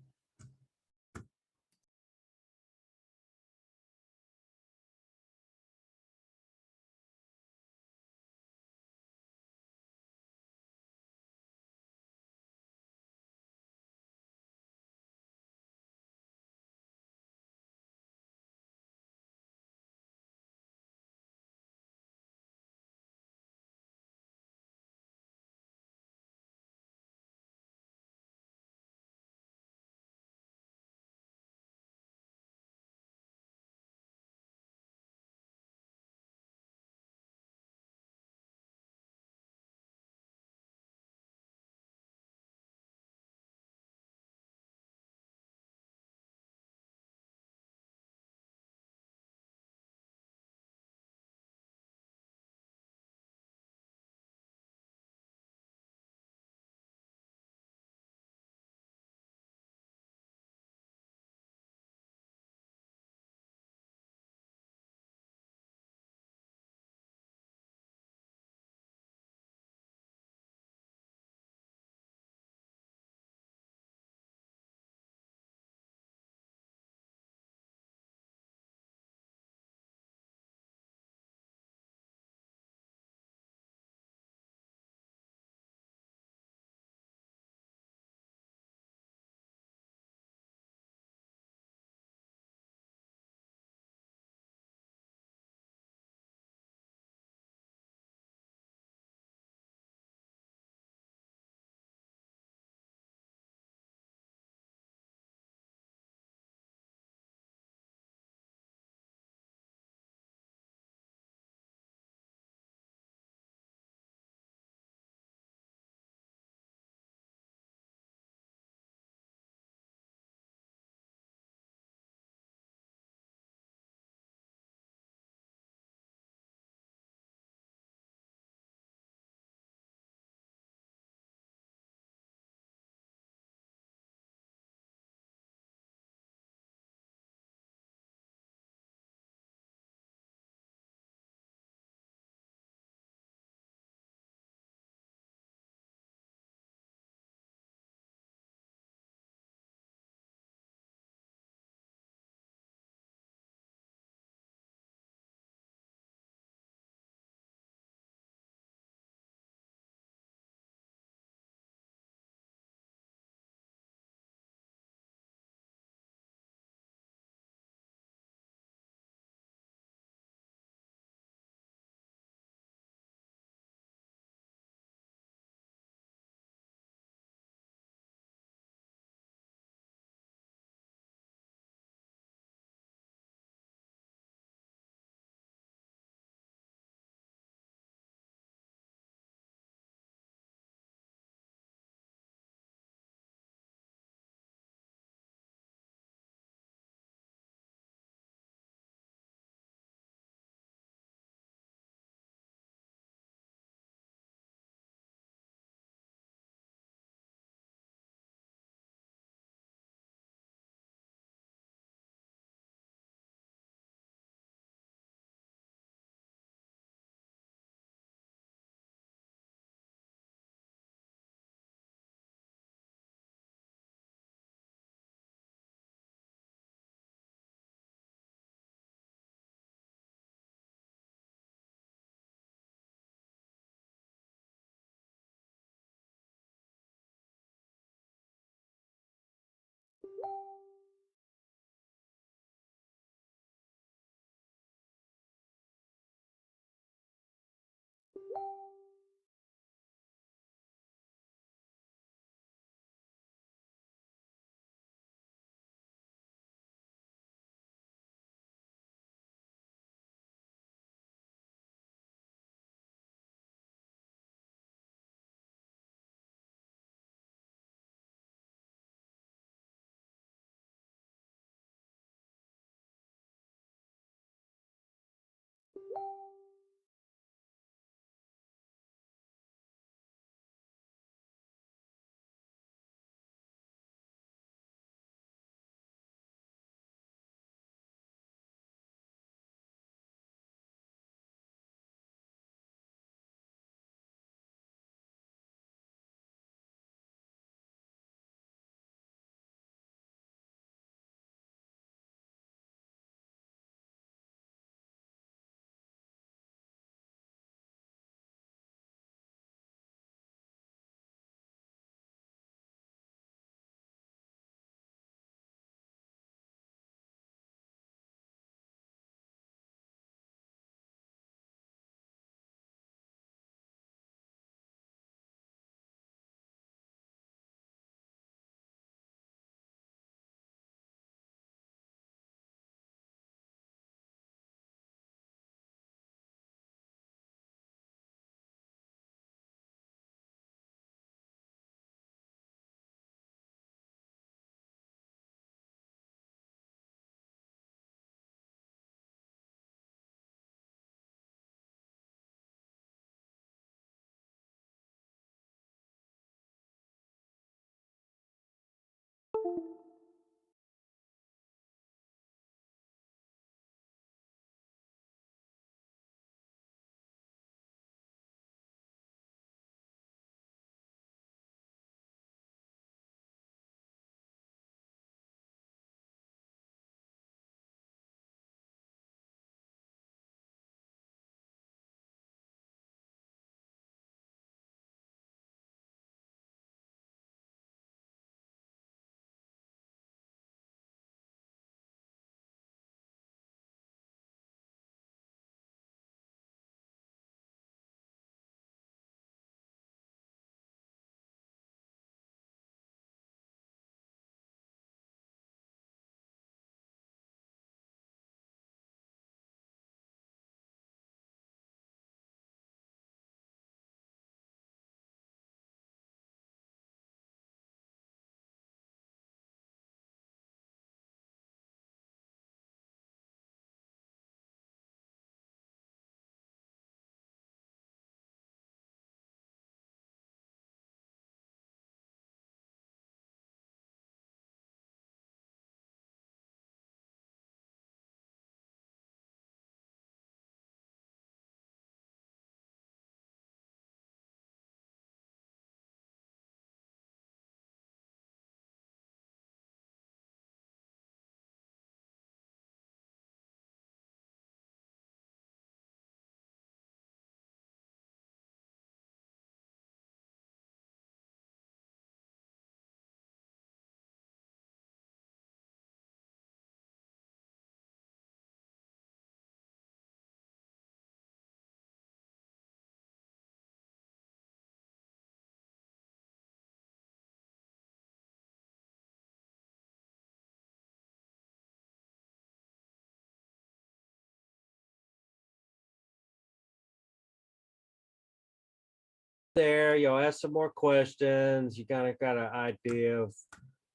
there, you'll ask some more questions. You kind of got an idea of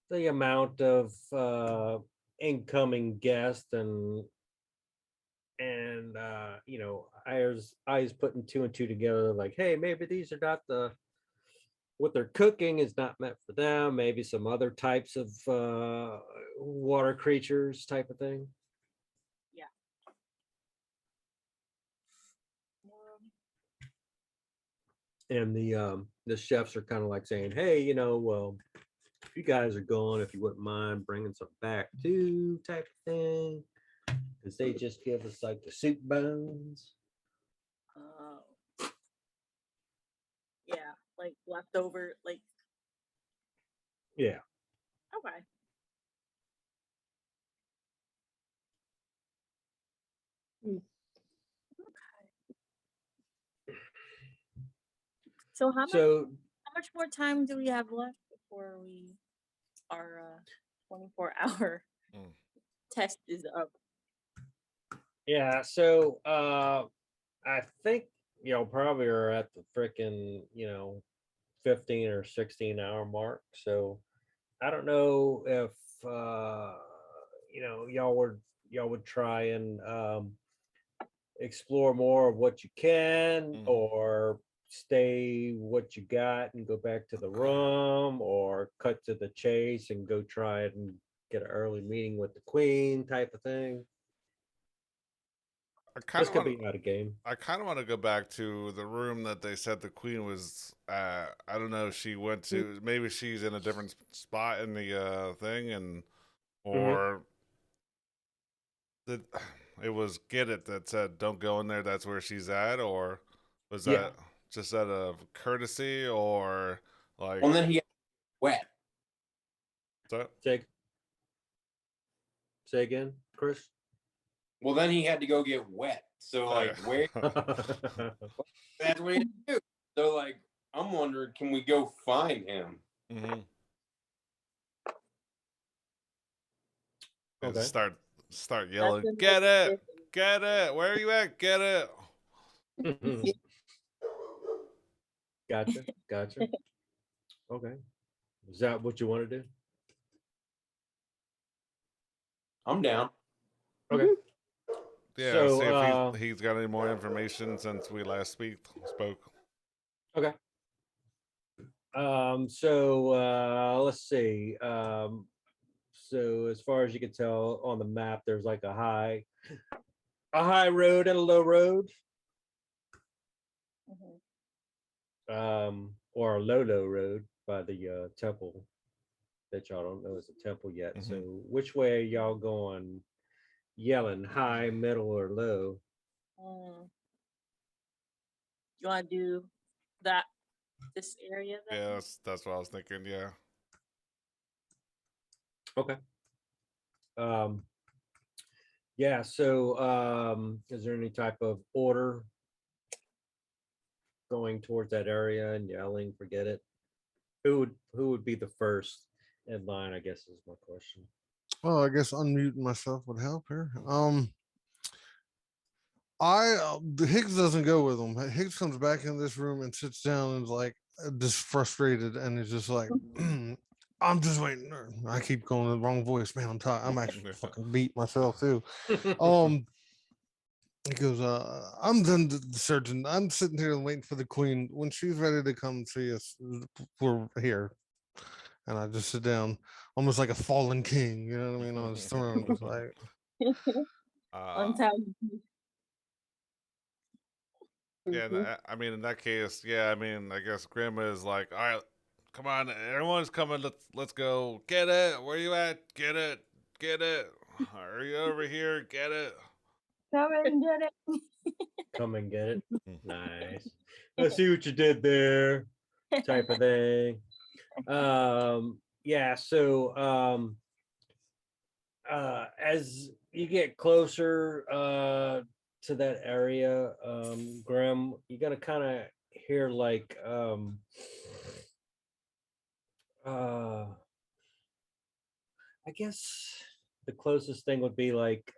the amount of incoming guests and I was putting two and two together, like, hey, maybe these are not what they're cooking is not meant for them. Maybe some other types of water creatures, type of thing. Yeah. And the chefs are kind of like saying, hey, well, if you guys are going, if you wouldn't mind bringing some back too, type of thing, because they just give us like the soup bones. Yeah, like leftover, like Yeah. okay. So So how much more time do we have left before our 24-hour Mm. test is up? yeah, so I think probably are at the freaking 15 or 16-hour mark. So I don't know if y'all would try and explore more of what you can, Mhm. or stay what you got and go back to the room, or cut to the chase and go try it and get an early meeting with the queen, type of thing. I kind This of could want be out of game. I kind of want to go back to the room that they said the queen was. I don't know if she went to. Maybe she's in a different spot in the thing, and or the it was Get It that said don't go in there. That's where she's at, or was Yeah. that just out of courtesy, or like? Well, then he got wet. So, Say again, Chris. Well, then he had to go get wet. So, like, where? That's what he had to do. So, like, I'm wondering, can we go find him? mm-hmm. Okay. Start yelling, when get they're it, get it. Where are you at? Get it. Gotcha. Okay. Is that what you want to do? I'm down. Okay. Yeah, see So if he's got any more information since we last spoke. okay. Let's see. So as far as you can tell on the map, there's like a high road and a low road. Or a low road by the temple that y'all don't know is a temple yet. Mhm. So which way are y'all going? Yelling, high, middle, or low? You want to do this area then? Yeah, that's what I was thinking. Yeah. Okay. Yeah, so is there any type of order going towards that area and yelling, forget it? Who would be the first in line, I guess is my question. Oh, I guess unmuting myself would help here. The Higgs doesn't go with him. Higgs comes back in this room and sits down and is like just frustrated and is just like, I'm just waiting. I keep going the wrong voice, man. I'm tired. I'm actually fucking beat myself too. He goes, I'm done searching. I'm sitting here waiting for the queen. When she's ready to come see us, we're here. And I just sit down, almost like a fallen king, you know what I mean, on his throne, just like. Yeah, I mean, in that case, yeah, I mean, I guess Grandma is like, all right, come on, everyone's coming. Let's go. Get it. Where you at? Get it. Get it. Are you over here? Get it. Come and get it. Come and get it. Nice. I see what you did there, type of thing. Yeah, so as you get closer to that area, Grim, you're gonna kind of hear like I guess the closest thing would be like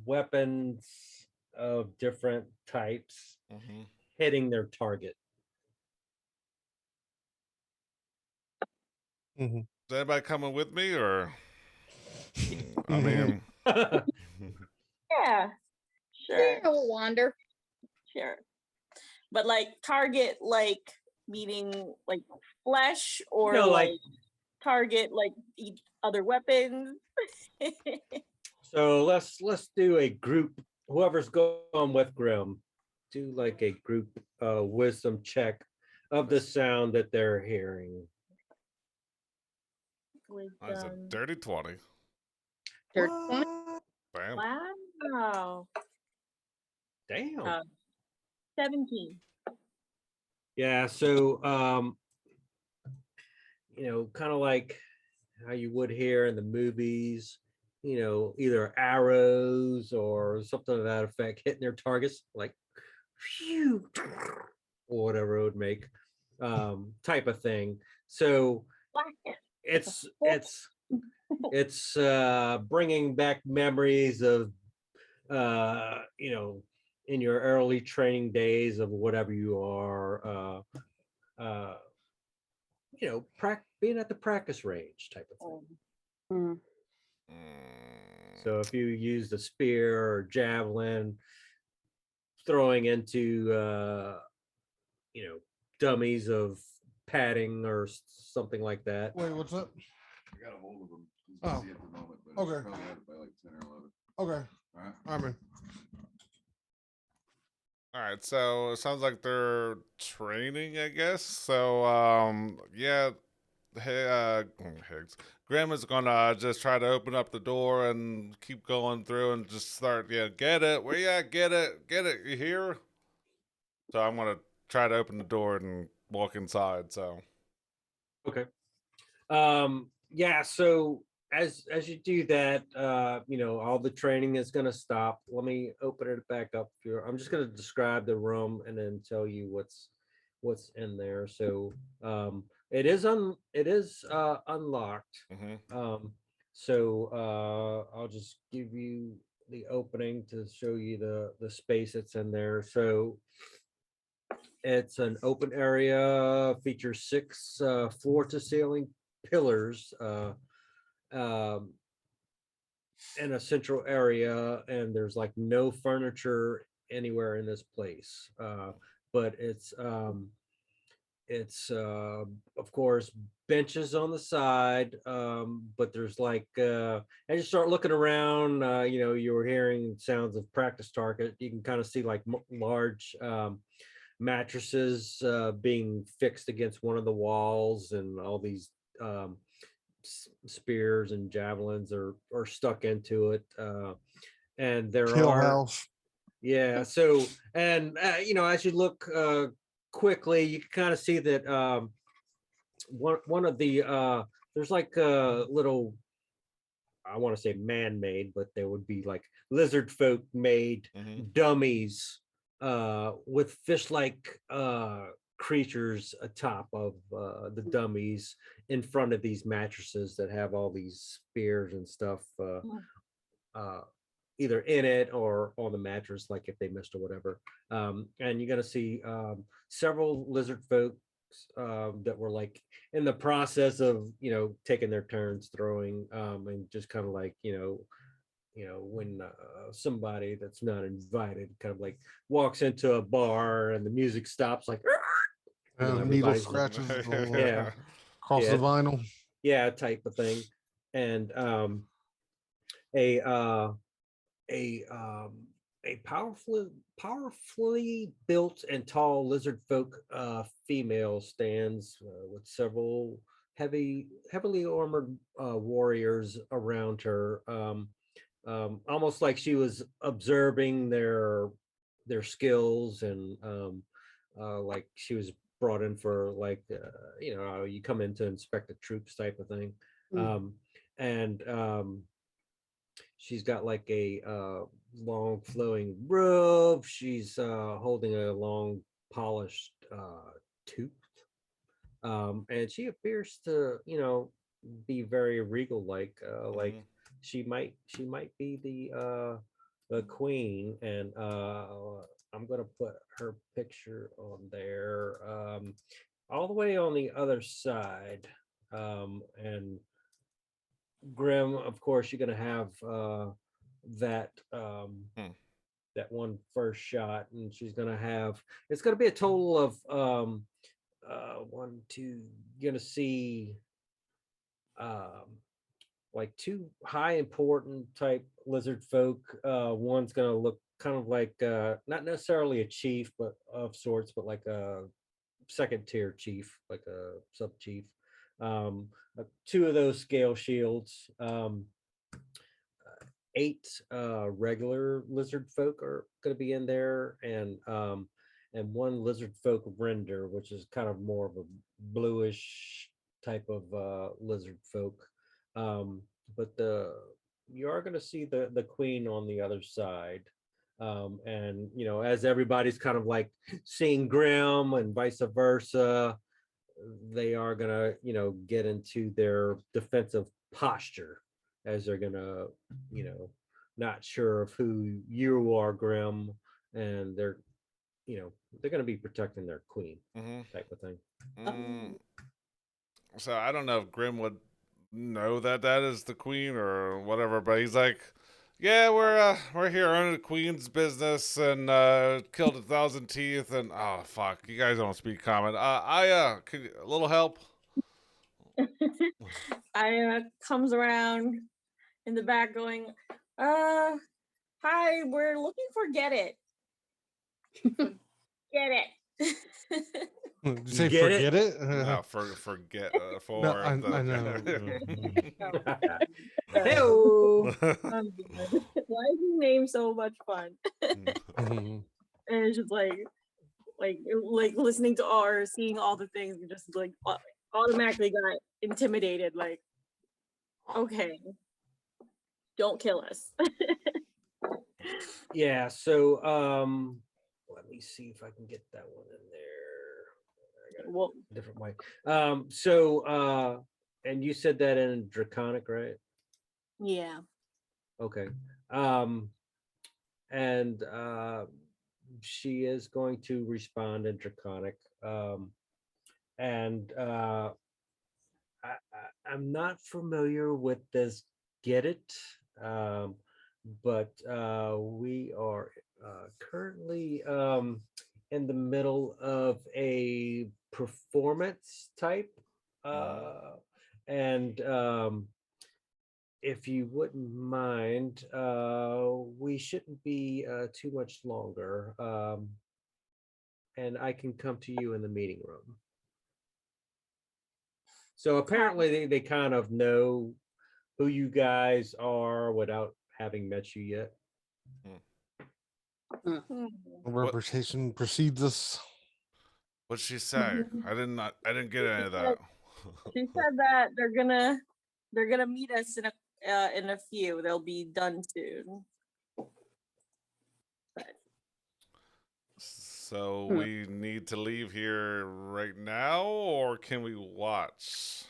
weapons of different types Mm-hmm. hitting their target. Mhm. Is anybody coming with me, or I mean, Yeah, sure, Yeah, we'll wander. sure. But like target, like meaning like flesh, or like, like target like eat other weapons. so let's do a group. Whoever's going with Grim, do like a group wisdom check of the sound that they're hearing. I said Wisdom. dirty 20. Third What? Bam. Wow. Damn. 17. Yeah, so kind of like how you would hear in the movies, either arrows or something to that effect hitting their targets, like phew, or whatever it would make, type of thing. So Black. it's bringing back memories of in your early training days of whatever you are, being at the practice range type of thing. So if you use the spear or javelin, throwing into dummies of padding or something like that. Wait, what's up? I got a hold of him. He's Oh. busy at the moment, but Okay. I probably have it by like 10 or 11. Okay. All right. I'm in. All right, so it sounds like they're training, I guess. So, yeah, hey, Higgs, Grandma's gonna just try to open up the door and keep going through and just start, get it, where you at, get it, you hear? So I'm gonna try to open the door and walk inside. So, Okay. Yeah, so as you do that, all the training is going to stop. Let me open it back up here. I'm just going to describe the room and then tell you what's in there. So it is unlocked. So I'll just give you the opening to show you the space that's in there. So it's an open area, features 6 floor to ceiling pillars um, in a central area, and there's like no furniture anywhere in this place. But it's of course benches on the side, but there's like as you start looking around, you were hearing sounds of practice target. You can kind of see like large mattresses being fixed against one of the walls, and all these spears and javelins are stuck into it. And there Hill are House. yeah. So and as you look quickly, you can kind of see that one of the there's like a little, I want to say man-made, but they would be like lizard folk made dummies with fish-like creatures atop of the dummies in front of these mattresses that have all these spears and stuff uh, either in it or on the mattress, like if they missed or whatever. And you're gonna see several lizard folks that were like in the process of taking their turns throwing, and just kind of like when somebody that's not invited kind of like walks into a bar and the music stops, like Needle everybody's like, scratches yeah, across the vinyl. yeah, type of thing. And a uh a powerfully built and tall lizard folk female stands with several heavily armored warriors around her, almost like she was observing their skills, and like she was brought in for like you come in to inspect the troops type of thing. And she's got like a long flowing robe. She's holding a long polished tooth, and she appears to be very regal, like she might be the queen. And I'm gonna put her picture on there, all the way on the other side. And Grim, of course, you're gonna have that that one first shot, and she's gonna have. It's gonna be a total of one, two. You're gonna see like two high important type lizard folk. One's gonna look kind of like not necessarily a chief, but of sorts, but like a second tier chief, like a sub chief. Two of those scale shields. Eight regular lizard folk are going to be in there, and one lizard folk render, which is kind of more of a bluish type of lizard folk. But you are going to see the queen on the other side. And as everybody's kind of like seeing Grim and vice versa, they are gonna get into their defensive posture as they're gonna not sure of who you are, Grim, and they're gonna be protecting their queen type of thing. So I don't know if Grim would know that is the queen or whatever, but he's like, yeah, we're here owning the queen's business and killed 1,000 teeth and oh fuck, you guys don't speak common. Could a little help? I comes around in the back going, hi, we're looking for Get It. Get it. Did you say Get it? forget it? No, forget for No, I know. Hey-o. I'm good. Why is his name so much fun? Mhm. And it's just like listening to or seeing all the things, you just like automatically got intimidated. Like, okay, don't kill us. Yeah, so let me see if I can get that one in there. I got Well, a different way. And you said that in Draconic, right? yeah. Okay. And she is going to respond in Draconic. And I'm not familiar with this Get It, but we are currently in the middle of a performance type. And if you wouldn't mind, we shouldn't be too much longer. And I can come to you in the meeting room. So apparently they kind of know who you guys are without having met you yet. Reputation precedes us. What'd she say? I didn't get any of that. She said that they're gonna meet us in a few. They'll be done soon. So we need to leave here right now, or can we watch?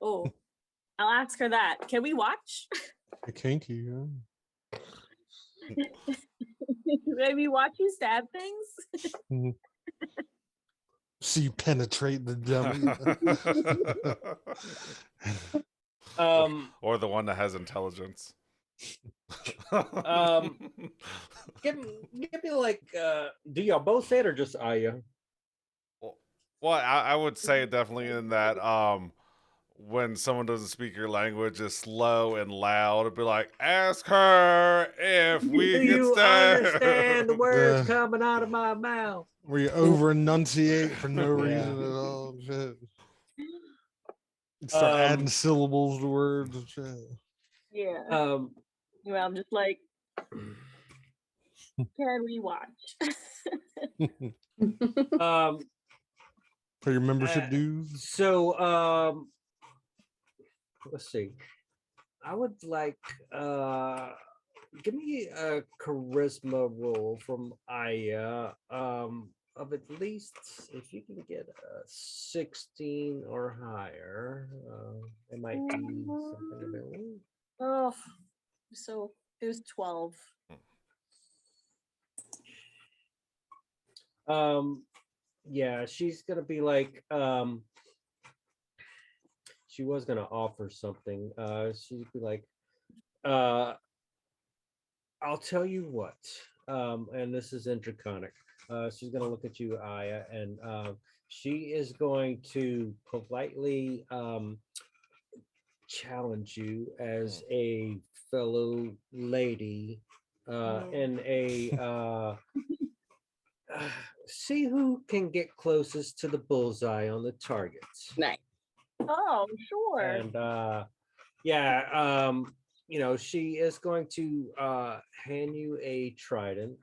Oh, I'll ask her that. Can we watch? Kinky, yeah. Maybe watch you stab things. Mhm. See you penetrate the dummy. Or the one that has intelligence. Give me like do y'all both say it or just Aya? Well, I would say definitely in that when someone doesn't speak your language is slow and loud, it'd be like, ask her if we Do can you understand the stand. words coming out of my mouth? Where you over enunciate for no Yeah. reason at all. Shit. Start adding syllables to words and shit. Yeah. Well, I'm just like, can we watch? For your membership dues. So let's see. I would like give me a charisma roll from Aya of at least if you can get a 16 or higher. It might be something available. Oh, so it was 12. Yeah, she's gonna be like she was gonna offer something. She'd be like, I'll tell you what, and this is intraconic. She's gonna look at you, Aya, and she is going to politely challenge you as a fellow lady in a see who can get closest to the bullseye on the target. Nice. Oh, sure. And yeah, you know, she is going to hand you a trident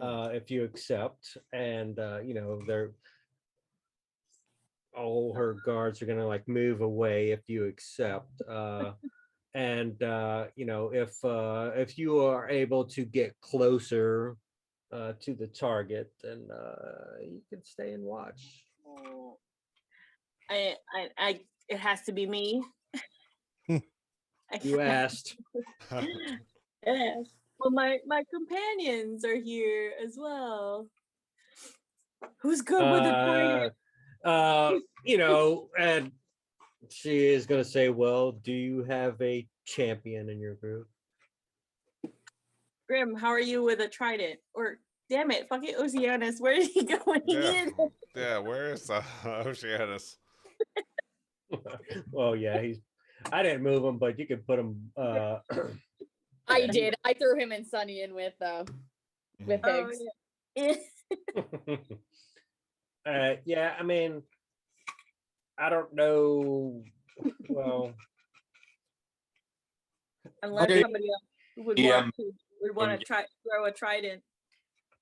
if you accept, and you know, they're all her guards are gonna like move away if you accept. And you know, if you are able to get closer to the target, then you can stay and watch. Oh, it has to be me. You asked. Yes. Well, my companions are here as well. Who's good with the trident? You know, and she is gonna say, well, do you have a champion in your group? Grim, how are you with a trident? Or damn it, fucking Oceanus, where did he go when he Yeah, needed? yeah. Where's Oceanus? Well, yeah, I didn't move him, but you could put him I did. I threw him and Sunny in with Oh, Higgs. yeah. yeah, I mean, I don't know. Well, Unless Okay. somebody else would Yeah. want to try throw a trident.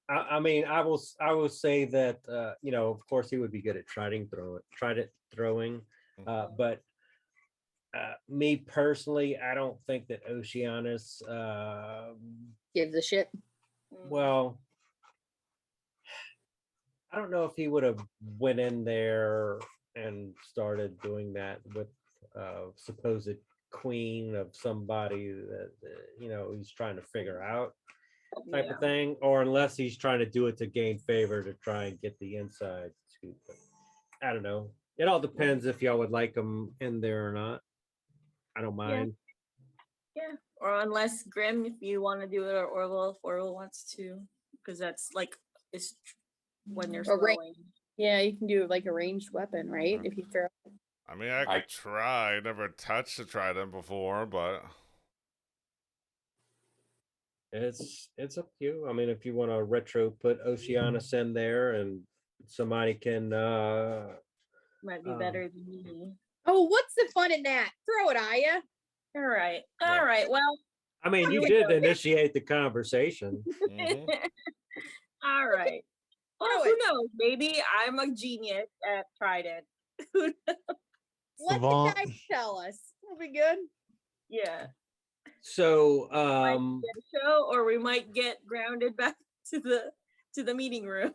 I mean, I will say that you know, of course, he would be good at trident throwing, but me personally, I don't think that Oceanus. Gives a shit. Well, I don't know if he would have went in there and started doing that with supposed queen of somebody that you know he's trying to figure out type Yeah. of thing, or unless he's trying to do it to gain favor to try and get the inside scoop. But I don't know. It all depends if y'all would like him in there or not. I don't mind. Yeah. Or unless Grim, if you want to do it, or Orwell, if Orwell wants to, because that's like it's when you're Or range. throwing. Yeah, you can do like a ranged weapon, right? If you throw. I mean, I could try. Never touched a trident before, but It's up to you. I mean, if you want to retro put Oceanus in there and somebody can Might be better than me. Oh, what's the fun in that? Throw it, Aya. All right. Yeah. All right. Well, I mean, Here you we did go. initiate the conversation. mhm. all right. Well, Throw who it. knows? Maybe I'm a genius at trident. Who knows? Let Savant. the guy tell us. It'll be good. Yeah. So Might get a show, or we might get grounded back to the meeting room.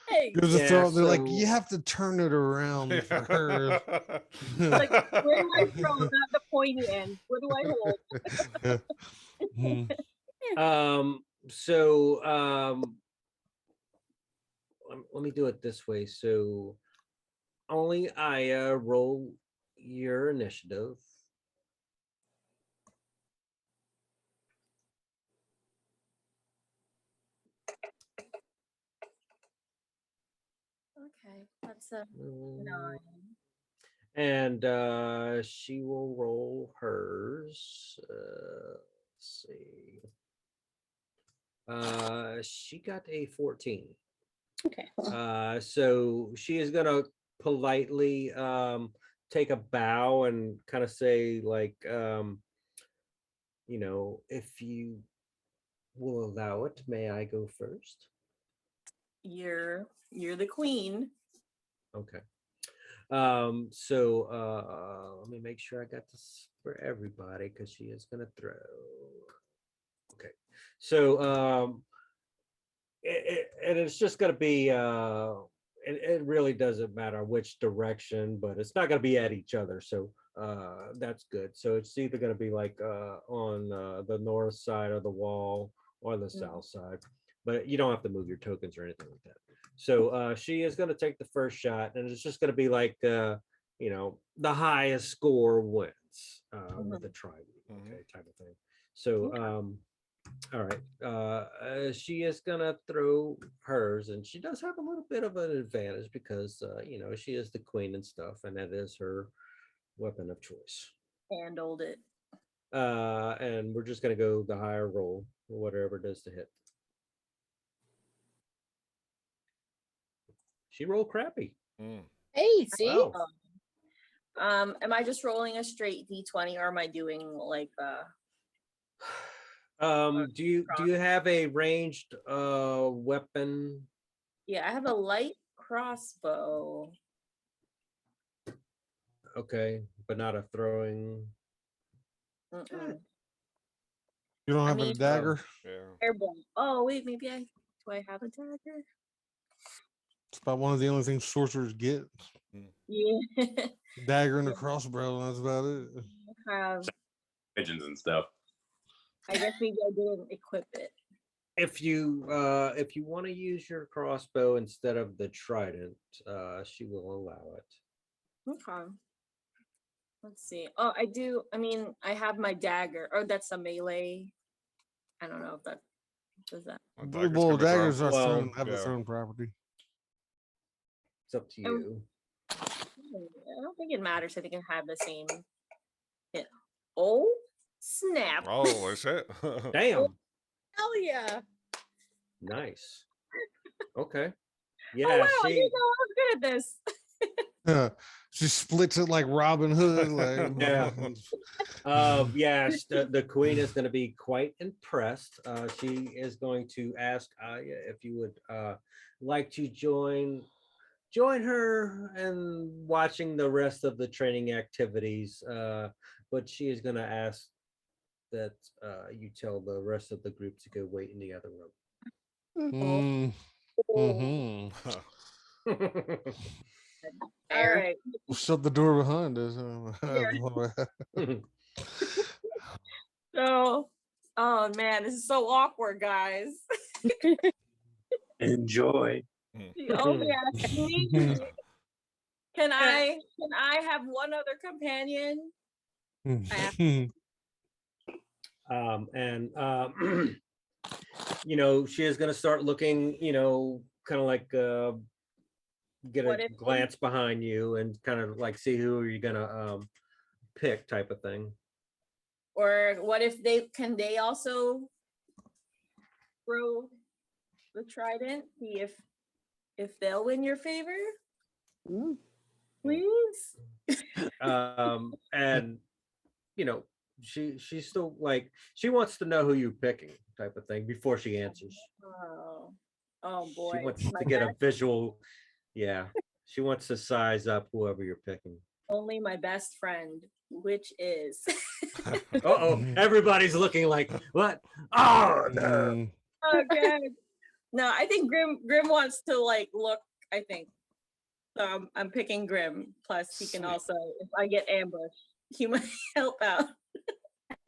Hey, There's a Yeah, throw. They're like, so- you have to turn it around for her. Like, where do I throw? Not the pointy end. What do I hold? so let me do it this way. So only I roll your initiative. Okay, that's a 9. And she will roll hers. Let's see. She got a 14. Okay. So she is gonna politely take a bow and kind of say like you know, if you will allow it, may I go first? You're the queen. Okay. So let me make sure I got this for everybody because she is gonna throw. Okay. So and it's just gonna be it really doesn't matter which direction, but it's not gonna be at each other. So that's good. So it's either gonna be like on the north side of the wall or the south side, but you don't have to move your tokens or anything like that. So she is gonna take the first shot, and it's just gonna be like the highest score wins with Mhm. the trident, Mhm. okay, type of thing. So, all right, she is gonna throw hers, and she does have a little bit of an advantage because she is the queen and stuff, and that is her weapon of choice. Handled it. And we're just gonna go the higher roll, whatever it is to hit. She rolled crappy. Mm. Hey, see? Wow. Am I just rolling a straight d20 or am I doing like Do you have a ranged weapon? yeah, I have a light crossbow. Okay, but not a throwing. Mm-mm. You don't I have a mean- dagger? Yeah. Airborne. Oh wait, maybe I do I have a dagger? It's about one of the only things sorcerers get. Yeah. Dagger and a crossbow, and that's about it. I have Pigeons and stuff. I guess maybe I didn't equip it. If you want to use your crossbow instead of the trident, she will allow it. Okay. Let's see. Oh, I do. I mean, I have my dagger. Oh, that's a melee. I don't know if that does that. A dagger's Well, gonna throw. daggers are Well, thrown, have a yeah. thrown property. It's up to Oh. you. I don't think it matters. I think it have the same hit. Oh, snap. Oh shit. Damn, Hell yeah. nice. Okay. Oh, Yeah, wow, I she didn't know I was good at this. She splits it like Robin Hood. Like, Yeah. The queen is going to be quite impressed. She is going to ask Aya if you would like to join her and watching the rest of the training activities. But she is going to ask that you tell the rest of the group to go wait in the other mm, mhm. room. All right. We'll shut the door behind us. So, oh man, this is so awkward, guys. Enjoy. Oh yeah, me. Can I have one other companion? She is going to start looking, kind of like get What a if- glance behind you and kind of like see who are you going to pick type of thing. Or what if they also throw the trident? See if they'll win your favor. Please. And she's still like she wants to know who you're picking type of thing before she answers. Oh boy. She wants to get a visual. Yeah, she wants to size up whoever you're picking. Only my best friend, which is Uh-oh, everybody's looking like, what? Oh, no. okay. No, I think Grim wants to like look, I think. So I'm picking Grim. Plus he can also, if I get ambushed, he might help out.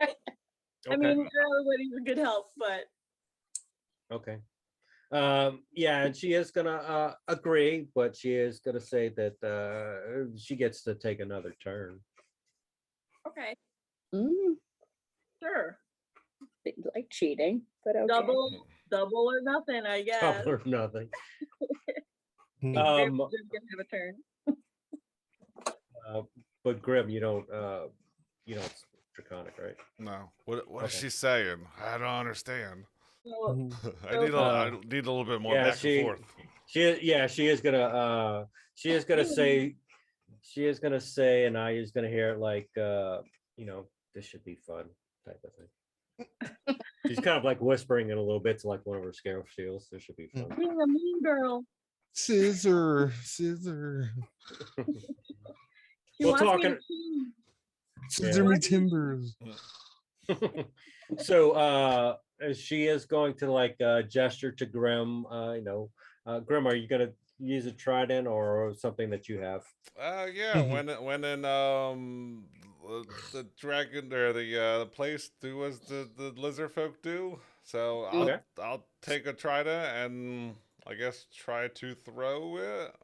I mean, everybody's a good help, but Okay. Yeah, and she is gonna agree, but she is gonna say that she gets to take another turn. okay. Mm, Sure. seems like cheating, but okay. Double or nothing, I guess. Double or nothing. Grim Um, just gonna have a turn. but Grim, you don't speak Draconic, right? No. What is Okay. she saying? I don't understand. So, I need a little bit more Yeah, back and forth. she is gonna say, and I is gonna hear it like this should be fun type of thing. She's kind of like whispering it a little bit to like one of her scare shields. This should be fun. being a mean girl. Scissor. She We'll wants talk me to in- choose. Scissor me timbers. So she is going to like gesture to Grim. Grim, are you gonna use a trident or something that you have? Yeah. When in the dragon or the place do as the lizard folk do. So Okay. I'll take a trident and I guess try to throw it.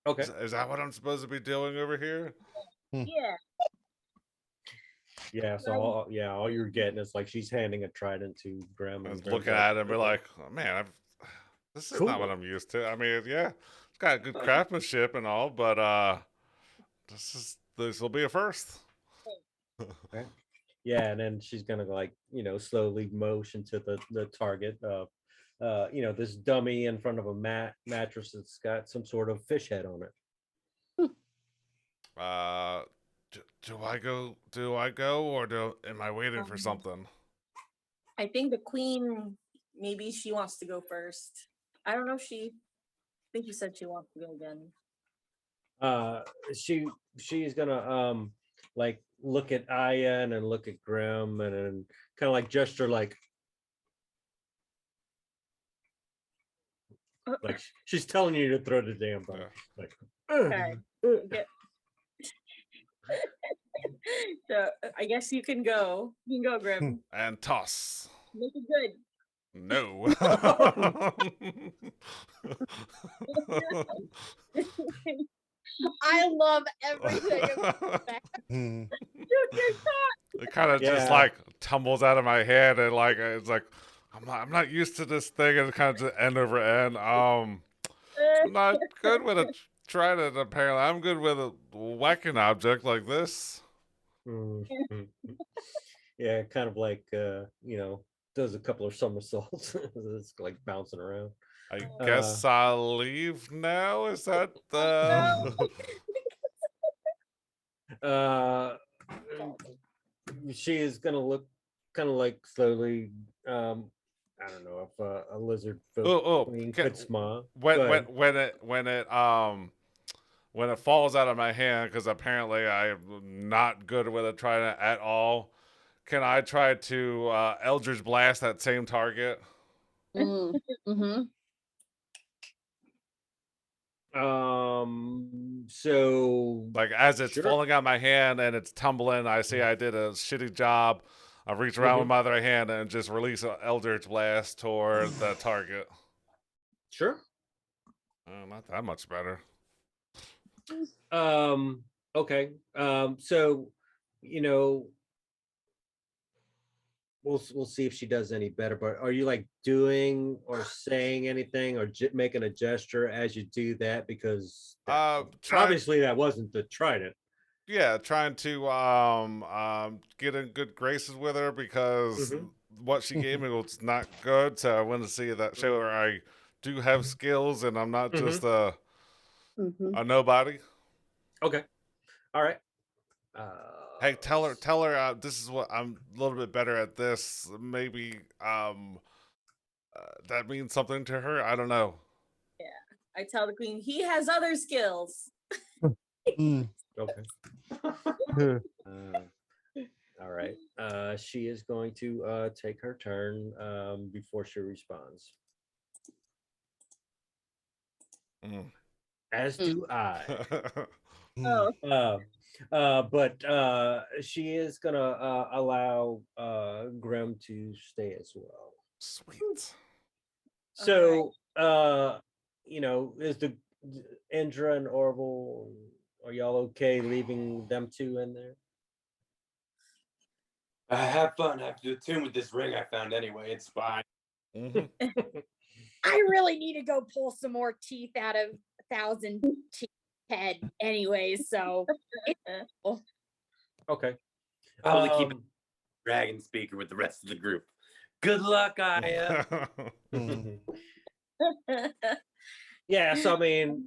Okay. Is that what I'm supposed to be doing over here? Yeah. Yeah. So all you're getting is like she's handing a trident to Grim, I and was Grim's looking like, at it and be "Okay, like, oh, man, this is not what cool." I'm used to. I mean, yeah, it's got good craftsmanship and all, but this will be a first. Okay. Yeah, and then she's gonna like slowly motion to the target of this dummy in front of a mattress that's got some sort of fish head on it. Do I go? Do I go, or am I waiting for something? I think the queen, maybe she wants to go first. I don't know if I think you said she wants to go again. She's gonna like look at Aya and then look at Grim and then kind of like gesture like she's telling you to throw the damn bone. Yeah. Like, Okay. Okay. So I guess you can go. You can go, Grim. And toss. Make it good. No. I love everything. Hmm. It kind of just Yeah. like tumbles out of my head, and like it's like I'm not used to this thing, and it kind of just end over end. I'm not good with a trident. Apparently, I'm good with a whacking object like this. Mhm. Yeah, kind of like does a couple of somersaults. It's like bouncing around. I guess I'll leave now. Is that the? uh she is gonna look kind of like slowly I don't know if a lizard folk queen could smile. Go ahead. When it falls out of my hand, because apparently I'm not good with a trident at all. Can I try to Eldritch Blast that same target? Mm-hmm. So Like as it's sure. falling out of my hand and it's tumbling, I see I did a shitty job. I reach around with my other hand and just release an Eldritch Blast toward the target. Sure. Not that much better. Okay. So we'll see if she does any better. But are you like doing or saying anything or making a gesture as you do that? Because obviously that wasn't the trident. Yeah, trying to get in good graces with her because what she gave me was not good. So I want to see that show her I do have skills and I'm not just a nobody. Okay. All right. Hey, tell her this is what I'm a little bit better at this. Maybe that means something to her. I don't know. Yeah. I tell the queen he has other skills. Okay. All right. She is going to take her turn before she responds. As do I. Oh. But she is gonna allow Grim to stay as well. Sweet. So is the Indra and Orville, are y'all okay leaving them two in there? Have fun. I have to attune with this ring I found anyway. It's fine. I really need to go pull some more teeth out of 1,000 teeth head anyways, so okay. I'll only keep dragon speaker with the rest of the group. Good luck, Aya. Yeah, so I mean,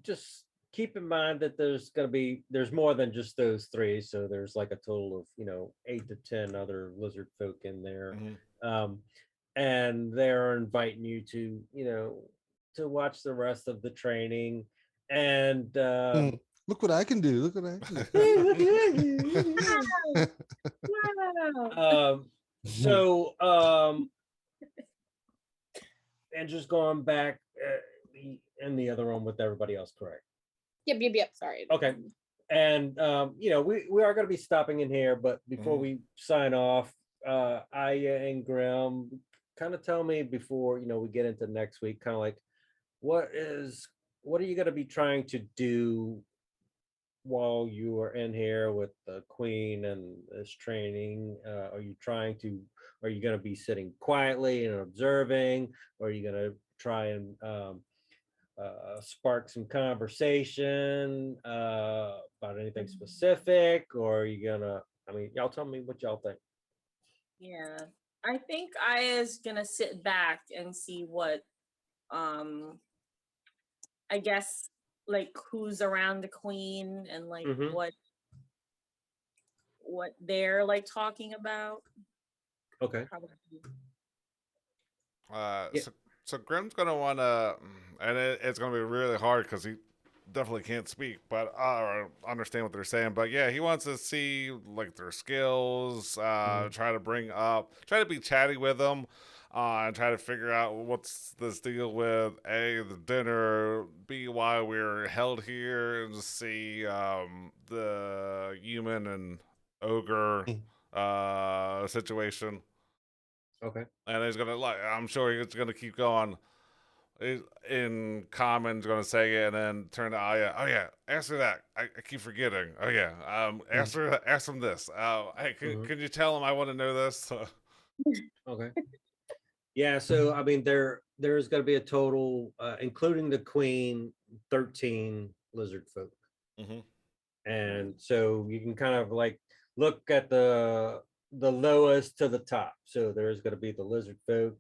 just keep in mind that there's more than just those three. So there's like a total of 8 to 10 other lizard folk in there. And they're inviting you to to watch the rest of the training. And look what I can do. Look what I can do. So and just going back in the other room with everybody else, correct? Yep. Sorry. Okay. And we are going to be stopping in here, but before we sign off, Aya and Grim, kind of tell me before we get into next week, kind of like what is what are you going to be trying to do while you are in here with the queen and this training? Are you trying to, are you going to be sitting quietly and observing, or are you going to try and spark some conversation about anything specific, or are you gonna, I mean, y'all tell me what y'all think. Yeah, I think Aya's gonna sit back and see what, I guess, like who's around the queen and like Mhm. what they're like talking about. Okay. Probably. Yeah. So Grim's gonna wanna, and it's gonna be really hard because he definitely can't speak, but or understand what they're saying. But yeah, he wants to see like their skills. Try to try to be chatty with them. And try to figure out what's this deal with A, the dinner, B, why we're held here, and C, the human and ogre situation. Okay. And he's gonna like, I'm sure he's gonna keep going. In common's gonna say it, and then turn to Aya. Oh yeah, ask her that. I keep forgetting. Oh yeah, ask him this. Hey, can you tell him I want to know this? Okay. Yeah, so I mean, there's going to be a total, including the queen, 13 lizard folk. Mm-hmm. And so you can kind of like look at the lowest to the top. So there's going to be the lizard folk,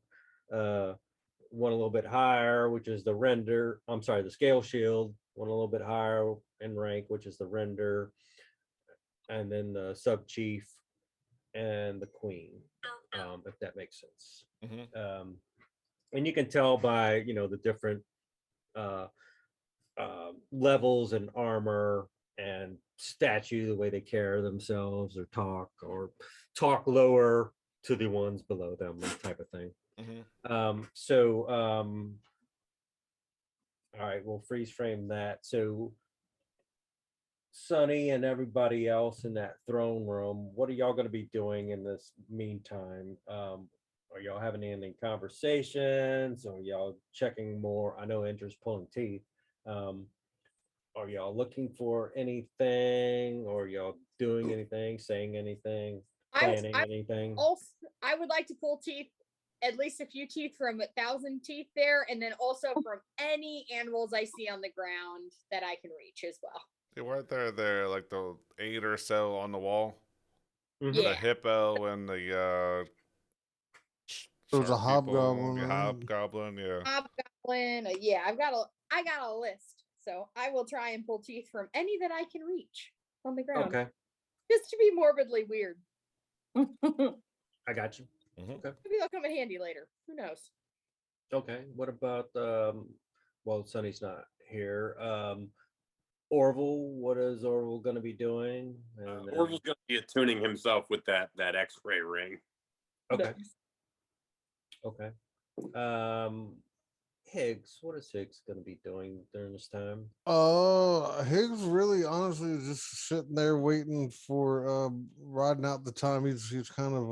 one a little bit higher, which is the render. I'm sorry, the scale shield. One a little bit higher in rank, which is the render, and then the sub chief and the queen, if that makes sense. Mm-hmm. And you can tell by the different uh, levels and armor and statue, the way they carry themselves or talk lower to the ones below them, that type of thing. Mm-hmm. All right, we'll freeze frame that. So Sonny and everybody else in that throne room, what are y'all going to be doing in this meantime? Are y'all having any conversations, or y'all checking more? I know Andrew's pulling teeth. Um, are y'all looking for anything, or y'all doing anything, saying anything, planning anything? Also, I would like to pull teeth, at least a few teeth from 1,000 teeth there, and then also from any animals I see on the ground that I can reach as well. They weren't there like the 8 or so on the wall. Mhm. The Yeah. hippo and the There was a shark people, hobgoblin. the hobgoblin, yeah. Hobgoblin. Yeah, I got a list. So I will try and pull teeth from any that I can reach on the ground. Okay, Just to be morbidly weird. I got you. Mhm. Okay. Maybe they'll come in handy later. Who knows? Okay. What about well, Sonny's not here. Orville, what is Orville going to be doing? And Orville's going to be attuning himself with that X-ray ring. okay. Okay. Higgs, what is Higgs going to be doing during this time? Higgs really honestly is just sitting there waiting for riding out the time. He's kind of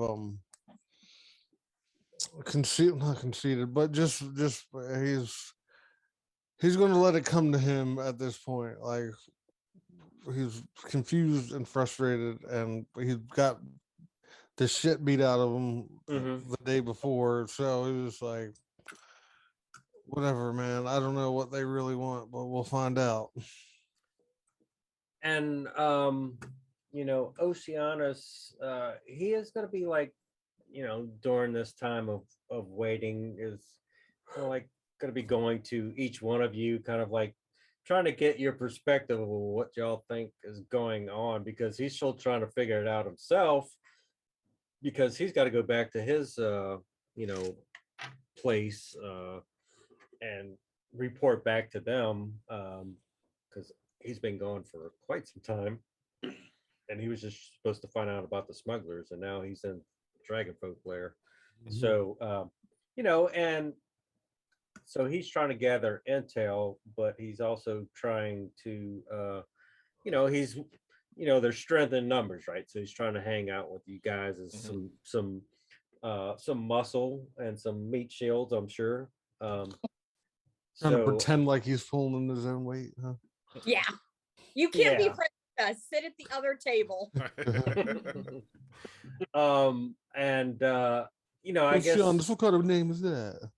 not conceited, but just he's going to let it come to him at this point. Like he's confused and frustrated, and he's got the shit beat out of him Mhm. the day before. So he was like, whatever, man. I don't know what they really want, but we'll find out. And Oceanus, he is going to be like, during this time of waiting, is like going to be going to each one of you, kind of like trying to get your perspective of what y'all think is going on, because he's still trying to figure it out himself, because he's got to go back to his place and report back to them, because he's been gone for quite some time, and he was just supposed to find out about the smugglers, and now he's in Dragon Folk Lair. So and so he's trying to gather intel, but he's also trying to he's there's strength in numbers, right? So he's trying to hang out with you guys as some muscle and some meat shields, I'm sure. Trying to So pretend like he's pulling his own weight, huh? Yeah. You can't be Yeah. friends with us. Sit at the other table. and I What's guess John, what kind of name is that?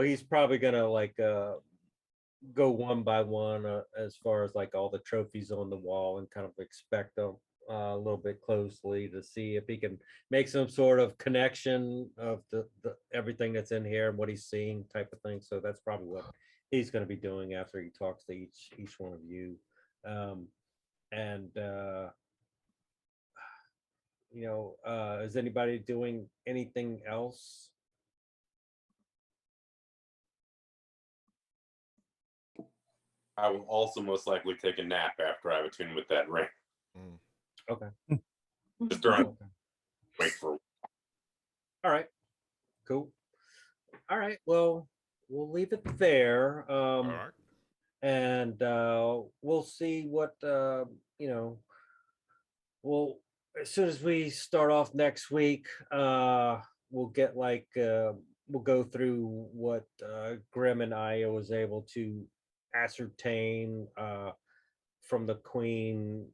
he's probably gonna like go one by one as far as like all the trophies on the wall and kind of inspect them a little bit closely to see if he can make some sort of connection of the everything that's in here and what he's seeing type of thing. So that's probably what he's going to be doing after he talks to each one of you. And is anybody doing anything else? I will also most likely take a nap after I attune with that ring. Okay. Just during Okay. wait for. All right. Cool. All right. Well, we'll leave it there. All right. And we'll see what Well, as soon as we start off next week, we'll get we'll go through what Grim and I was able to ascertain from the Queen.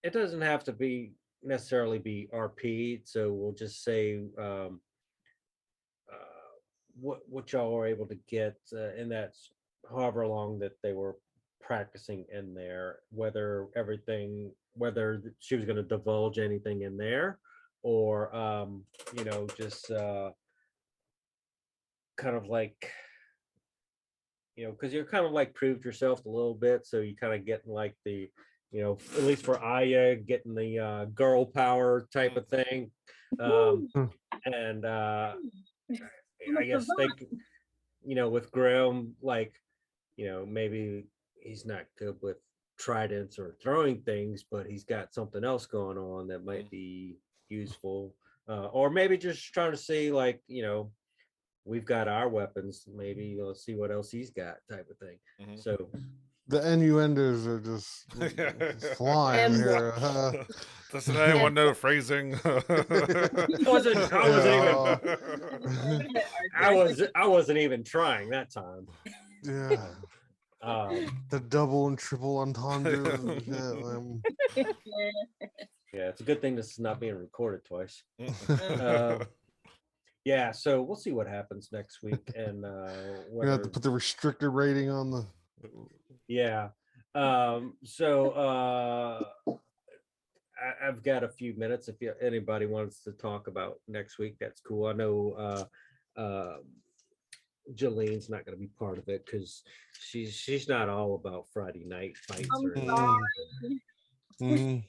It doesn't have to be necessarily be RP, so we'll just say what y'all were able to get in that however long that they were practicing in there, whether she was going to divulge anything in there, or just kind of like because you're kind of like proved yourself a little bit, so you kind of getting like the at least for Aya, getting the girl power type of thing. And I guess they with Grim, like maybe he's not good with tridents or throwing things, but he's got something else going on that might be useful, or maybe just trying to see like we've got our weapons, maybe let's see what else he's got type of thing. So The innuendos are just flying here. Doesn't anyone know phrasing? I wasn't even trying that time. Yeah. The double and triple entendres and shit. Yeah, it's a good thing this is not being recorded twice. Yeah, so we'll see what happens next week, and We have to put the restrictor rating on the. Yeah. I've got a few minutes. If anybody wants to talk about next week, that's cool. I know Jalene's not going to be part of it because she's not all about Friday night fights or anything.